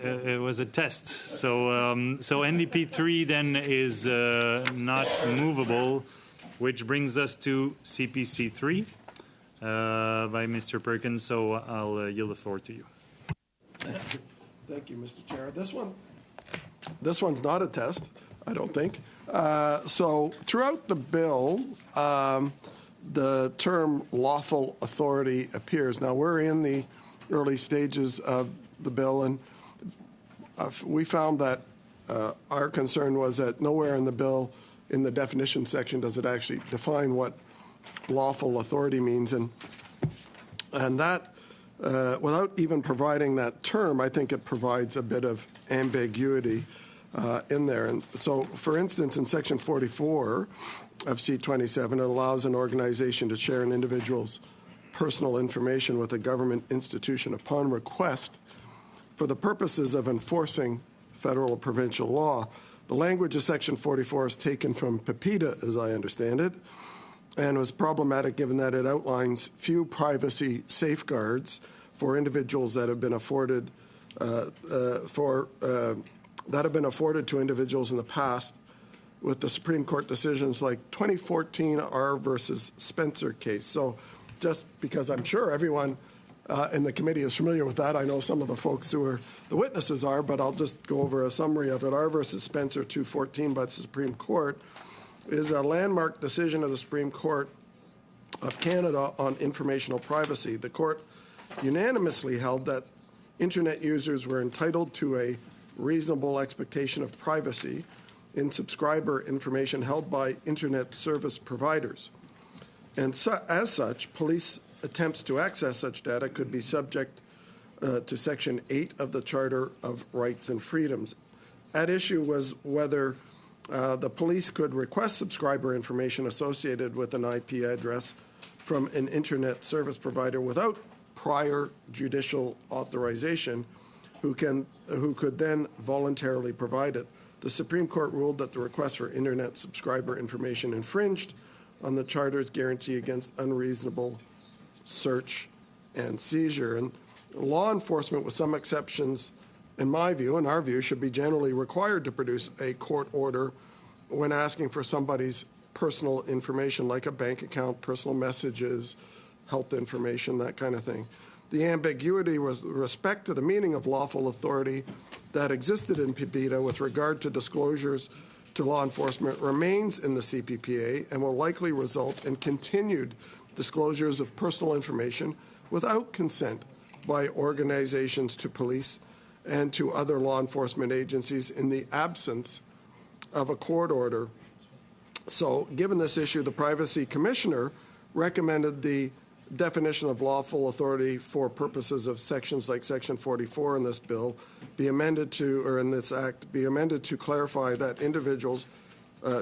It was a test. So NDP 3 then is not movable, which brings us to CPC 3 by Mr. Perkins. So I'll yield the floor to you. Thank you, Mr. Chair. This one's not a test, I don't think. So throughout the bill, the term lawful authority appears. Now we're in the early stages of the bill, and we found that our concern was that nowhere in the bill, in the definition section, does it actually define what lawful authority means, and that without even providing that term, I think it provides a bit of ambiguity in there. And so, for instance, in Section 44 of C27, it allows an organization to share an individual's personal information with a government institution upon request for the purposes of enforcing federal or provincial law. The language of Section 44 is taken from PEPIDA, as I understand it, and was problematic given that it outlines few privacy safeguards for individuals that have been afforded to individuals in the past, with the Supreme Court decisions like 2014 R versus Spencer case. So just because I'm sure everyone in the committee is familiar with that, I know some of the folks who are the witnesses are, but I'll just go over a summary of it. R versus Spencer 214 by the Supreme Court is a landmark decision of the Supreme Court of Canada on informational privacy. The court unanimously held that internet users were entitled to a reasonable expectation of privacy in subscriber information held by internet service providers. And as such, police attempts to access such data could be subject to Section 8 of the Charter of Rights and Freedoms. At issue was whether the police could request subscriber information associated with an IP address from an internet service provider without prior judicial authorization, who could then voluntarily provide it. The Supreme Court ruled that the request for internet subscriber information infringed on the Charter's guarantee against unreasonable search and seizure. And law enforcement, with some exceptions, in our view, should be generally required to produce a court order when asking for somebody's personal information, like a bank account, personal messages, health information, that kind of thing. The ambiguity with respect to the meaning of lawful authority that existed in PEPIDA with regard to disclosures to law enforcement remains in the CPPA and will likely result in continued disclosures of personal information without consent by organizations to police and to other law enforcement agencies in the absence of a court order. So, given this issue, the Privacy Commissioner recommended the definition of lawful authority for purposes of sections like Section 44 in this bill be amended to, or in this act, be amended to clarify that individuals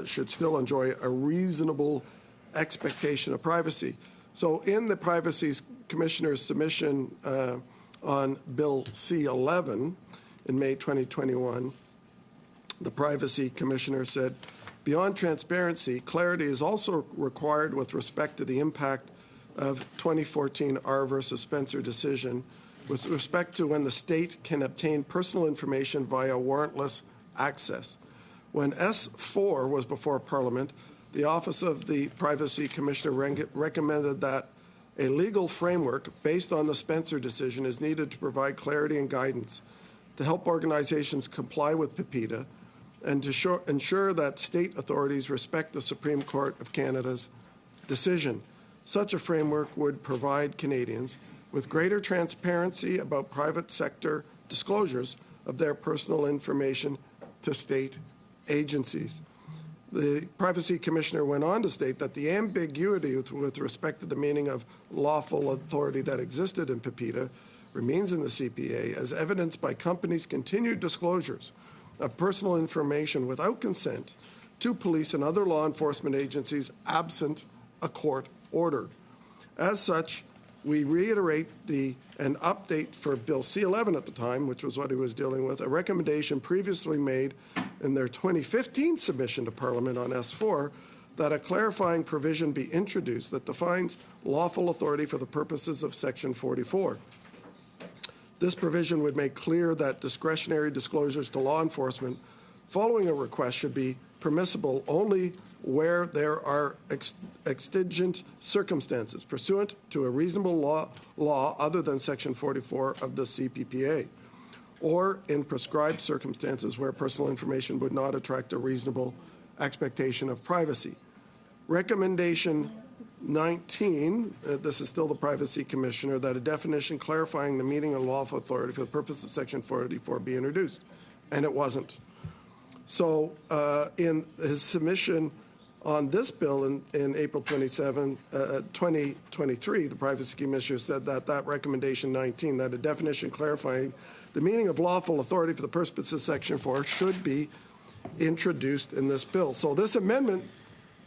should still enjoy a reasonable expectation of privacy. So in the Privacy Commissioner's submission on Bill C-11 in May 2021, the Privacy Commissioner said, beyond transparency, clarity is also required with respect to the impact of 2014 R versus Spencer decision with respect to when the state can obtain personal information via warrantless access. When S4 was before Parliament, the Office of the Privacy Commissioner recommended that a legal framework based on the Spencer decision is needed to provide clarity and guidance to help organizations comply with PEPIDA and to ensure that state authorities respect the Supreme Court of Canada's decision. Such a framework would provide Canadians with greater transparency about private sector disclosures of their personal information to state agencies. The Privacy Commissioner went on to state that the ambiguity with respect to the meaning of lawful authority that existed in PEPIDA remains in the CPA as evidenced by companies' continued disclosures of personal information without consent to police and other law enforcement agencies absent a court order. As such, we reiterate an update for Bill C-11 at the time, which was what he was dealing with, a recommendation previously made in their 2015 submission to Parliament on S4 that a clarifying provision be introduced that defines lawful authority for the purposes of Section 44. This provision would make clear that discretionary disclosures to law enforcement following a request should be permissible only where there are exigent circumstances pursuant to a reasonable law other than Section 44 of the CPPA, or in prescribed circumstances where personal information would not attract a reasonable expectation of privacy. Recommendation 19, this is still the Privacy Commissioner, that a definition clarifying the meaning of lawful authority for the purpose of Section 44 be introduced, and it wasn't. So in his submission on this bill in April 2023, the Privacy Commissioner said that recommendation 19, that a definition clarifying the meaning of lawful authority for the purposes of Section 4 should be introduced in this bill. So this amendment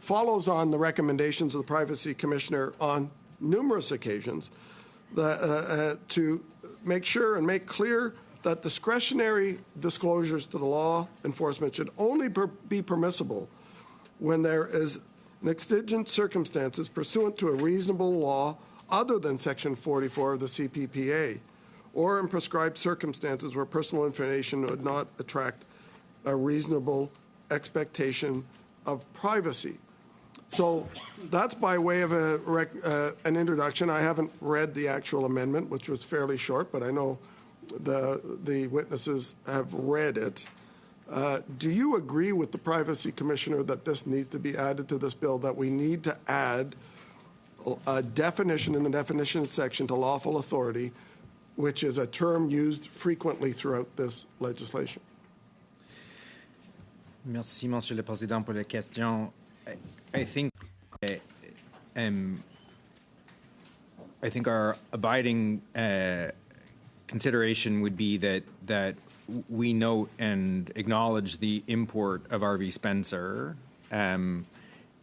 follows on the recommendations of the Privacy Commissioner on numerous occasions to make sure and make clear that discretionary disclosures to the law enforcement should only be permissible when there is an exigent circumstances pursuant to a reasonable law other than Section 44 of the CPPA, or in prescribed circumstances where personal information would not attract a reasonable expectation of privacy. So that's by way of an introduction. I haven't read the actual amendment, which was fairly short, but I know the witnesses have read it. Do you agree with the Privacy Commissioner that this needs to be added to this bill, that we need to add a definition in the definition section to lawful authority, which is a term used frequently throughout this legislation? Merci, Monsieur le Président, pour la question. I think our abiding consideration would be that we note and acknowledge the import of R.V. Spencer as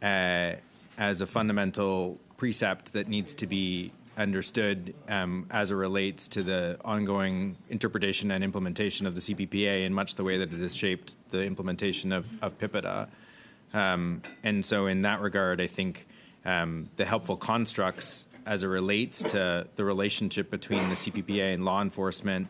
a fundamental precept that needs to be understood as it relates to the ongoing interpretation and implementation of the CPPA in much the way that it has shaped the implementation of PIPEDA. And so in that regard, I think the helpful constructs as it relates to the relationship between the CPPA and law enforcement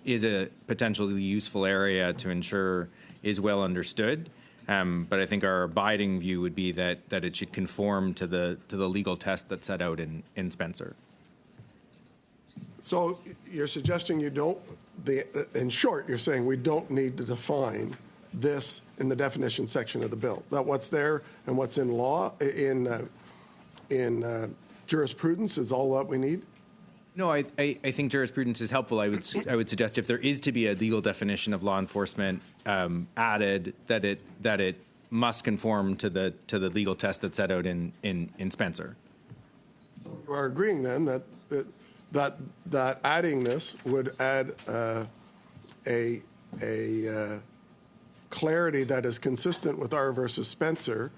is a potentially useful area to ensure is well understood. But I think our abiding view would be that it should conform to the legal test that's set out in Spencer. So you're suggesting you don't, in short, you're saying we don't need to define this in the definition section of the bill, that what's there and what's in law, in jurisprudence is all that we need? No, I think jurisprudence is helpful. I would suggest if there is to be a legal definition of law enforcement added, that it must conform to the legal test that's set out in Spencer. So you are agreeing then that adding this would add a clarity that is consistent with R versus Spencer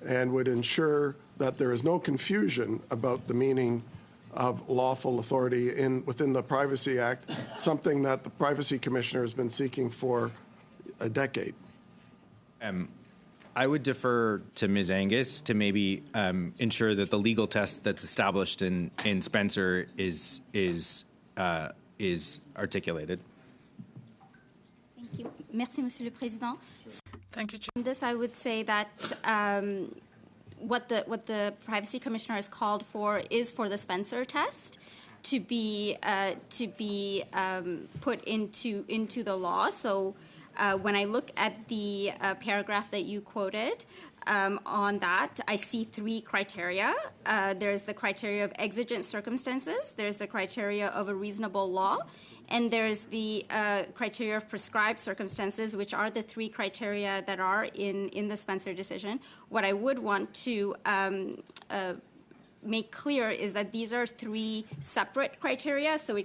and would ensure that there is no confusion about the meaning of lawful authority within the Privacy Act, something that the Privacy Commissioner has been seeking for a decade. I would defer to Ms. Angus to maybe ensure that the legal test that's established in Spencer is articulated. Thank you. Merci, Monsieur le Président. Thank you, Chair. On this, I would say that what the Privacy Commissioner has called for is for the Spencer test to be put into the law. So when I look at the paragraph that you quoted on that, I see three criteria. There's the criteria of exigent circumstances, there's the criteria of a reasonable law, and there's the criteria of prescribed circumstances, which are the three criteria that are in the Spencer decision. What I would want to make clear is that these are three separate criteria. So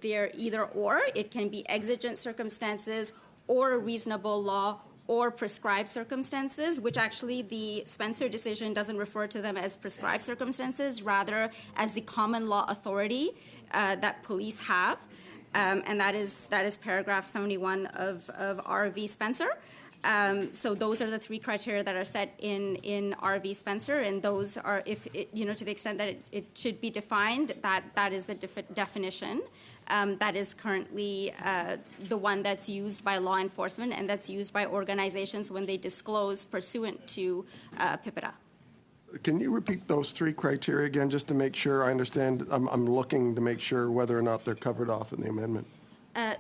they're either or. It can be exigent circumstances or a reasonable law or prescribed circumstances, which actually the Spencer decision doesn't refer to them as prescribed circumstances, rather as the common law authority that police have. And that is paragraph 71 of RV Spencer. So those are the three criteria that are set in RV Spencer, and those are, if it, to the extent that it should be defined, that is the definition that is currently the one that's used by law enforcement and that's used by organizations when they disclose pursuant to PIPEDA. Can you repeat those three criteria again, just to make sure I understand? I'm looking to make sure whether or not they're covered off in the amendment.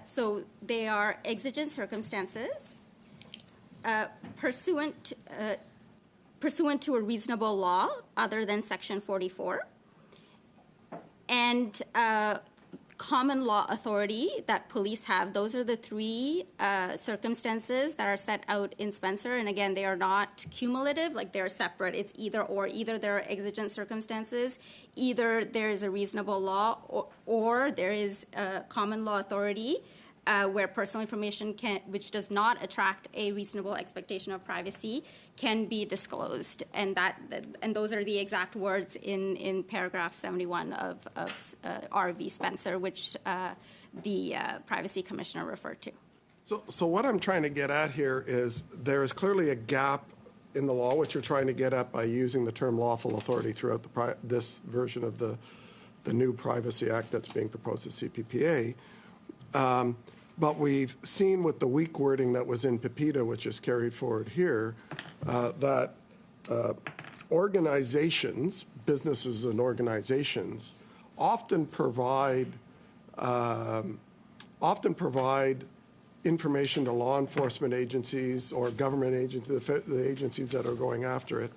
So they are exigent circumstances, pursuant to a reasonable law other than Section 44, and common law authority that police have. Those are the three circumstances that are set out in Spencer. And again, they are not cumulative, like they're separate. It's either or. Either there are exigent circumstances, either there is a reasonable law, or there is a common law authority where personal information which does not attract a reasonable expectation of privacy, can be disclosed. And those are the exact words in paragraph 71 of RV Spencer, which the Privacy Commissioner referred to. So what I'm trying to get at here is there is clearly a gap in the law, which you're trying to get at by using the term lawful authority throughout this version of the new Privacy Act that's being proposed at CPPA. But we've seen with the weak wording that was in PIPEDA, which is carried forward here, that organizations, businesses and organizations, often provide information to law enforcement agencies or government agencies, the agencies that are going after it,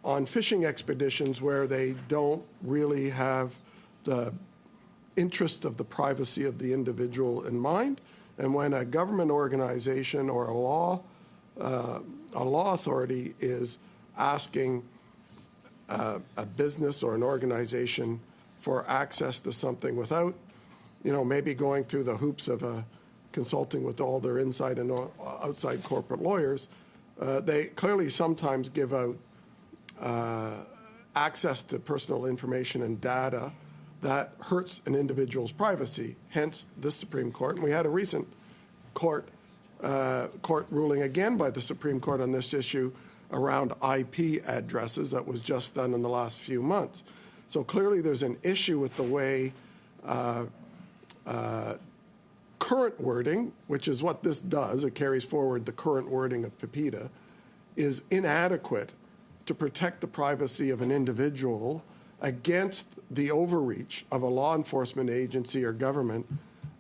on fishing expeditions where they don't really have the interest of the privacy of the individual in mind. And when a government organization or a law authority is asking a business or an organization for access to something without, maybe going through the hoops of consulting with all their inside and outside corporate lawyers, they clearly sometimes give out access to personal information and data that hurts an individual's privacy, hence the Supreme Court. And we had a recent court ruling again by the Supreme Court on this issue around IP addresses that was just done in the last few months. So clearly there's an issue with the way current wording, which is what this does, it carries forward the current wording of PIPEDA, is inadequate to protect the privacy of an individual against the overreach of a law enforcement agency or government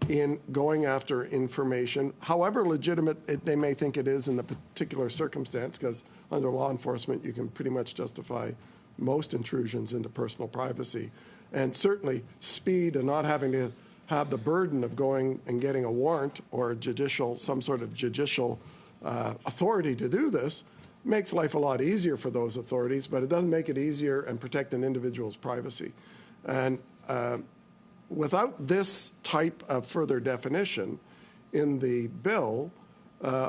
in going after information, however legitimate they may think it is in the particular circumstance, because under law enforcement you can pretty much justify most intrusions into personal privacy. And certainly speed and not having to have the burden of going and getting a warrant or some sort of judicial authority to do this makes life a lot easier for those authorities, but it doesn't make it easier and protect an individual's privacy. And without this type of further definition in the bill,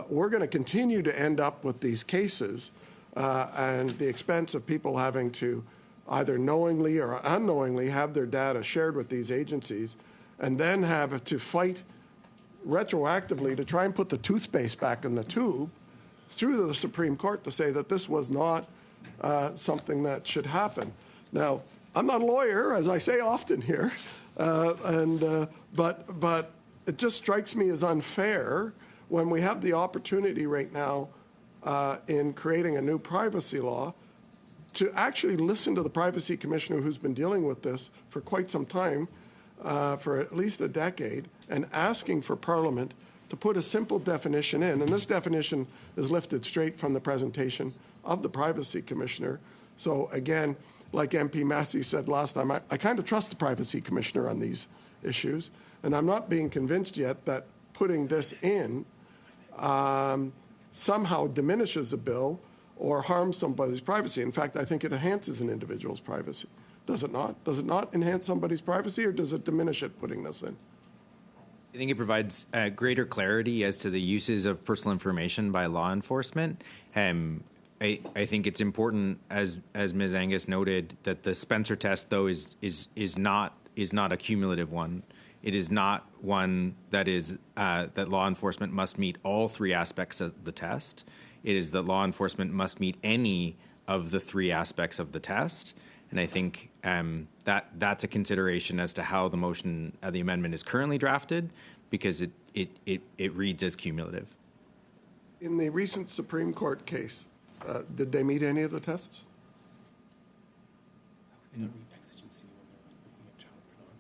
we're going to continue to end up with these cases and the expense of people having to either knowingly or unknowingly have their data shared with these agencies and then have to fight retroactively to try and put the toothpaste back in the tube through the Supreme Court to say that this was not something that should happen. Now, I'm not a lawyer, as I say often here, but it just strikes me as unfair when we have the opportunity right now in creating a new privacy law to actually listen to the Privacy Commissioner who's been dealing with this for quite some time, for at least a decade, and asking for Parliament to put a simple definition in. And this definition is lifted straight from the presentation of the Privacy Commissioner. So again, like MP Massey said last time, I kind of trust the Privacy Commissioner on these issues. And I'm not being convinced yet that putting this in somehow diminishes the bill or harms somebody's privacy. In fact, I think it enhances an individual's privacy. Does it not? Does it not enhance somebody's privacy, or does it diminish it putting this in? I think it provides greater clarity as to the uses of personal information by law enforcement. I think it's important, as Ms. Angus noted, that the Spencer test, though, is not a cumulative one. It is not one that is that law enforcement must meet all three aspects of the test. It is that law enforcement must meet any of the three aspects of the test. And I think that's a consideration as to how the motion, the amendment is currently drafted, because it reads as cumulative. In the recent Supreme Court case, did they meet any of the tests?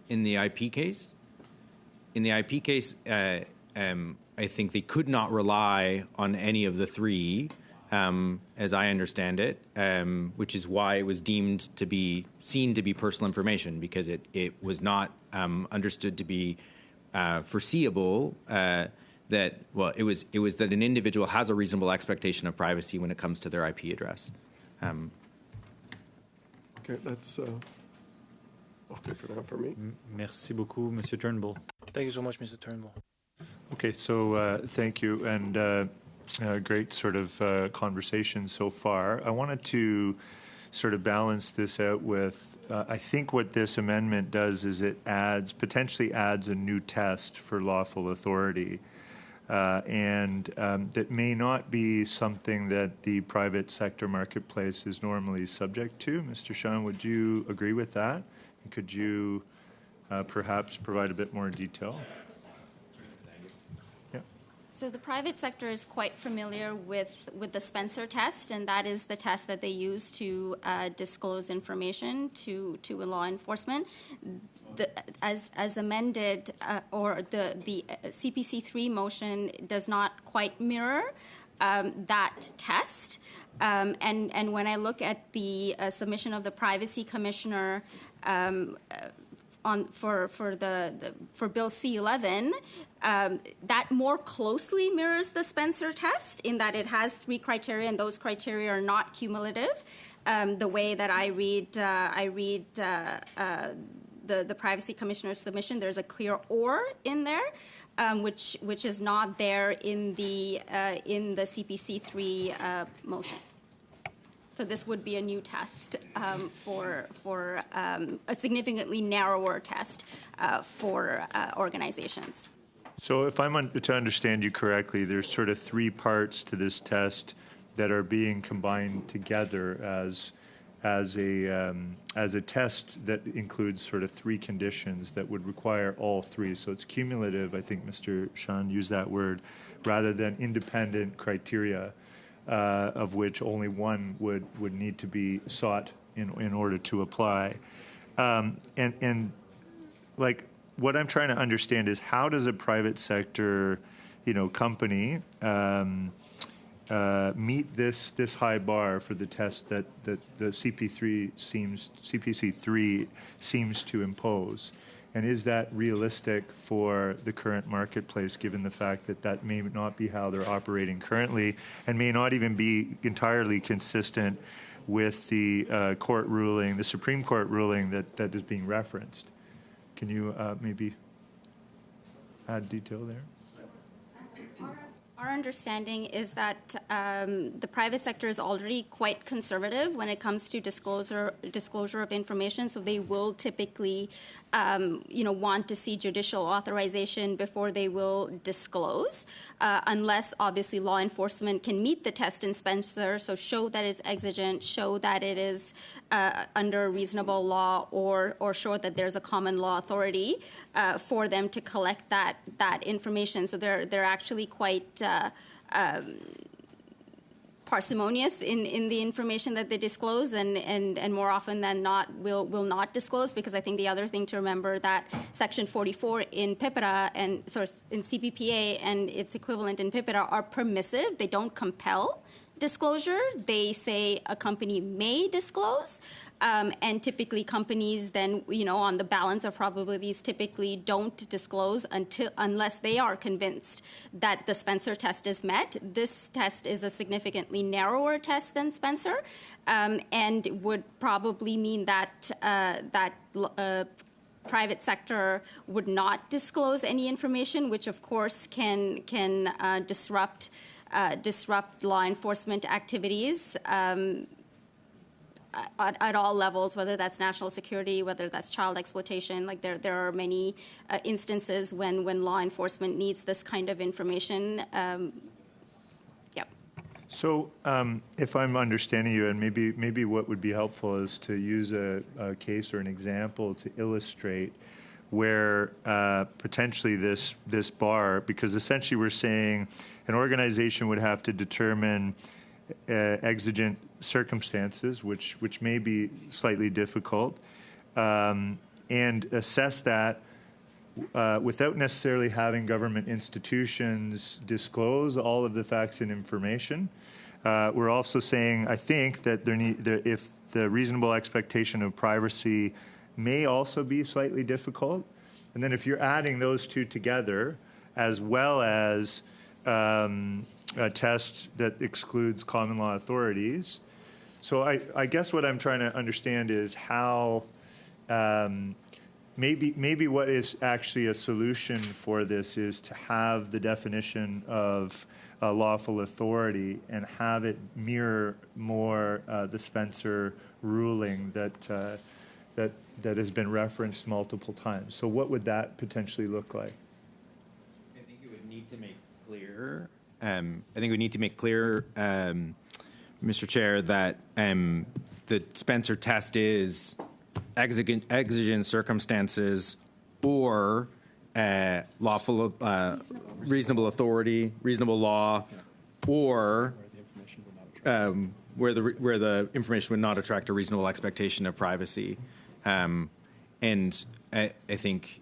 In the IP case? In the IP case, I think they could not rely on any of the three, as I understand it, which is why it was deemed to be seen to be personal information, because it was not understood to be foreseeable that, well, it was that an individual has a reasonable expectation of privacy when it comes to their IP address. Okay, that's okay for now for me. Merci beaucoup, Monsieur Turnbull. Thank you so much, Mr. Turnbull. Okay, so thank you, and great sort of conversation so far. I wanted to sort of balance this out with, I think what this amendment does is it potentially adds a new test for lawful authority, and that may not be something that the private sector marketplace is normally subject to. Mr. Sean, would you agree with that? And could you perhaps provide a bit more detail? So the private sector is quite familiar with the Spencer test, and that is the test that they use to disclose information to law enforcement. As amended, or the CPC3 motion does not quite mirror that test. And when I look at the submission of the Privacy Commissioner for Bill C-11, that more closely mirrors the Spencer test in that it has three criteria, and those criteria are not cumulative. The way that I read the Privacy Commissioner's submission, there's a clear "or" in there, which is not there in the CPC3 motion. So this would be a new test for a significantly narrower test for organizations. So if I'm to understand you correctly, there's sort of three parts to this test that are being combined together as a test that includes sort of three conditions that would require all three. So it's cumulative, I think Mr. Sean used that word, rather than independent criteria, of which only one would need to be sought in order to apply. And like, what I'm trying to understand is, how does a private sector, company meet this high bar for the test that the CPC3 seems to impose? And is that realistic for the current marketplace, given the fact that may not be how they're operating currently, and may not even be entirely consistent with the court ruling, the Supreme Court ruling that is being referenced? Can you maybe add detail there? Our understanding is that the private sector is already quite conservative when it comes to disclosure of information. So they will typically, want to see judicial authorization before they will disclose, unless obviously law enforcement can meet the test in Spencer. So show that it's exigent, show that it is under reasonable law, or show that there's a common law authority for them to collect that information. So they're actually quite parsimonious in the information that they disclose, and more often than not will not disclose, because I think the other thing to remember that Section 44 in PIPEDA in CPPA and its equivalent in PIPEDA are permissive. They don't compel disclosure. They say a company may disclose, and typically companies then, on the balance of probabilities, typically don't disclose unless they are convinced that the Spencer test is met. This test is a significantly narrower test than Spencer, and would probably mean that private sector would not disclose any information, which of course can disrupt law enforcement activities at all levels, whether that's national security, whether that's child exploitation. Like there are many instances when law enforcement needs this kind of information. So if I'm understanding you, and maybe what would be helpful is to use a case or an example to illustrate where potentially this bar, because essentially we're saying an organization would have to determine exigent circumstances, which may be slightly difficult, and assess that without necessarily having government institutions disclose all of the facts and information. We're also saying, I think, that if the reasonable expectation of privacy may also be slightly difficult, and then if you're adding those two together, as well as a test that excludes common law authorities. So I guess what I'm trying to understand is how maybe what is actually a solution for this is to have the definition of lawful authority and have it mirror more the Spencer ruling that has been referenced multiple times. So what would that potentially look like? I think it would need to make clear. Mr. Chair, that the Spencer test is exigent circumstances or lawful, reasonable authority, reasonable law, or where the information would not attract a reasonable expectation of privacy. And I think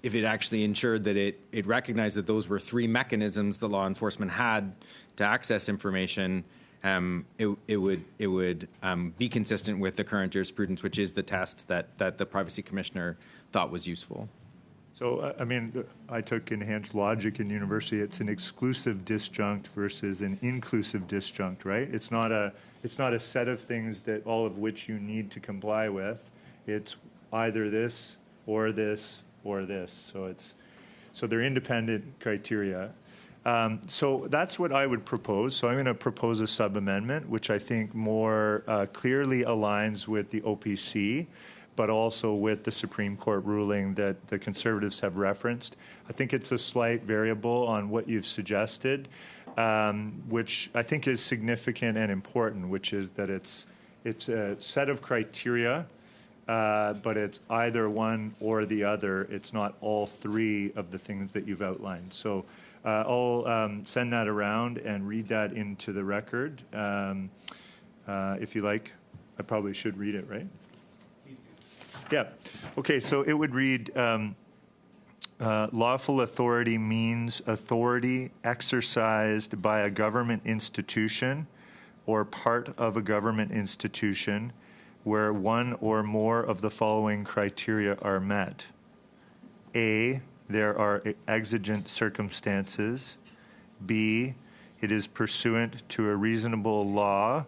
if it actually ensured that it recognized that those were three mechanisms that law enforcement had to access information, it would be consistent with the current jurisprudence, which is the test that the Privacy Commissioner thought was useful. So, I mean, I took enhanced logic in university. It's an exclusive disjunct versus an inclusive disjunct, right? It's not a set of things that all of which you need to comply with. It's either this or this or this. So they're independent criteria. So that's what I would propose. So I'm going to propose a sub-amendment, which I think more clearly aligns with the OPC, but also with the Supreme Court ruling that the Conservatives have referenced. I think it's a slight variable on what you've suggested, which I think is significant and important, which is that it's a set of criteria, but it's either one or the other. It's not all three of the things that you've outlined. So I'll send that around and read that into the record. If you like, I probably should read it, right? Yeah. Okay, so it would read, lawful authority means authority exercised by a government institution or part of a government institution where one or more of the following criteria are met. A, there are exigent circumstances. B, it is pursuant to a reasonable law,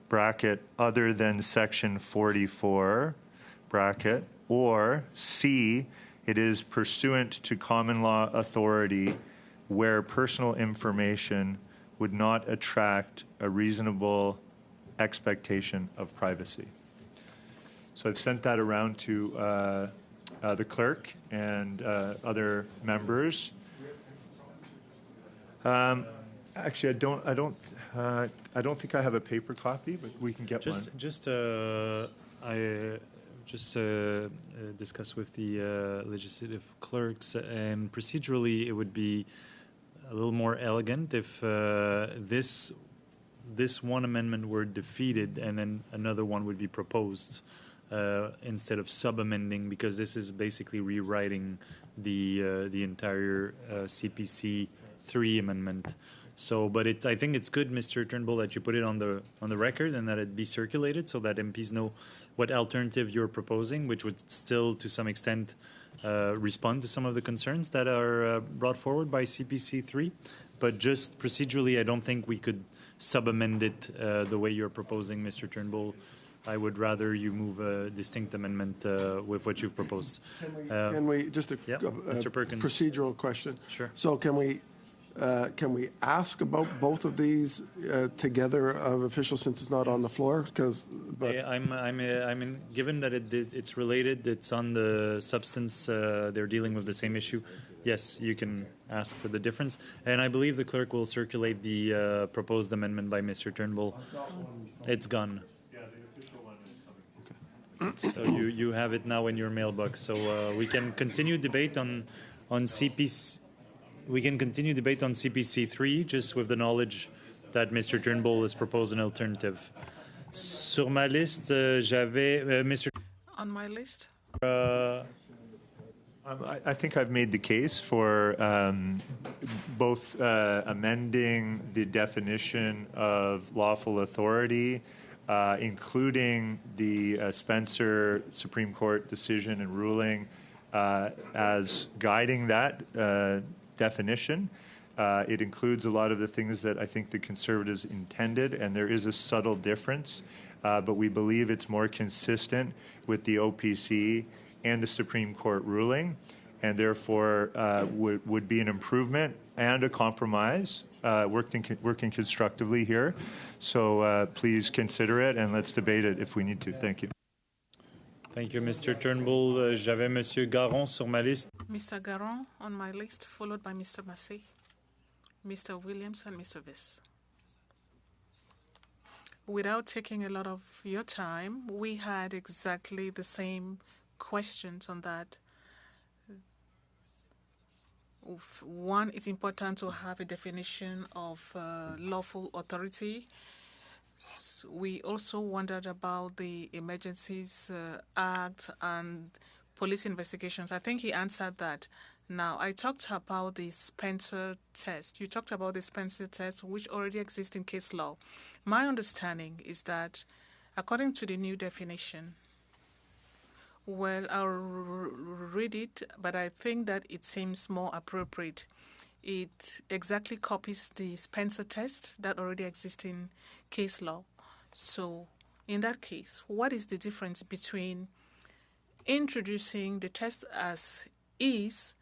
bracket, other than Section 44, bracket, or C, it is pursuant to common law authority where personal information would not attract a reasonable expectation of privacy. So I've sent that around to the clerk and other members. Actually, I don't think I have a paper copy, but we can get one. I discussed with the legislative clerks, and procedurally it would be a little more elegant if this one amendment were defeated and then another one would be proposed instead of sub-amending, because this is basically rewriting the entire CPC 3 amendment. So, but I think it's good, Mr. Turnbull, that you put it on the record and that it be circulated so that MPs know what alternative you're proposing, which would still, to some extent, respond to some of the concerns that are brought forward by CPC 3. But just procedurally, I don't think we could sub-amend it the way you're proposing, Mr. Turnbull. I would rather you move a distinct amendment with what you've proposed. Can we just Mr. Perkins. Procedural question? Sure. So can we ask about both of these together of officials since it's not on the floor? Given that it's related, it's on the substance. They're dealing with the same issue. Yes, you can ask for the difference, and I believe the clerk will circulate the proposed amendment by Mr. Turnbull. It's gone. Yeah, the official one is coming. So you have it now in your mailbox. So we can continue debate on CPC. We can continue debate on CPC 3 just with the knowledge that Mr. Turnbull has proposed an alternative. Sur ma liste, j'avais Mr. On my list. I think I've made the case for both amending the definition of lawful authority, including the Spencer Supreme Court decision and ruling as guiding that definition. It includes a lot of the things that I think the Conservatives intended, and there is a subtle difference, but we believe it's more consistent with the OPC and the Supreme Court ruling, and therefore would be an improvement and a compromise, working constructively here. So please consider it, and let's debate it if we need to. Thank you. Thank you, Mr. Turnbull. J'avais Monsieur Garon sur ma liste. Mr. Garon on my list, followed by Mr. Massey, Mr. Williams, and Mr. Viss. Without taking a lot of your time, we had exactly the same questions on that. One, it's important to have a definition of lawful authority. We also wondered about the Emergencies Act and police investigations. I think he answered that. Now, I talked about the Spencer test. You talked about the Spencer test, which already exists in case law. My understanding is that, according to the new definition, well, I'll read it, but I think that it seems more appropriate. It exactly copies the Spencer test that already exists in case law. So, in that case, what is the difference between introducing the test as is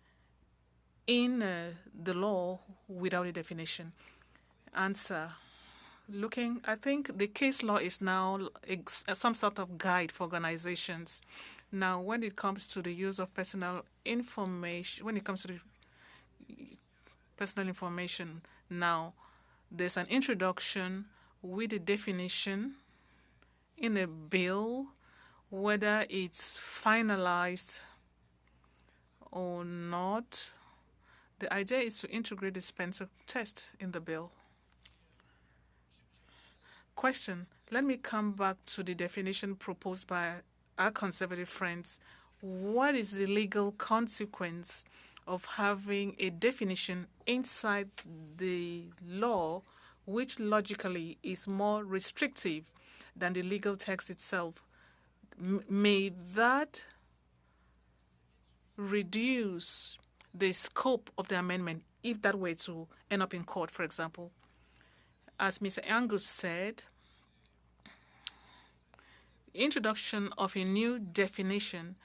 in the law without a definition? Answer. I think the case law is now some sort of guide for organizations. Now, when it comes to the use of personal information, now there's an introduction with a definition in a bill, whether it's finalized or not. The idea is to integrate the Spencer test in the bill. Question. Let me come back to the definition proposed by our Conservative friends. What is the legal consequence of having a definition inside the law which logically is more restrictive than the legal text itself? May that reduce the scope of the amendment if that were to end up in court, for example? As Mr. Angus said, introduction of a new definition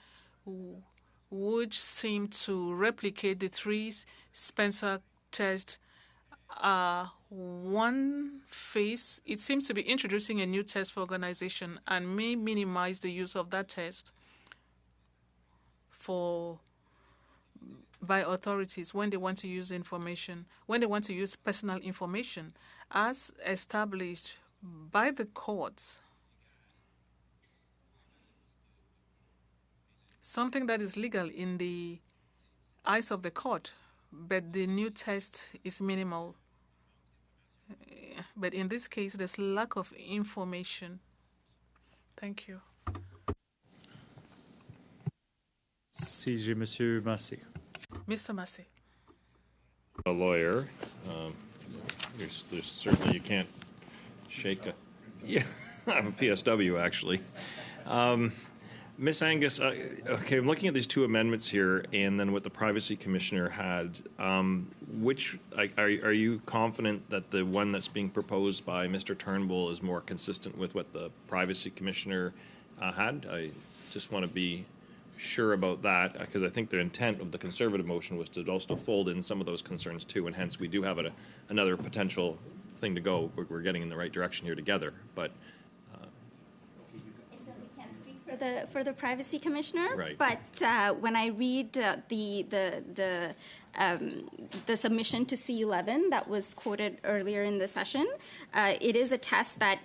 would seem to replicate the three Spencer tests. One phase, it seems to be introducing a new test for organization and may minimize the use of that test by authorities when they want to use information, when they want to use personal information as established by the courts. Something that is legal in the eyes of the court, but the new test is minimal. But in this case, there's lack of information. Thank you. Si j'ai Monsieur Massey. Mr. Massey. A lawyer. There's certainly, you can't shake a, yeah, I have a PSW actually. Ms. Angus, okay, I'm looking at these two amendments here and then what the Privacy Commissioner had. Are you confident that the one that's being proposed by Mr. Turnbull is more consistent with what the Privacy Commissioner had? I just want to be sure about that because I think the intent of the Conservative motion was to also fold in some of those concerns too, and hence we do have another potential thing to go. We're getting in the right direction here together, but for the Privacy Commissioner, right. But when I read the submission to C11 that was quoted earlier in the session, it is a test that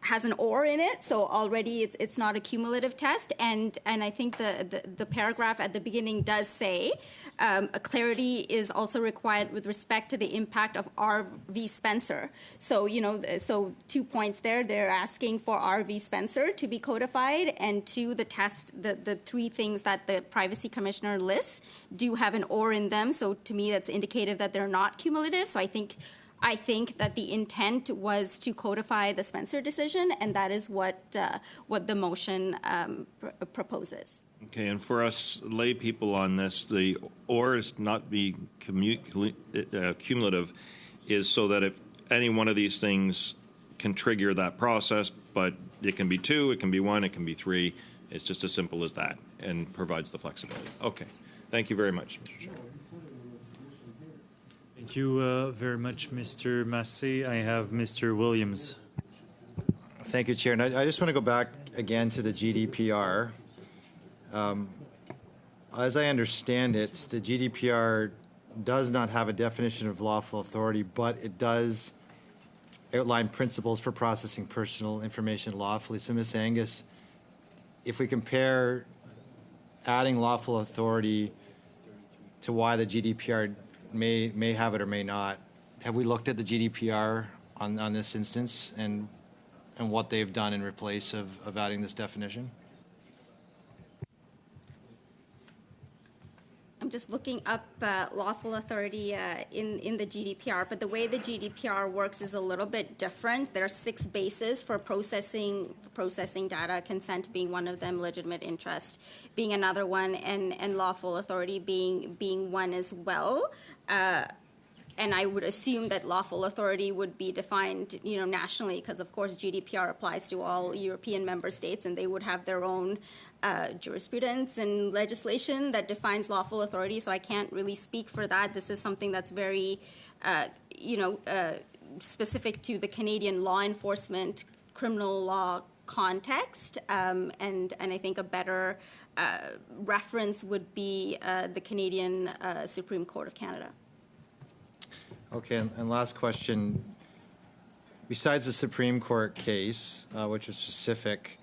has an or in it, so already it's not a cumulative test, and I think the paragraph at the beginning does say a clarity is also required with respect to the impact of R.V. Spencer. So so 2 points there. They're asking for R.V. Spencer to be codified, and two, the test, the three things that the Privacy Commissioner lists do have an or in them. So to me, that's indicative that they're not cumulative. So I think that the intent was to codify the Spencer decision, and that is what the motion proposes. Okay, and for us lay people on this, the or is not be cumulative is so that if any one of these things can trigger that process, but it can be two, it can be one, it can be three. It's just as simple as that and provides the flexibility. Okay, thank you very much, Mr. Chair. Thank you very much, Mr. Massé. I have Mr. Williams. Thank you, Chair. And I just want to go back again to the GDPR. As I understand it, the GDPR does not have a definition of lawful authority, but it does outline principles for processing personal information lawfully. So, Ms. Angus, if we compare adding lawful authority to why the GDPR may have it or may not, have we looked at the GDPR on this instance and what they've done in replace of adding this definition? I'm just looking up lawful authority in the GDPR, but the way the GDPR works is a little bit different. There are 6 bases for processing data, consent being one of them, legitimate interest being another one, and lawful authority being one as well. And I would assume that lawful authority would be defined, nationally, because of course GDPR applies to all European member states, and they would have their own jurisprudence and legislation that defines lawful authority. So I can't really speak for that. This is something that's very, specific to the Canadian law enforcement criminal law context, and I think a better reference would be the Canadian Supreme Court of Canada. Okay, and last question. Besides the Supreme Court case, which was specific,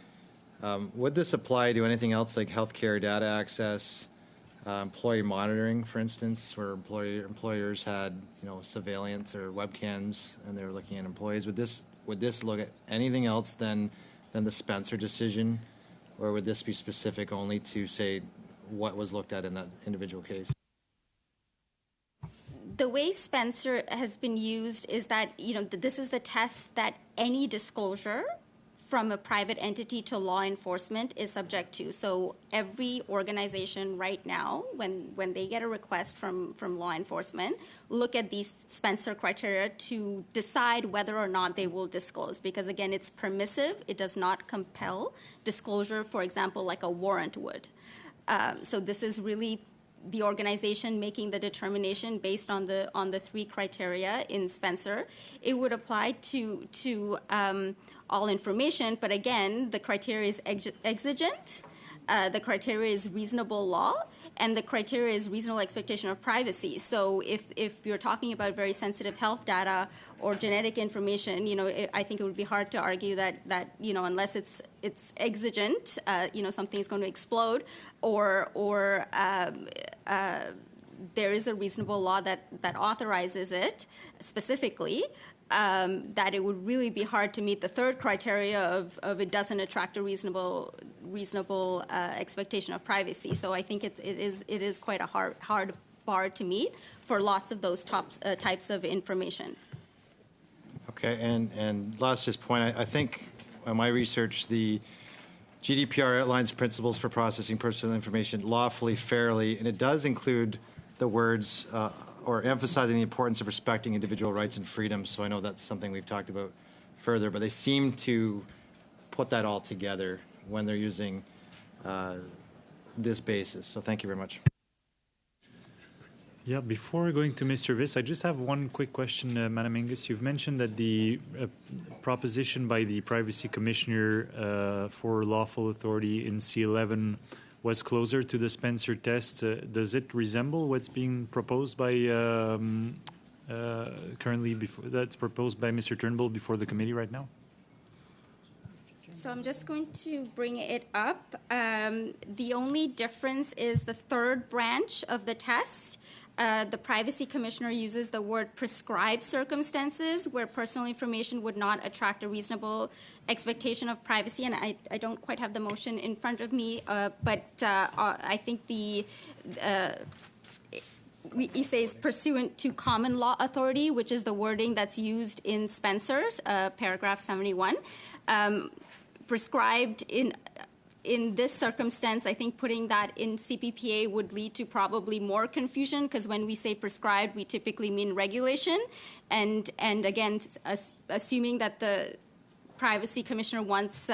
would this apply to anything else like healthcare data access, employee monitoring, for instance, where employers had surveillance or webcams and they were looking at employees? Would this look at anything else than the Spencer decision, or would this be specific only to say what was looked at in that individual case? The way Spencer has been used is that, this is the test that any disclosure from a private entity to law enforcement is subject to. So every organization right now, when they get a request from law enforcement, look at these Spencer criteria to decide whether or not they will disclose. Because again, it's permissive. It does not compel disclosure, for example, like a warrant would. So this is really the organization making the determination based on the 3 criteria in Spencer. It would apply to all information, but again, the criteria is exigent, the criteria is reasonable law, and the criteria is reasonable expectation of privacy. So if you're talking about very sensitive health data or genetic information, I think it would be hard to argue that unless it's exigent, something is going to explode, or there is a reasonable law that authorizes it specifically, that it would really be hard to meet the 3rd criteria of it doesn't attract a reasonable expectation of privacy. So I think it is quite a hard bar to meet for lots of those types of information. Okay, and last just point, I think in my research, the GDPR outlines principles for processing personal information lawfully, fairly, and it does include the words or emphasizing the importance of respecting individual rights and freedoms. So I know that's something we've talked about further, but they seem to put that all together when they're using this basis. So thank you very much. Yeah, before going to Mr. Viss, I just have one quick question, Madam Angus. You've mentioned that the proposition by the Privacy Commissioner for lawful authority in C11 was closer to the Spencer test. Does it resemble what's being proposed by currently that's proposed by Mr. Turnbull before the committee right now? So I'm just going to bring it up. The only difference is the third branch of the test. The Privacy Commissioner uses the word prescribed circumstances where personal information would not attract a reasonable expectation of privacy. And I don't quite have the motion in front of me, but I think he says pursuant to common law authority, which is the wording that's used in Spencer's, paragraph 71. Prescribed in this circumstance, I think putting that in CPPA would lead to probably more confusion, because when we say prescribed, we typically mean regulation. And again, assuming that the Privacy Commissioner wants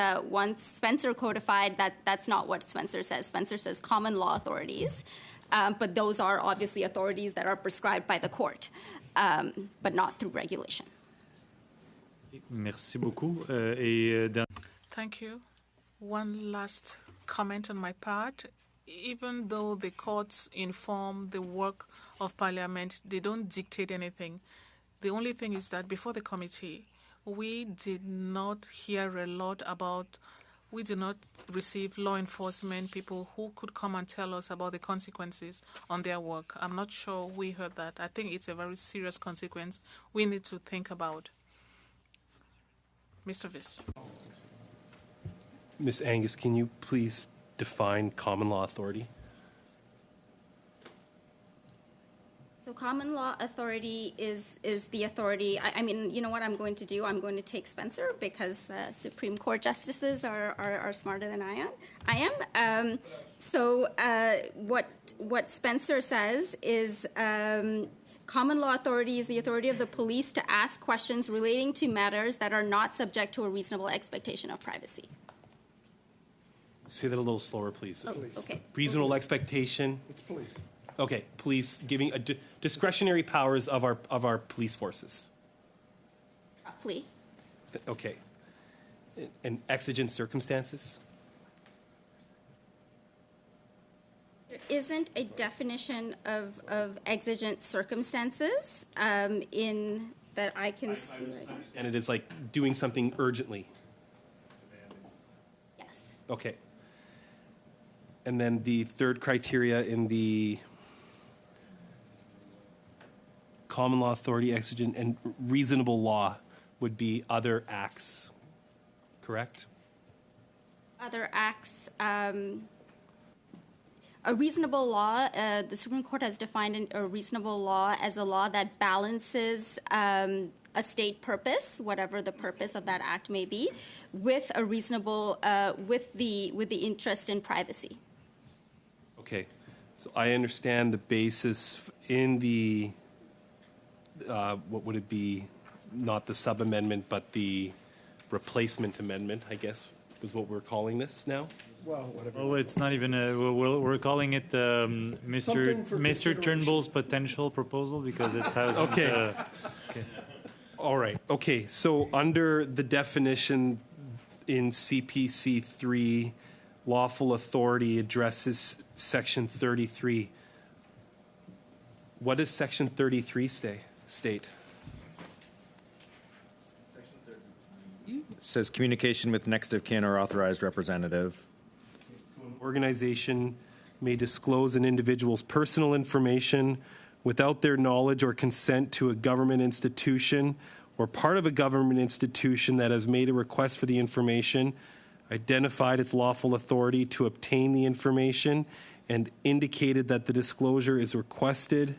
Spencer codified, that's not what Spencer says. Spencer says common law authorities, but those are obviously authorities that are prescribed by the court, but not through regulation. Merci beaucoup. Thank you. One last comment on my part. Even though the courts inform the work of Parliament, they don't dictate anything. The only thing is that before the committee, we did not hear a lot about, we did not receive law enforcement people who could come and tell us about the consequences on their work. I'm not sure we heard that. I think it's a very serious consequence we need to think about. Mr. Viss. Ms. Angus, can you please define common law authority? So common law authority is the authority. I mean, you know what I'm going to do? I'm going to take Spencer, because Supreme Court justices are smarter than I am. So what Spencer says is common law authority is the authority of the police to ask questions relating to matters that are not subject to a reasonable expectation of privacy. Say that a little slower, please. Oh, okay. Reasonable expectation. It's police. Okay, police giving discretionary powers of our police forces. Roughly. Okay. And exigent circumstances. There isn't a definition of exigent circumstances in that I can see. And it is like doing something urgently. Yes. Okay. And then the third criteria in the common law authority, exigent, and reasonable law would be other acts, correct? Other acts. A reasonable law, the Supreme Court has defined a reasonable law as a law that balances a state purpose, whatever the purpose of that act may be, with a reasonable, with the interest in privacy. Okay, so I understand the basis in the, what would it be, not the sub-amendment, but the replacement amendment, I guess, is what we're calling this now? Well, whatever. Oh, it's not even we're calling it Mr. Turnbull's potential proposal, because it's how. Okay. Okay. All right. Okay. So under the definition in CPC 3, lawful authority addresses Section 33. What does Section 33 state? It says communication with next of kin or authorized representative. So an organization may disclose an individual's personal information without their knowledge or consent to a government institution or part of a government institution that has made a request for the information, identified its lawful authority to obtain the information, and indicated that the disclosure is requested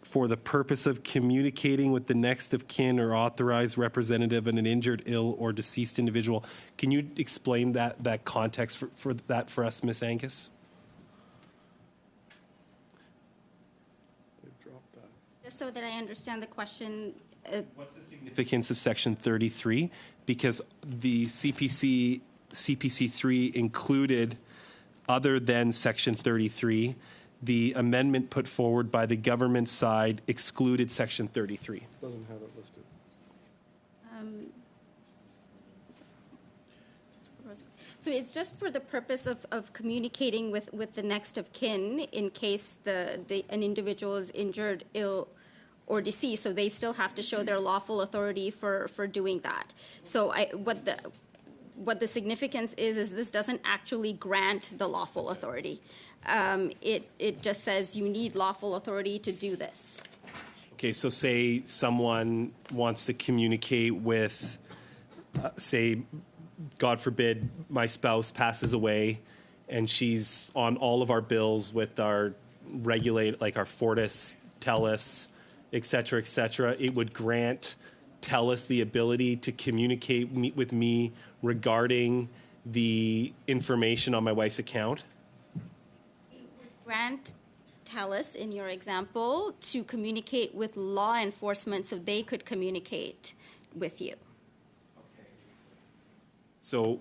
for the purpose of communicating with the next of kin or authorized representative of an injured, ill, or deceased individual. Can you explain that context for that for us, Ms. Angus? Just so that I understand the question. What's the significance of Section 33? Because the CPC 3 included, other than Section 33, the amendment put forward by the government side excluded Section 33. Doesn't have it listed. So it's just for the purpose of communicating with the next of kin in case an individual is injured, ill, or deceased. So they still have to show their lawful authority for doing that. So what the significance is this doesn't actually grant the lawful authority. It just says you need lawful authority to do this. Okay, so say someone wants to communicate with, say, God forbid, my spouse passes away, and she's on all of our bills with our like our Fortis, TELUS, et cetera, it would grant TELUS the ability to communicate with me regarding the information on my wife's account? Grant TELUS, in your example, to communicate with law enforcement so they could communicate with you. So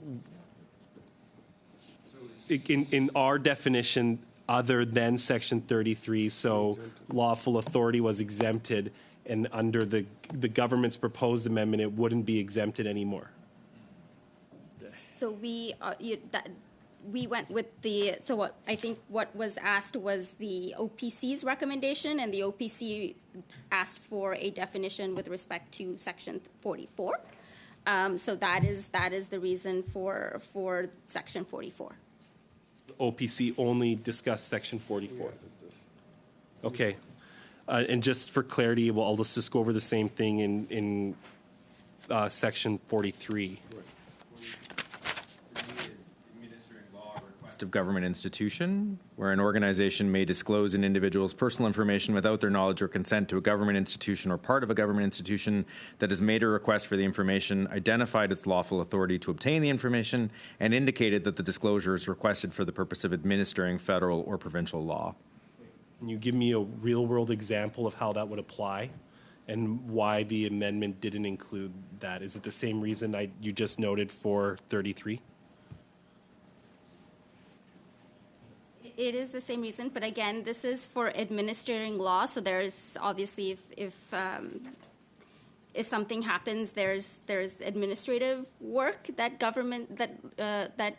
in our definition, other than Section 33, so lawful authority was exempted, and under the government's proposed amendment, it wouldn't be exempted anymore. So we went with I think what was asked was the OPC's recommendation, and the OPC asked for a definition with respect to Section 44. So that is the reason for Section 44. OPC only discussed Section 44. Okay. And just for clarity, I'll just go over the same thing in Section 43. Of government institution, where an organization may disclose an individual's personal information without their knowledge or consent to a government institution or part of a government institution that has made a request for the information, identified its lawful authority to obtain the information, and indicated that the disclosure is requested for the purpose of administering federal or provincial law. Can you give me a real-world example of how that would apply and why the amendment didn't include that? Is it the same reason you just noted for 33? It is the same reason, but again, this is for administering law. So there's obviously, if something happens, there's administrative work that that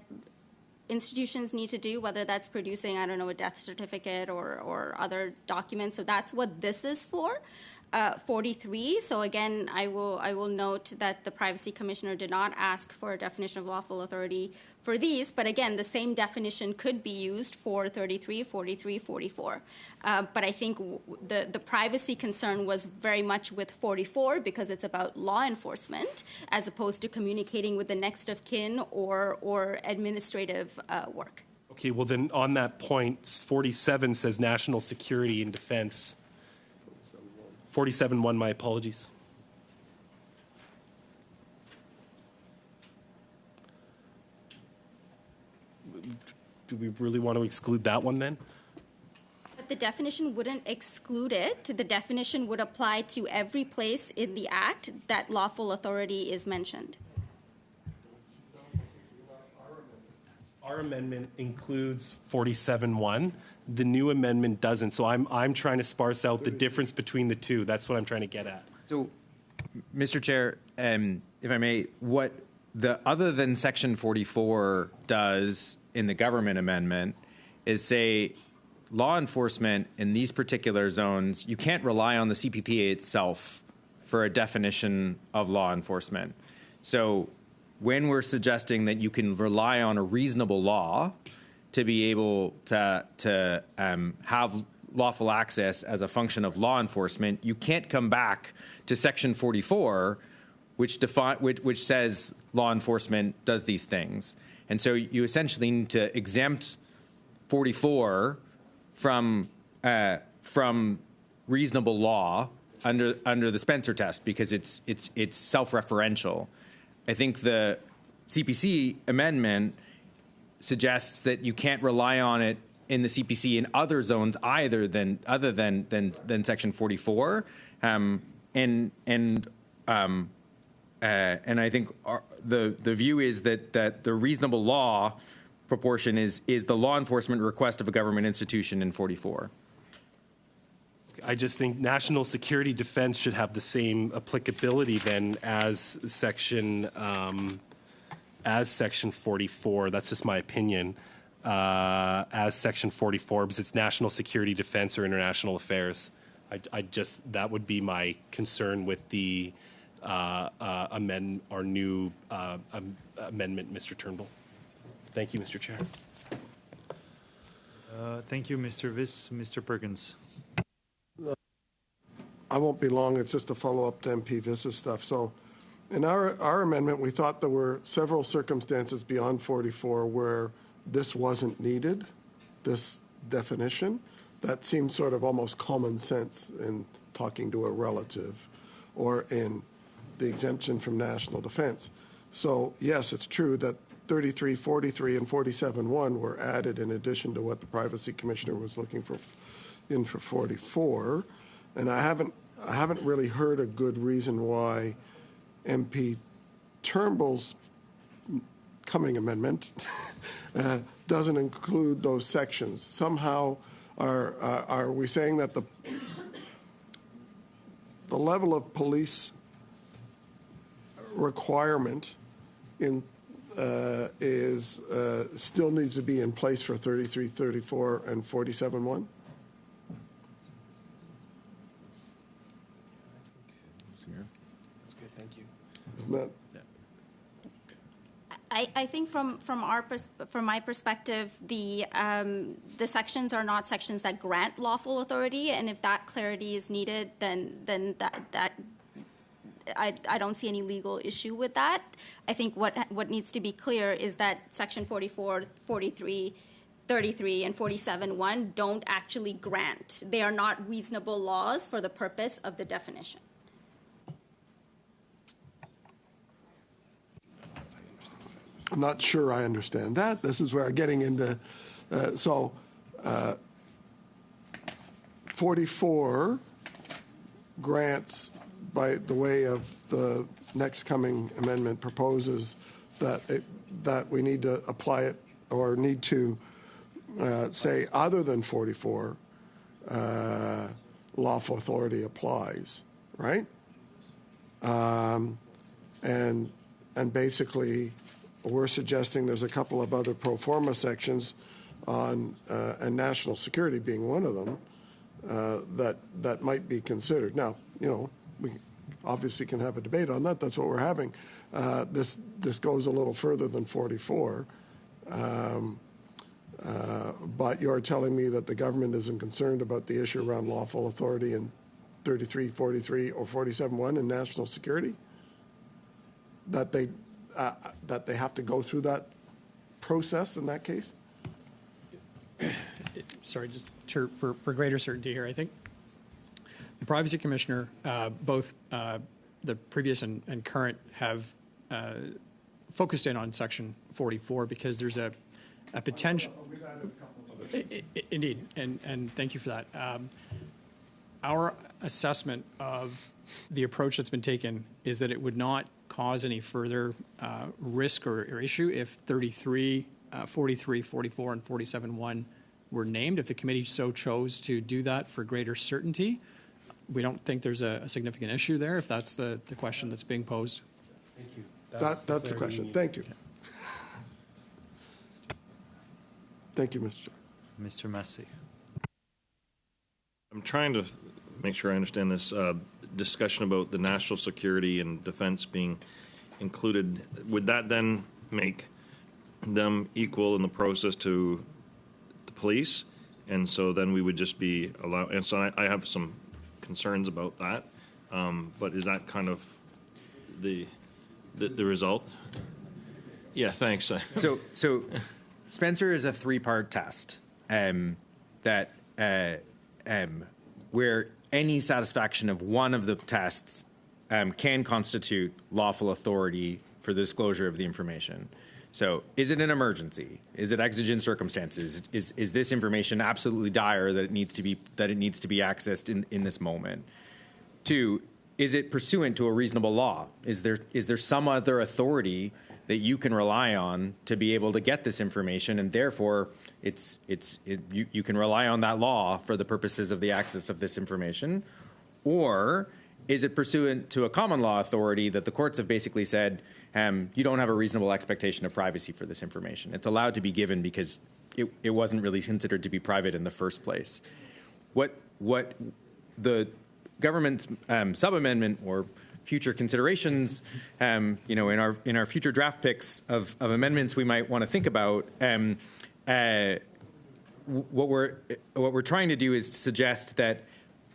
institutions need to do, whether that's producing, a death certificate or other documents. So that's what this is for. 43. So again, I will note that the Privacy Commissioner did not ask for a definition of lawful authority for these, but again, the same definition could be used for 33, 43, 44. But I think the privacy concern was very much with 44 because it's about law enforcement as opposed to communicating with the next of kin or administrative work. Okay, well then on that point, 47 says national security and defense. 47.1, my apologies. Do we really want to exclude that one then? But the definition wouldn't exclude it. The definition would apply to every place in the Act that lawful authority is mentioned. Our amendment includes 47.1. The new amendment doesn't. So I'm trying to sparse out the difference between the two. That's what I'm trying to get at. So, Mr. Chair, if I may, what the other than Section 44 does in the government amendment is say law enforcement in these particular zones, you can't rely on the CPPA itself for a definition of law enforcement. So when we're suggesting that you can rely on a reasonable law to be able to have lawful access as a function of law enforcement, you can't come back to Section 44, which says law enforcement does these things. And so you essentially need to exempt 44 from reasonable law under the Spencer test because it's self-referential. I think the CPC amendment suggests that you can't rely on it in the CPC in other zones other than Section 44, and I think the view is that the reasonable law proportion is the law enforcement request of a government institution in 44. I just think national security defense should have the same applicability then as Section 44. That's just my opinion. As Section 44, because it's national security defense or international affairs. That would be my concern with the amendment, Mr. Turnbull. Thank you, Mr. Chair. Thank you, Mr. Viss. Mr. Perkins. I won't be long. It's just a follow-up to MP Viss's stuff. So in our amendment, we thought there were several circumstances beyond 44 where this wasn't needed, this definition. That seems sort of almost common sense in talking to a relative or in the exemption from national defense. So yes, it's true that 33, 43, and 47.1 were added in addition to what the Privacy Commissioner was looking for in for 44. And I haven't really heard a good reason why MP Turnbull's coming amendment doesn't include those sections. Somehow, are we saying that the level of police requirement in is still needs to be in place for 33, 34, and 47.1? That's good. Thank you. Isn't that? I think from my perspective, the sections are not sections that grant lawful authority, and if that clarity is needed, then that I don't see any legal issue with that. I think what needs to be clear is that Section 44, 43, 33, and 47.1 don't actually grant. They are not reasonable laws for the purpose of the definition. I'm not sure I understand that. This is where I'm getting into, 44 grants, by the way of the next coming amendment, proposes that we need to apply it or need to say other than 44, lawful authority applies, right? And basically, we're suggesting there's a couple of other pro forma sections on and national security being one of them that might be considered. Now, we obviously can have a debate on that. That's what we're having. This goes a little further than 44, but you're telling me that the government isn't concerned about the issue around lawful authority in 33, 43, or 47.1 in national security? That they have to go through that process in that case? Sorry, just for greater certainty here, I think the Privacy Commissioner, both the previous and current, have focused in on Section 44 because there's a potential. Indeed, and thank you for that. Our assessment of the approach that's been taken is that it would not cause any further risk or issue if 33, 43, 44, and 47.1 were named. If the committee so chose to do that for greater certainty, we don't think there's a significant issue there if that's the question that's being posed. Thank you. That's the question. Thank you. Thank you, Mr. Chair. Mr. Massey. I'm trying to make sure I understand this discussion about the national security and defense being included. Would that then make them equal in the process to the police? And so then we would just be allowed, and so I have some concerns about that. But is that kind of the result? Yeah, thanks. So Spencer is a three-part test that where any satisfaction of one of the tests can constitute lawful authority for the disclosure of the information. So is it an emergency? Is it exigent circumstances? Is this information absolutely dire that it needs to be accessed in this moment? 2, is it pursuant to a reasonable law? Is there some other authority that you can rely on to be able to get this information, and therefore you can rely on that law for the purposes of the access of this information? Or is it pursuant to a common law authority that the courts have basically said, you don't have a reasonable expectation of privacy for this information? It's allowed to be given because it wasn't really considered to be private in the first place. What the government's sub-amendment or future considerations, in our future draft picks of amendments we might want to think about, what we're trying to do is suggest that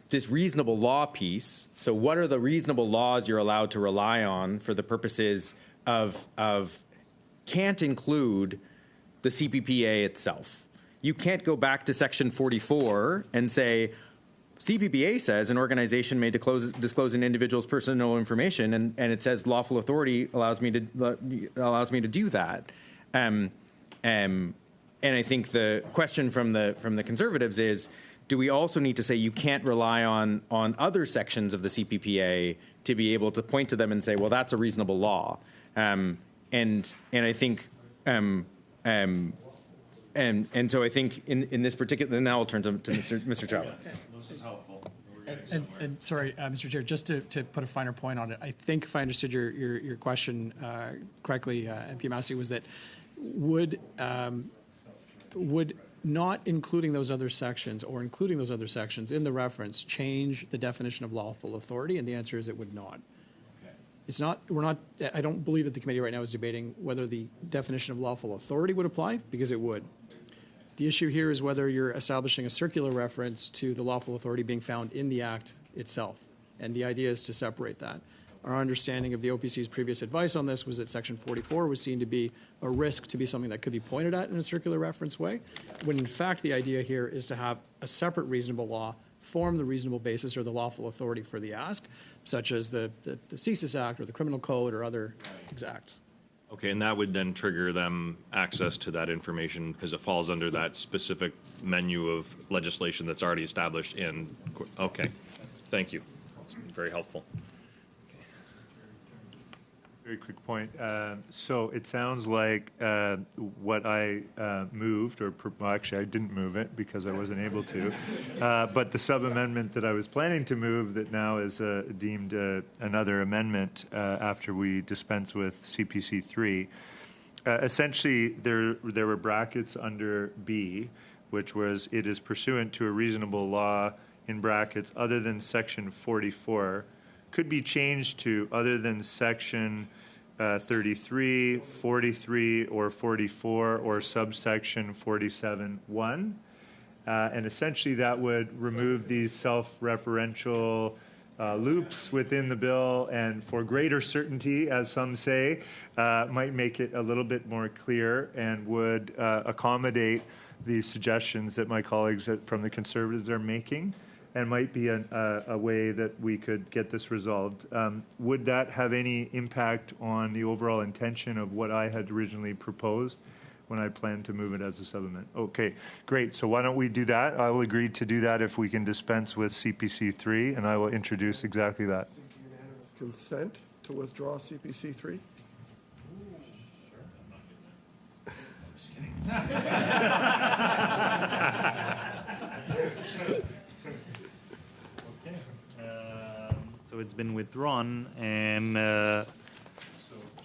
this reasonable law piece, so what are the reasonable laws you're allowed to rely on for the purposes of can't include the CPPA itself. You can't go back to Section 44 and say, CPPA says an organization may disclose an individual's personal information, and it says lawful authority allows me to do that. And I think the question from the Conservatives is, do we also need to say you can't rely on other sections of the CPPA to be able to point to them and say, well, that's a reasonable law? And I think and so I think in this particular, now I'll turn to Mr. Chawla. This is helpful. And sorry, Mr. Chair, just to put a finer point on it, I think if I understood your question correctly, MP Massey, was that would not including those other sections or including those other sections in the reference change the definition of lawful authority? And the answer is it would not. It's not, I don't believe that the committee right now is debating whether the definition of lawful authority would apply, because it would. The issue here is whether you're establishing a circular reference to the lawful authority being found in the Act itself. And the idea is to separate that. Our understanding of the OPC's previous advice on this was that Section 44 was seen to be a risk to be something that could be pointed at in a circular reference way, when in fact the idea here is to have a separate reasonable law form the reasonable basis or the lawful authority for the ask, such as the CSIS Act or the Criminal Code or other acts. Okay, and that would then trigger them access to that information because it falls under that specific menu of legislation that's already established in. Okay, thank you. That's very helpful. Very quick point. So it sounds like what I moved, or well, actually I didn't move it because I wasn't able to, but the sub-amendment that I was planning to move that now is deemed another amendment after we dispense with CPC 3. Essentially, there were brackets under B, which was it is pursuant to a reasonable law in brackets other than Section 44. Could be changed to other than Section 33, 43, or 44, or subsection 47(1). And essentially that would remove these self-referential loops within the bill, and for greater certainty, as some say, might make it a little bit more clear and would accommodate the suggestions that my colleagues from the Conservatives are making, and might be a way that we could get this resolved. Would that have any impact on the overall intention of what I had originally proposed when I planned to move it as a sub-amendment? Okay, great. So why don't we do that? I will agree to do that if we can dispense with CPC 3, and I will introduce exactly that. Unanimous consent to withdraw CPC 3? So it's been withdrawn, and So,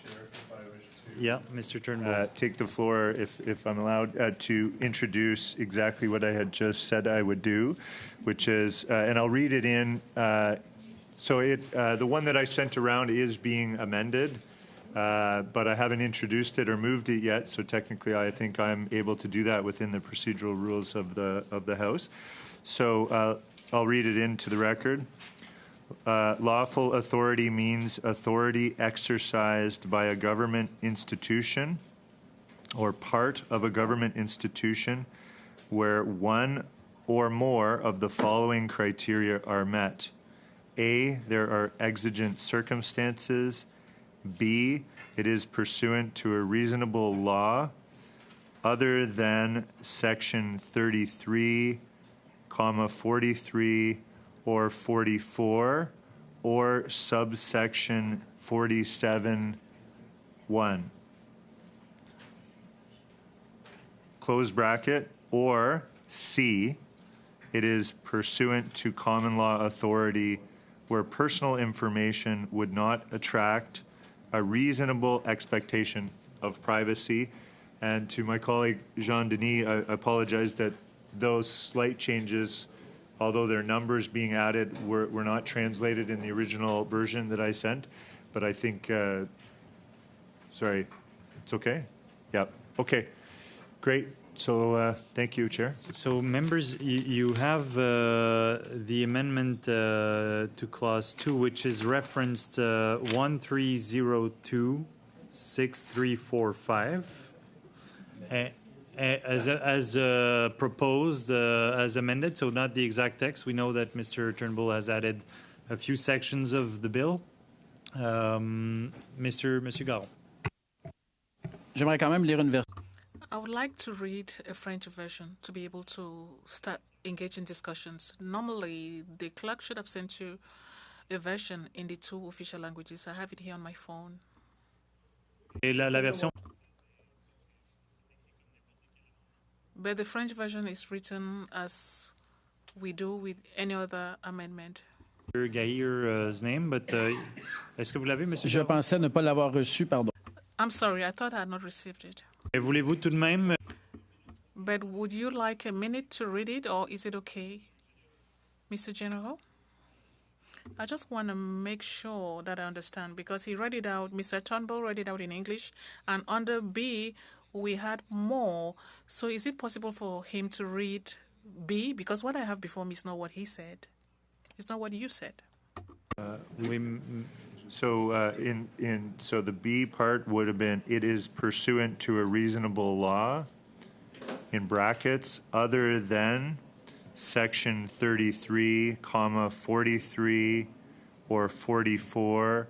Chair, if I wish to yeah, Mr. Turnbull. take the floor, if I'm allowed, to introduce exactly what I had just said I would do, which is, and I'll read it in. So the one that I sent around is being amended, but I haven't introduced it or moved it yet. So technically, I think I'm able to do that within the procedural rules of the House. So I'll read it into the record. Lawful authority means authority exercised by a government institution or part of a government institution where one or more of the following criteria are met. A, there are exigent circumstances. B, it is pursuant to a reasonable law other than Section 33, 43, or 44, or subsection 47(1). Close bracket. Or C, it is pursuant to common law authority where personal information would not attract a reasonable expectation of privacy. And to my colleague Jean-Denis, I apologize that those slight changes, although they're numbers being added, were not translated in the original version that I sent. But I think, sorry, it's okay? Yeah, okay, great. So thank you, Chair. So members, you have the amendment to clause 2, which is referenced 1302-6345 as proposed, as amended. So not the exact text. We know that Mr. Turnbull has added a few sections of the bill. Monsieur Garon. J'aimerais quand même lire une version. I would like to read a French version to be able to start engaging discussions. Normally, the clerk should have sent you a version in the 2 official languages. I have it here on my phone. Et la version. But the French version is written as we do with any other amendment. Gahir's name, but est-ce que vous l'avez, Monsieur? Je pensais ne pas l'avoir reçu, pardon. I'm sorry, I thought I had not received it. Et voulez-vous tout de même? But would you like a minute to read it, or is it okay, Mr. General? I just want to make sure that I understand, because he read it out, Mr. Turnbull read it out in English, and under B, we had more. So is it possible for him to read B? Because what I have before me is not what he said. It's not what you said. So so the B part would have been, it is pursuant to a reasonable law, in brackets, other than Section 33, 43, or 44,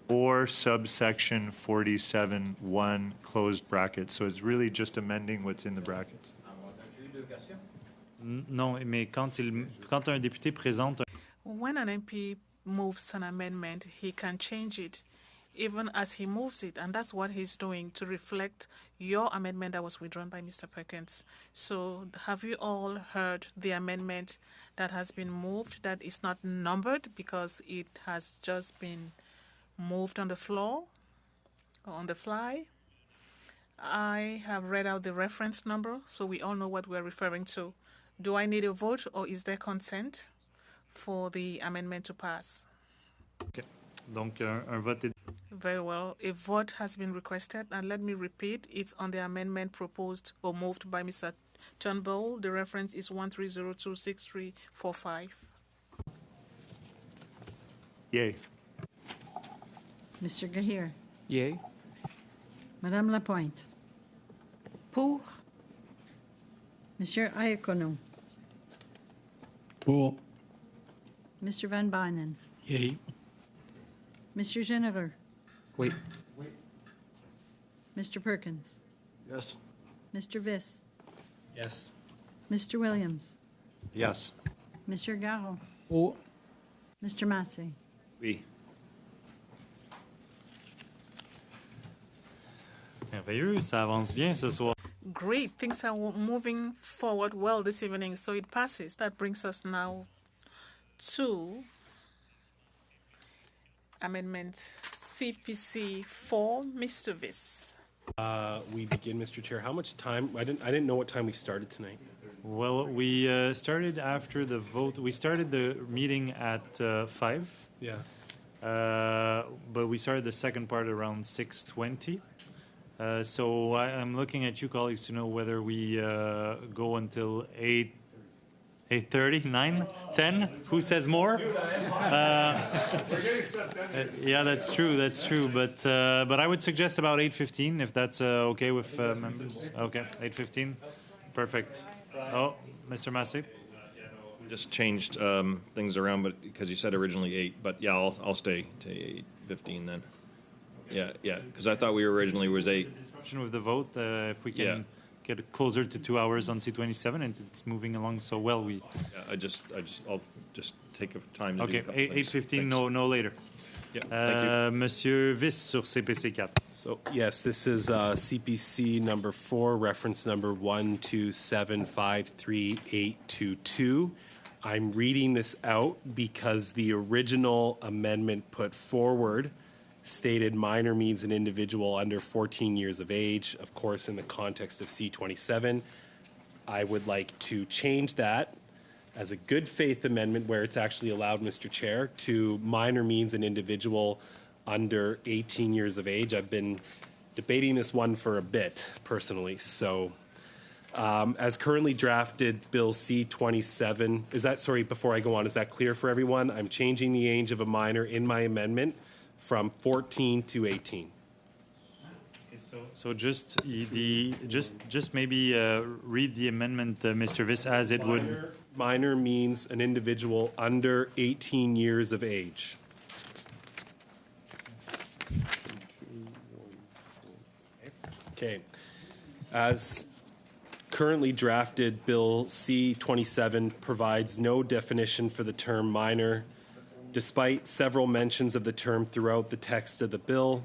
or subsection 47(1), closed brackets. So it's really just amending what's in the brackets. Non, mais quand un député présente. When an MP moves an amendment, he can change it even as he moves it, and that's what he's doing to reflect your amendment that was withdrawn by Mr. Perkins. So have you all heard the amendment that has been moved, that is not numbered because it has just been moved on the floor, or on the fly? I have read out the reference number, so we all know what we're referring to. Do I need a vote, or is there consent for the amendment to pass? Okay. Donc, un vote est... Very well. A vote has been requested, and let me repeat, it's on the amendment proposed or moved by Mr. Turnbull. The reference is 13026345. Yay. Mr. Gahir. Yay. Madame Lapointe. Pour. Monsieur Iacono. Pour. Mr. Van Bynen. Yay. Mr. Généreux. Wait. Mr. Perkins. Yes. Mr. Viss. Yes. Mr. Williams. Yes. Mr. Garon. Pour. Mr. Massey. Oui. Merveilleux, ça avance bien ce soir. Great. Things are moving forward well this evening, so it passes. That brings us now to Amendment CPC 4, Mr. Viss. We begin, Mr. Chair. How much time? I didn't know what time we started tonight. Well, we started after the vote. We started the meeting at 5. Yeah. But we started the second part around 6:20. So I'm looking at you, colleagues, to know whether we go until 8:30, 9, 10. Who says more? Yeah, that's true. That's true. But I would suggest about 8:15, if that's okay with members. Okay, 8:15. Perfect. Oh, Mr. Massey. just changed things around, but because you said originally 8, but yeah, I'll stay to 8:15 then. Yeah, because I thought we originally was 8. Disruption with the vote, if we can get it closer to 2 hours on C27, and it's moving along so well. I'll just take a time to do a couple things. 8:15, no later. Yeah, thank you. Monsieur Viss sur CPC 4. So, yes, this is CPC number 4, reference number 127538822. I'm reading this out because the original amendment put forward stated minor means an individual under 14 years of age, of course, in the context of C27. I would like to change that as a good faith amendment where it's actually allowed, Mr. Chair, to minor means an individual under 18 years of age. I've been debating this one for a bit, personally. So as currently drafted, Bill C27, before I go on, is that clear for everyone? I'm changing the age of a minor in my amendment from 14 to 18. So just maybe read the amendment, Mr. Viss, as it would. Minor means an individual under 18 years of age. Okay. As currently drafted, Bill C27 provides no definition for the term minor, despite several mentions of the term throughout the text of the bill.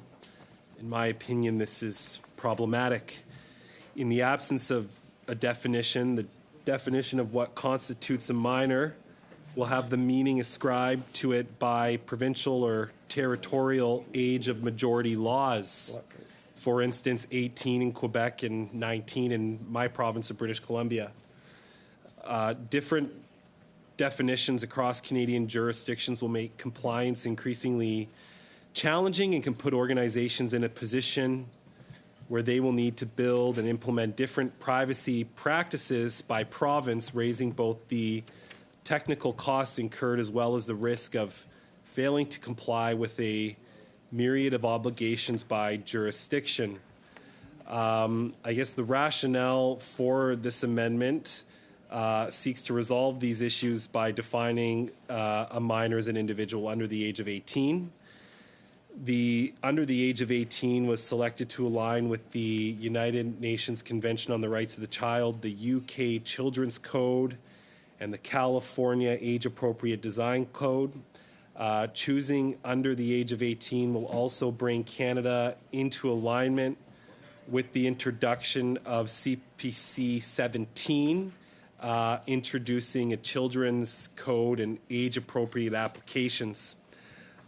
In my opinion, this is problematic. In the absence of a definition, the definition of what constitutes a minor will have the meaning ascribed to it by provincial or territorial age of majority laws. For instance, 18 in Quebec and 19 in my province of British Columbia. Different definitions across Canadian jurisdictions will make compliance increasingly challenging and can put organizations in a position where they will need to build and implement different privacy practices by province, raising both the technical costs incurred as well as the risk of failing to comply with a myriad of obligations by jurisdiction. I guess the rationale for this amendment seeks to resolve these issues by defining a minor as an individual under the age of 18. The under the age of 18 was selected to align with the United Nations Convention on the Rights of the Child, the UK Children's Code, and the California Age Appropriate Design Code. Choosing under the age of 18 will also bring Canada into alignment with the introduction of CPC 17, introducing a children's code and age-appropriate applications.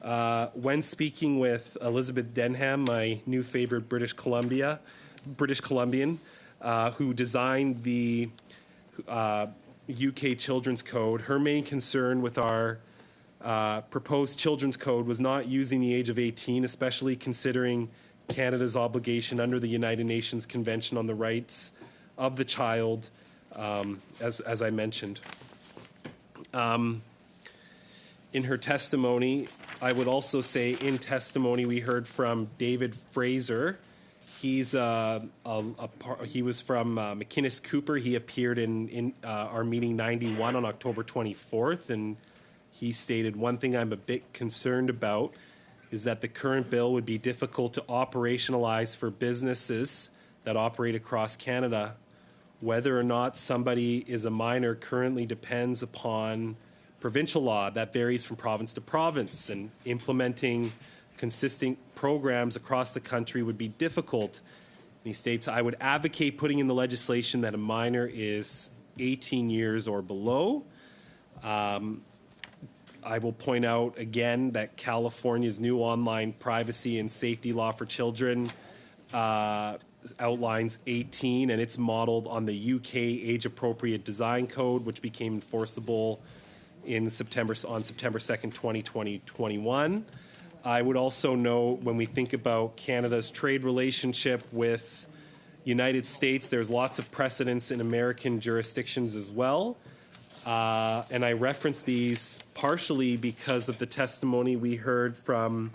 When speaking with Elizabeth Denham, my new favorite British Columbian, who designed the UK Children's Code, her main concern with our proposed children's code was not using the age of 18, especially considering Canada's obligation under the United Nations Convention on the Rights of the Child, as I mentioned. In her testimony, I would also say in testimony we heard from David Fraser. He was from McInnes Cooper. He appeared in our meeting 91 on October 24th, and he stated, "One thing I'm a bit concerned about is that the current bill would be difficult to operationalize for businesses that operate across Canada. Whether or not somebody is a minor currently depends upon provincial law that varies from province to province, and implementing consistent programs across the country would be difficult." And he states, "I would advocate putting in the legislation that a minor is 18 years or below." I will point out again that California's new online privacy and safety law for children outlines 18, and it's modeled on the UK Age-Appropriate Design Code, which became enforceable on September 2nd, 2021. I would also note, when we think about Canada's trade relationship with United States, there's lots of precedents in American jurisdictions as well. And I reference these partially because of the testimony we heard from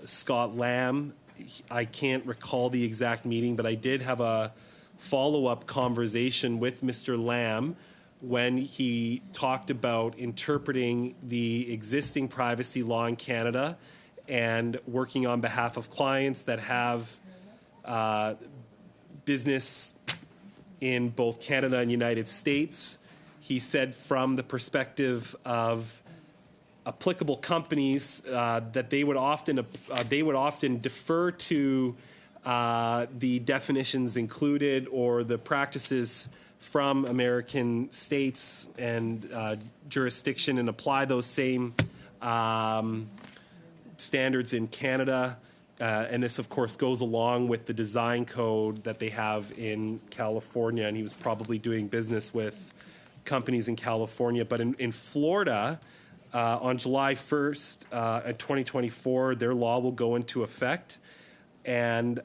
Scott Lamb. I can't recall the exact meeting, but I did have a follow-up conversation with Mr. Lamb when he talked about interpreting the existing privacy law in Canada and working on behalf of clients that have business in both Canada and United States. He said from the perspective of applicable companies that they would often defer to the definitions included or the practices from American states and jurisdiction and apply those same standards in Canada. And this, of course, goes along with the design code that they have in California. And he was probably doing business with companies in California. But in Florida, on July 1st, 2024, their law will go into effect. And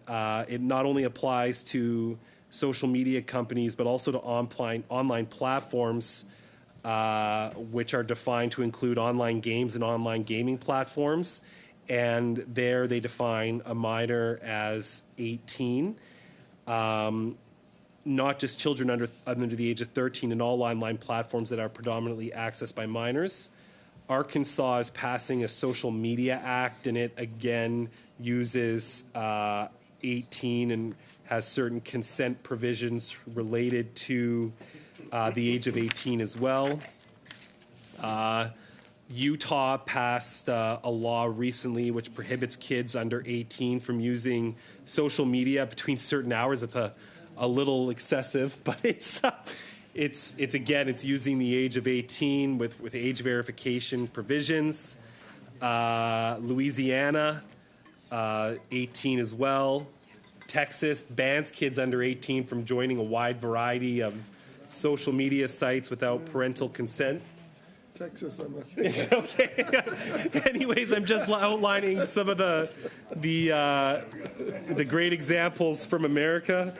it not only applies to social media companies, but also to online platforms, which are defined to include online games and online gaming platforms. And there they define a minor as 18, not just children under the age of 13 in all online platforms that are predominantly accessed by minors. Arkansas is passing a social media act, and it again uses 18 and has certain consent provisions related to the age of 18 as well. Utah passed a law recently which prohibits kids under 18 from using social media between certain hours. That's a little excessive, but it's using the age of 18 with age verification provisions. Louisiana, 18 as well. Texas bans kids under 18 from joining a wide variety of social media sites without parental consent. Texas, I'm not. Okay. Anyways, I'm just outlining some of the great examples from America.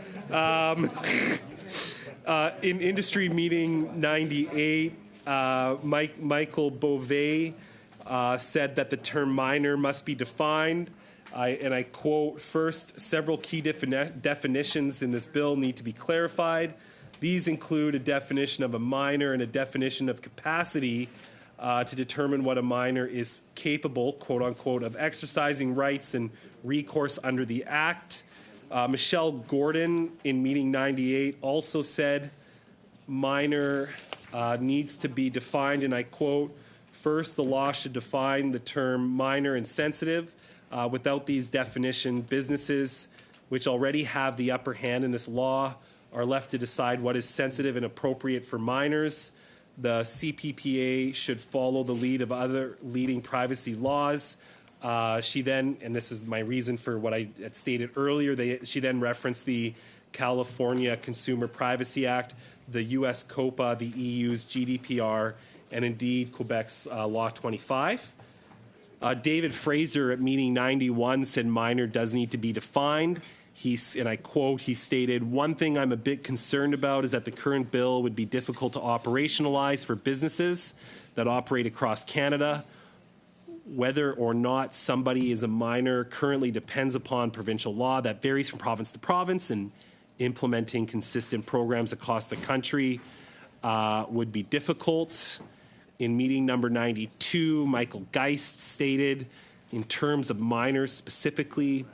In industry meeting 98, Michael Beauvais said that the term minor must be defined. And I quote, "First, several key definitions in this bill need to be clarified. These include a definition of a minor and a definition of capacity to determine what a minor is capable, quote unquote, of exercising rights and recourse under the Act." Michelle Gordon in meeting 98 also said minor needs to be defined, and I quote, "First, the law should define the term minor and sensitive. Without these definitions, businesses which already have the upper hand in this law are left to decide what is sensitive and appropriate for minors. The CPPA should follow the lead of other leading privacy laws." She then, and this is my reason for what I had stated earlier, she then referenced the California Consumer Privacy Act, the U.S. COPA, the EU's GDPR, and indeed Quebec's Law 25. David Fraser at meeting 91 said minor does need to be defined. And I quote, he stated, "One thing I'm a bit concerned about is that the current bill would be difficult to operationalize for businesses that operate across Canada. Whether or not somebody is a minor currently depends upon provincial law that varies from province to province, and implementing consistent programs across the country would be difficult." In meeting number 92, Michael Geist stated, in terms of minors specifically,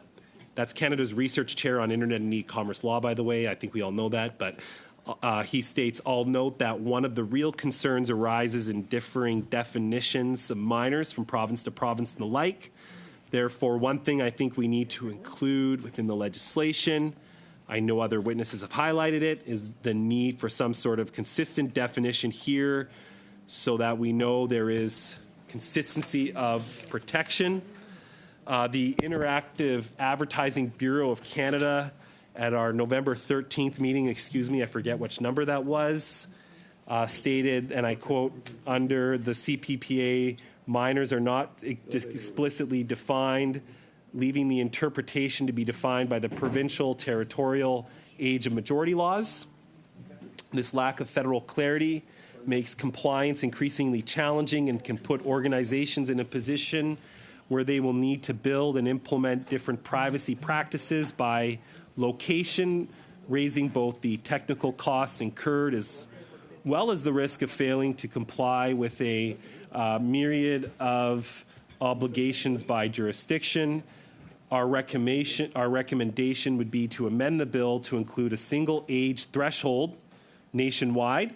that's Canada's research chair on internet and e-commerce law, by the way. I think we all know that, but he states, "I'll note that one of the real concerns arises in differing definitions of minors from province to province and the like. Therefore, one thing I think we need to include within the legislation, I know other witnesses have highlighted it, is the need for some sort of consistent definition here so that we know there is consistency of protection." The Interactive Advertising Bureau of Canada at our November 13th meeting, I forget which number that was, stated, and I quote, "Under the CPPA, minors are not explicitly defined, leaving the interpretation to be defined by the provincial, territorial, age of majority laws. This lack of federal clarity makes compliance increasingly challenging and can put organizations in a position where they will need to build and implement different privacy practices by location, raising both the technical costs incurred as well as the risk of failing to comply with a myriad of obligations by jurisdiction. Our recommendation would be to amend the bill to include a single age threshold nationwide.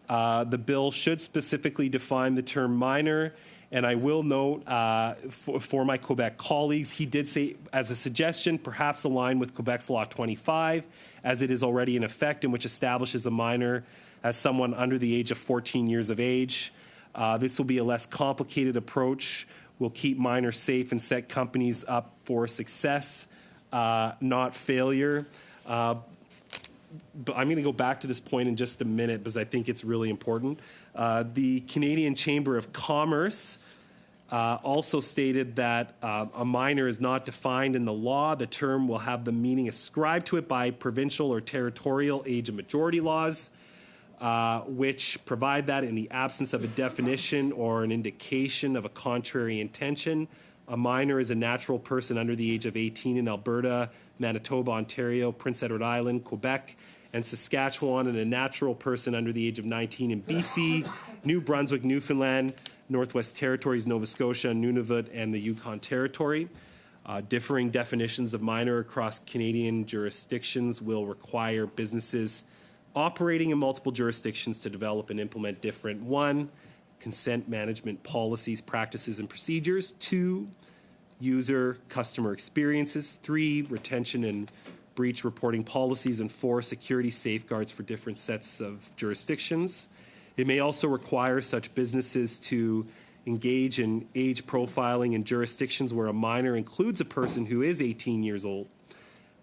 The bill should specifically define the term minor. And I will note for my Quebec colleagues, he did say, as a suggestion, perhaps align with Quebec's Law 25, as it is already in effect, and which establishes a minor as someone under the age of 14 years of age. This will be a less complicated approach. Will keep minors safe and set companies up for success, not failure. But I'm going to go back to this point in just a minute because I think it's really important. The Canadian Chamber of Commerce also stated that a minor is not defined in the law. The term will have the meaning ascribed to it by provincial or territorial age of majority laws, which provide that in the absence of a definition or an indication of a contrary intention. A minor is a natural person under the age of 18 in Alberta, Manitoba, Ontario, Prince Edward Island, Quebec, and Saskatchewan, and a natural person under the age of 19 in BC, New Brunswick, Newfoundland, Northwest Territories, Nova Scotia, Nunavut, and the Yukon Territory. Differing definitions of minor across Canadian jurisdictions will require businesses operating in multiple jurisdictions to develop and implement different, 1, consent management policies, practices, and procedures, 2, user customer experiences, 3, retention and breach reporting policies, and 4, security safeguards for different sets of jurisdictions. It may also require such businesses to engage in age profiling in jurisdictions where a minor includes a person who is 18 years old.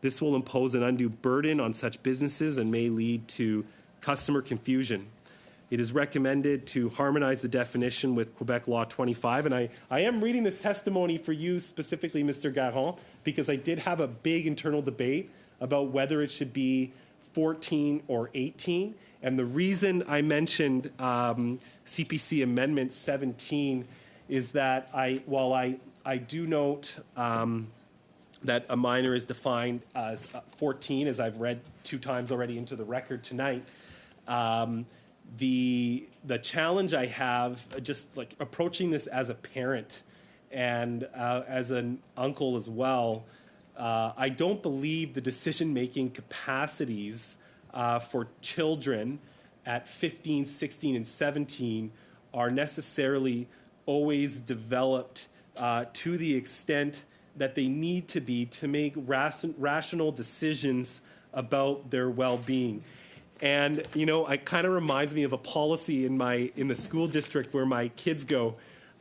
This will impose an undue burden on such businesses and may lead to customer confusion. It is recommended to harmonize the definition with Quebec Law 25. And I am reading this testimony for you specifically, Mr. Garon, because I did have a big internal debate about whether it should be 14 or 18. And the reason I mentioned CPC Amendment 17 is that while I do note that a minor is defined as 14, as I've read 2 times already into the record tonight, the challenge I have, just like approaching this as a parent and as an uncle as well, I don't believe the decision-making capacities for children at 15, 16, and 17 are necessarily always developed to the extent that they need to be to make rational decisions about their well-being. And, you know, it kind of reminds me of a policy in the school district where my kids go.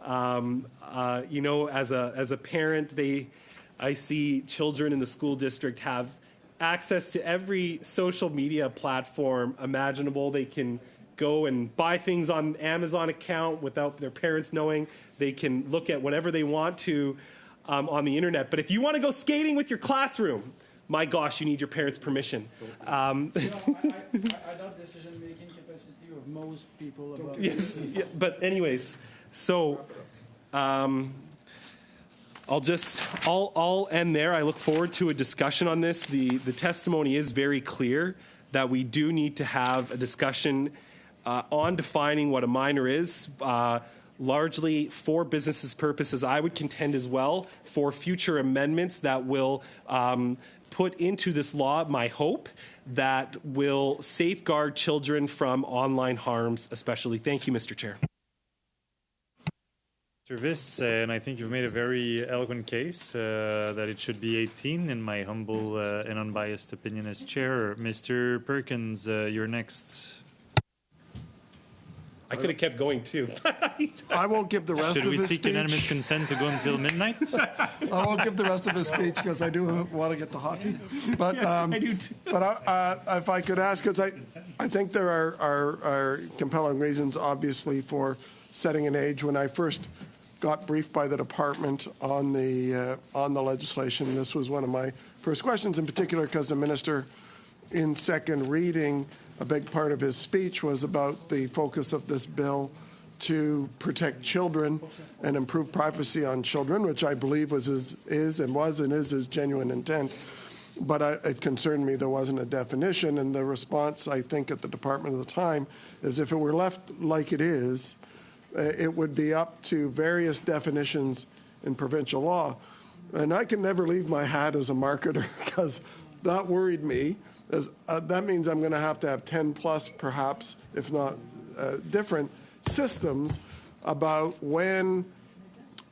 You know, as a parent, I see children in the school district have access to every social media platform imaginable. They can go and buy things on Amazon account without their parents knowing. They can look at whatever they want to on the internet. But if you want to go skating with your classroom, my gosh, you need your parents' permission. I doubt decision-making capacity of most people about yes, yeah, but anyways, so I'll end there. I look forward to a discussion on this. The testimony is very clear that we do need to have a discussion on defining what a minor is, largely for businesses' purposes. I would contend as well for future amendments that will put into this law, my hope, that will safeguard children from online harms especially. Thank you, Mr. Chair. Mr. Viss, and I think you've made a very eloquent case that it should be 18, in my humble and unbiased opinion as chair. Mr. Perkins, you're next. I could have kept going too. I won't give the rest of his speech. Should we seek unanimous consent to go until midnight? I won't give the rest of his speech because I do want to get to hockey. But yes, I do too. But if I could ask, because I think there are compelling reasons, obviously, for setting an age. When I first got briefed by the department on the legislation, this was one of my first questions, in particular because the minister, in second reading, a big part of his speech was about the focus of this bill to protect children and improve privacy on children, which I believe was his genuine intent. but it concerned me there wasn't a definition. And the response, I think, at the department at the time is if it were left like it is, it would be up to various definitions in provincial law. And I can never leave my hat as a marketer because that worried me. As, that means I'm going to have 10 plus, perhaps, if not different systems about when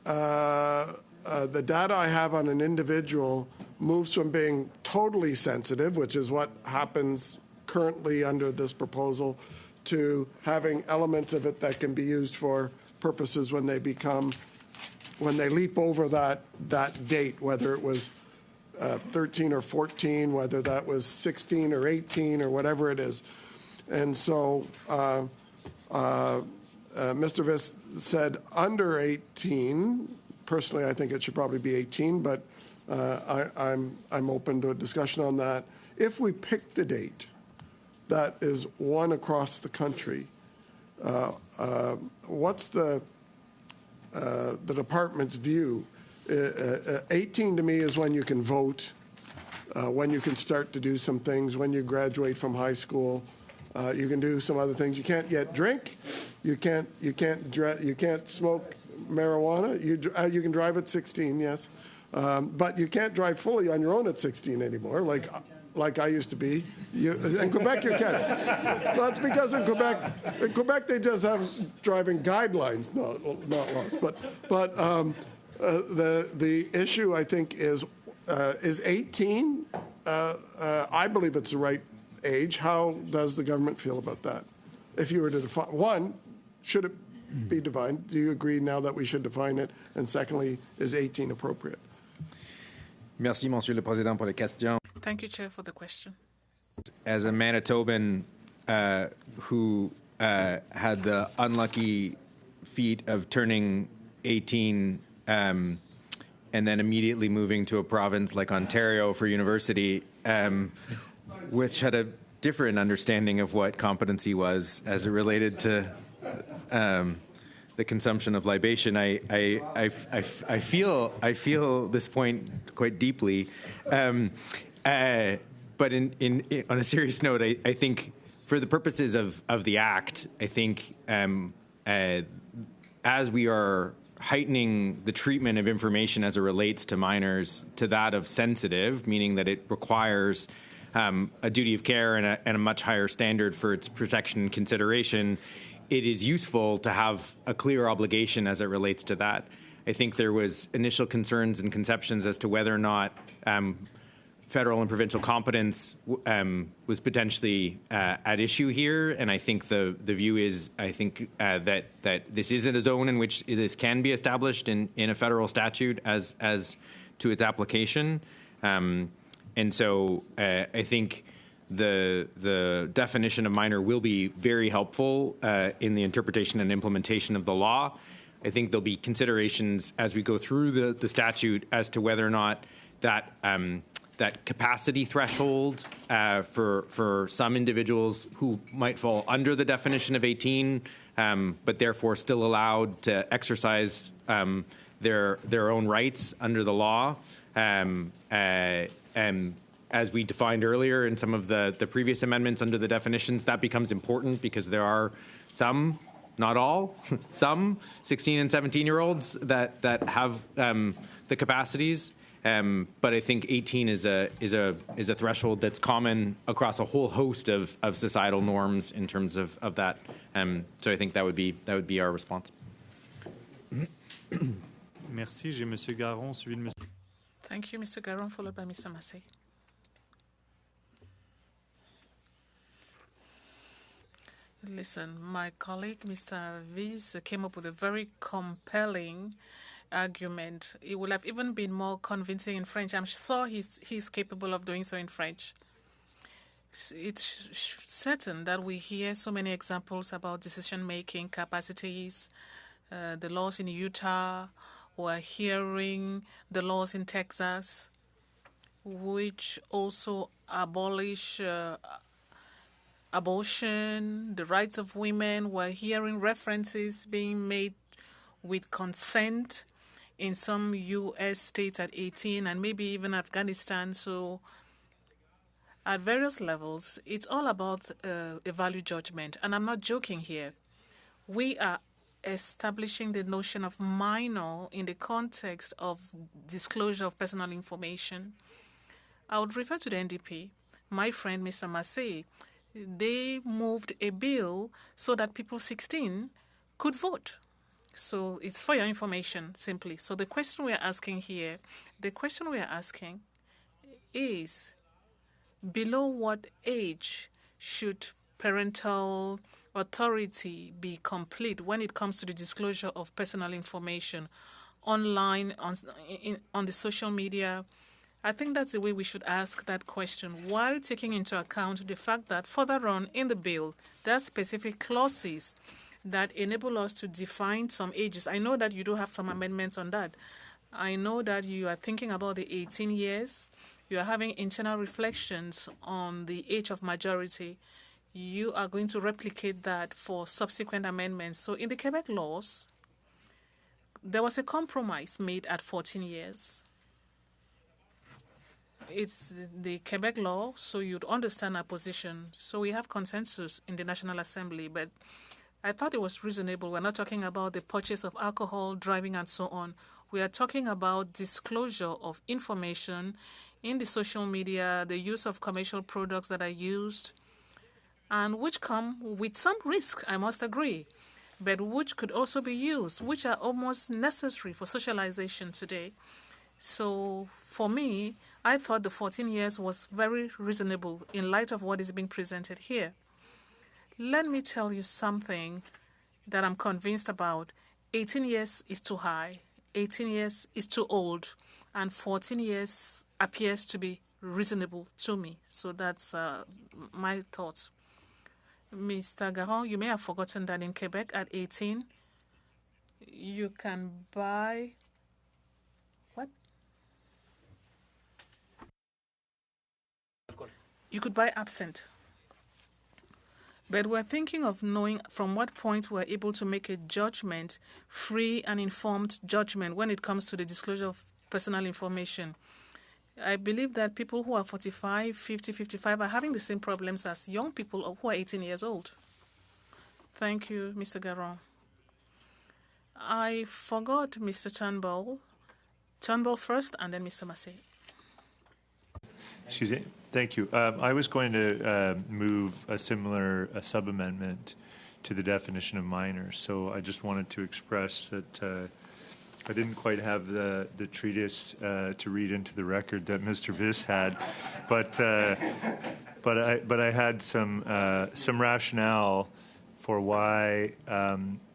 the data I have on an individual moves from being totally sensitive, which is what happens currently under this proposal, to having elements of it that can be used for purposes when they leap over that date, whether it was 13 or 14, whether that was 16 or 18 or whatever it is. And so Mr. Viss said under 18. Personally, I think it should probably be 18, but I'm open to a discussion on that. If we pick the date that is one across the country, what's the department's view? 18 to me is when you can vote, when you can start to do some things, when you graduate from high school. You can do some other things. You can't yet drink. You can't smoke marijuana. You can drive at 16, yes, but you can't drive fully on your own at 16 anymore, like I used to be. In Quebec, you can. That's because in Quebec they just have driving guidelines, not laws. But the issue, I think, is 18. I believe it's the right age. How does the government feel about that? If you were to define, one, should it be defined? Do you agree now that we should define it? And secondly, is 18 appropriate? Merci, Monsieur le Président, pour la question. Thank you, Chair, for the question. As a Manitoban who had the unlucky feat of turning 18 and then immediately moving to a province like Ontario for university, which had a different understanding of what competency was as it related to the consumption of libation. I feel this point quite deeply, but on a serious note, I think for the purposes of the Act, I think as we are heightening the treatment of information as it relates to minors to that of sensitive, meaning that it requires a duty of care and a much higher standard for its protection and consideration, it is useful to have a clear obligation as it relates to that. I think there was initial concerns and conceptions as to whether or not federal and provincial competence was potentially at issue here, and I think the view is that this isn't a zone in which this can be established in a federal statute as to its application, and so I think the definition of minor will be very helpful in the interpretation and implementation of the law. I think there'll be considerations as we go through the statute as to whether or not that capacity threshold for some individuals who might fall under the definition of 18, but therefore still allowed to exercise their own rights under the law. As we defined earlier in some of the previous amendments under the definitions, that becomes important because there are some, not all, some 16 and 17-year-olds that have the capacities. But I think 18 is a threshold that's common across a whole host of societal norms in terms of that. So I think that would be our response. Merci. J'ai Monsieur Garon, suivi de Monsieur. Thank you, Mr. Garon, followed by Mr. Massey. Listen, my colleague, Mr. Viss, came up with a very compelling argument. It would have even been more convincing in French. I'm sure he's capable of doing so in French. It's certain that we hear so many examples about decision-making capacities, the laws in Utah. We're hearing the laws in Texas, which also abolish abortion, the rights of women. We're hearing references being made with consent in some U.S. states at 18 and maybe even Afghanistan. So at various levels, it's all about a value judgment. And I'm not joking here. We are establishing the notion of minor in the context of disclosure of personal information. I would refer to the NDP. My friend, Mr. Massey, they moved a bill so that people 16 could vote. So it's for your information, simply. So the question we are asking here, is below what age should parental authority be complete when it comes to the disclosure of personal information online, on the social media? I think that's the way we should ask that question, while taking into account the fact that further on in the bill, there are specific clauses that enable us to define some ages. I know that you do have some amendments on that. I know that you are thinking about the 18 years. You are having internal reflections on the age of majority. You are going to replicate that for subsequent amendments. So in the Quebec laws, there was a compromise made at 14 years. It's the Quebec law, so you'd understand our position. So we have consensus in the National Assembly, but I thought it was reasonable. We're not talking about the purchase of alcohol, driving, and so on. We are talking about disclosure of information in the social media, the use of commercial products that are used, and which come with some risk, I must agree, but which could also be used, which are almost necessary for socialization today. So for me, I thought the 14 years was very reasonable in light of what is being presented here. Let me tell you something that I'm convinced about. 18 years is too high. 18 years is too old. And 14 years appears to be reasonable to me. So that's my thoughts. Mr. Garon, you may have forgotten that in Quebec at 18, you can buy... What? You could buy absinthe. But we're thinking of knowing from what point we're able to make a judgment, free and informed judgment when it comes to the disclosure of personal information. I believe that people who are 45, 50, 55 are having the same problems as young people who are 18 years old. Thank you, Mr. Garon. I forgot Mr. Turnbull. Turnbull first, and then Mr. Massey. Excuse me. Thank you. I was going to move a similar sub-amendment to the definition of minor. So I just wanted to express that I didn't quite have the treatise to read into the record that Mr. Viss had, but I had some rationale for why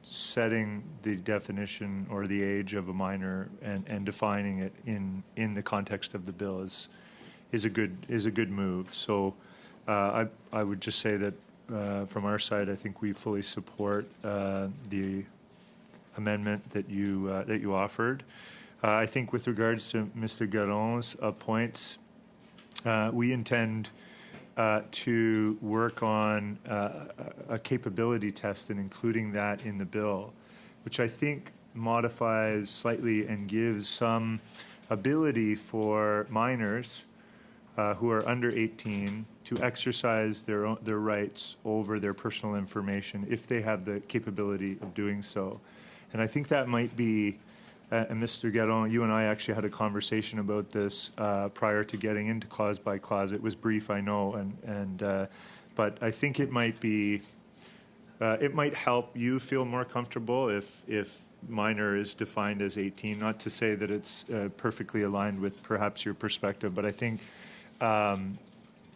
setting the definition or the age of a minor and defining it in the context of the bill is a good move. So I would just say that from our side, I think we fully support the amendment that you offered. I think with regards to Mr. Garon's points, we intend to work on a capability test and including that in the bill, which I think modifies slightly and gives some ability for minors who are under 18 to exercise their rights over their personal information if they have the capability of doing so. And I think that might be, and Mr. Garon, you and I actually had a conversation about this prior to getting into clause by clause. It was brief, I know, but I think it might be, it might help you feel more comfortable if minor is defined as 18. Not to say that it's perfectly aligned with perhaps your perspective, but I think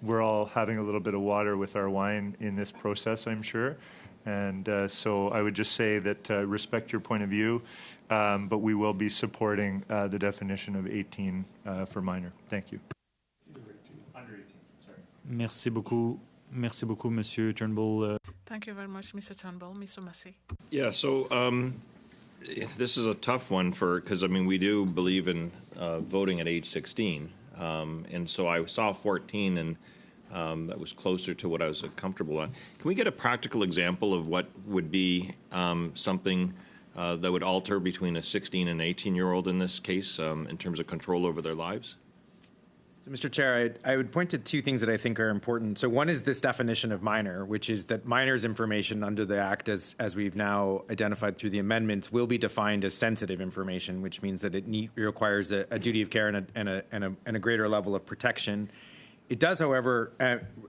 we're all having a little bit of water with our wine in this process, I'm sure. And so I would just say that respect your point of view, but we will be supporting the definition of 18 for minor. Thank you. Under 18, sorry. Merci beaucoup. Merci beaucoup, Monsieur Turnbull. Thank you very much, Mr. Turnbull. Mr. Massey. Yeah, so this is a tough one because, I mean, we do believe in voting at age 16. And so I saw 14 and that was closer to what I was comfortable on. Can we get a practical example of what would be something that would alter between a 16 and 18-year-old in this case in terms of control over their lives? Mr. Chair, I would point to two things that I think are important. So one is this definition of minor, which is that minor's information under the Act, as we've now identified through the amendments, will be defined as sensitive information, which means that it requires a duty of care and a greater level of protection. It does, however,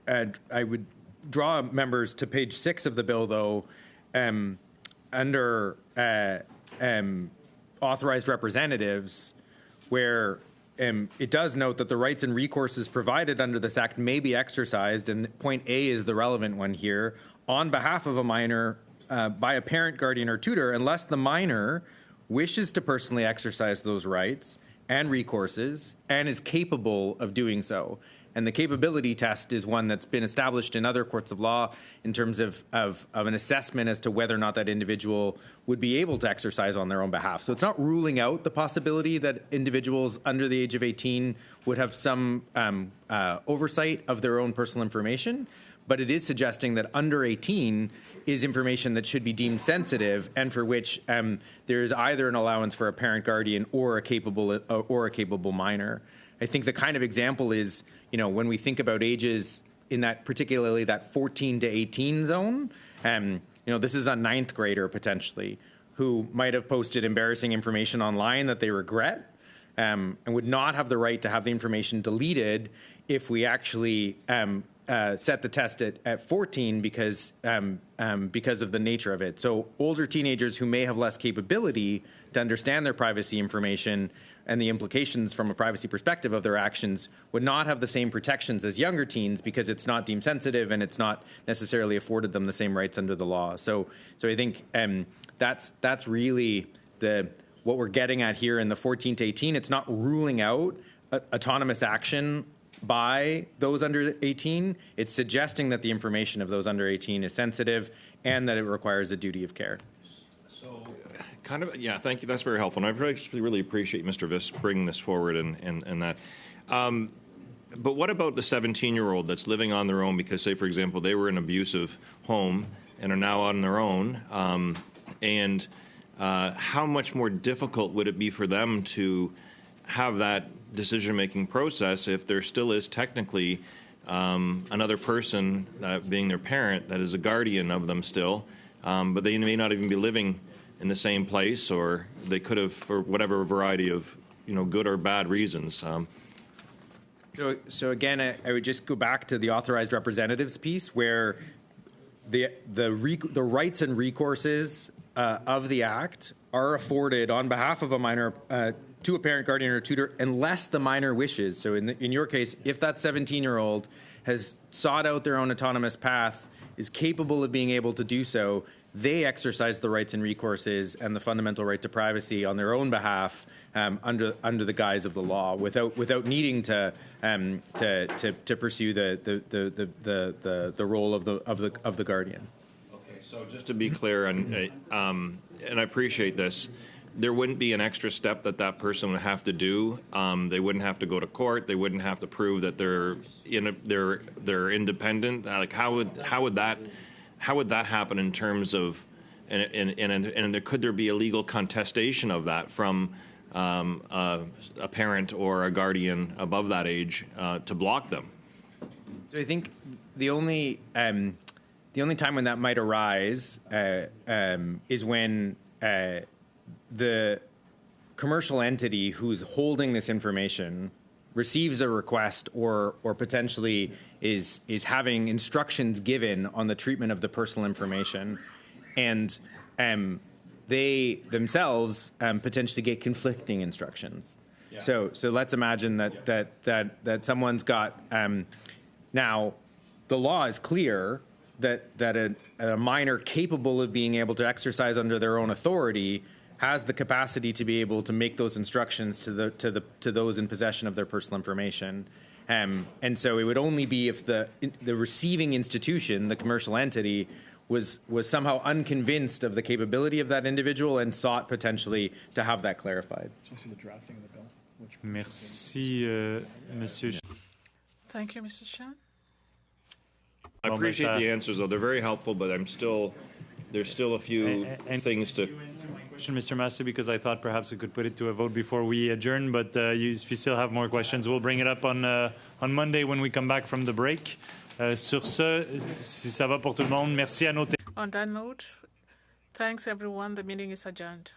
I would draw members to page 6 of the bill, though, under authorized representatives, where it does note that the rights and recourses provided under this Act may be exercised, and point A is the relevant one here, on behalf of a minor by a parent, guardian, or tutor, unless the minor wishes to personally exercise those rights and recourses and is capable of doing so. And the capability test is one that's been established in other courts of law in terms of an assessment as to whether or not that individual would be able to exercise on their own behalf. So it's not ruling out the possibility that individuals under the age of 18 would have some oversight of their own personal information, but it is suggesting that under 18 is information that should be deemed sensitive and for which there is either an allowance for a parent, guardian, or a capable minor. I think the kind of example is, when we think about ages in that, particularly that 14 to 18 zone, this is a 9th grader potentially who might have posted embarrassing information online that they regret and would not have the right to have the information deleted if we actually set the test at 14 because of the nature of it. So older teenagers who may have less capability to understand their privacy information and the implications from a privacy perspective of their actions would not have the same protections as younger teens because it's not deemed sensitive and it's not necessarily afforded them the same rights under the law. So I think that's really what we're getting at here in the 14 to 18. It's not ruling out autonomous action by those under 18. It's suggesting that the information of those under 18 is sensitive and that it requires a duty of care. Thank you. That's very helpful. And I really appreciate Mr. Viss bringing this forward and that. But what about the 17-year-old that's living on their own because, say, for example, they were in an abusive home and are now on their own? How much more difficult would it be for them to have that decision-making process if there still is technically another person, being their parent, that is a guardian of them still, but they may not even be living in the same place, or they could have, for whatever variety of good or bad reasons. So again, I would just go back to the authorized representatives piece, where the rights and recourses of the Act are afforded on behalf of a minor to a parent, guardian, or tutor, unless the minor wishes. So in your case, if that 17-year-old has sought out their own autonomous path, is capable of being able to do so, they exercise the rights and recourses and the fundamental right to privacy on their own behalf under the guise of the law, without needing to pursue the role of the guardian. Okay, so just to be clear, and I appreciate this, there wouldn't be an extra step that person would have to do. They wouldn't have to go to court. They wouldn't have to prove that they're independent. Like how would that happen in terms of, and could there be a legal contestation of that from a parent or a guardian above that age to block them? So I think the only time when that might arise is when the commercial entity who's holding this information receives a request or potentially is having instructions given on the treatment of the personal information, and they themselves potentially get conflicting instructions. Yeah. So let's imagine that someone's got now the law is clear that a minor capable of being able to exercise under their own authority has the capacity to be able to make those instructions to those in possession of their personal information. And so it would only be if the receiving institution, the commercial entity, was somehow unconvinced of the capability of that individual and sought potentially to have that clarified. It's also the drafting of the bill. Merci, Monsieur. Thank you, Mr. Chan. I appreciate the answers, though. They're very helpful, but there's still a few things to... question, Mr. Massey, because I thought perhaps we could put it to a vote before we adjourn, but if you still have more questions, we'll bring it up on Monday when we come back from the break. Sur ce, si ça va pour tout le monde, merci à nos On that note, thanks everyone. The meeting is adjourned.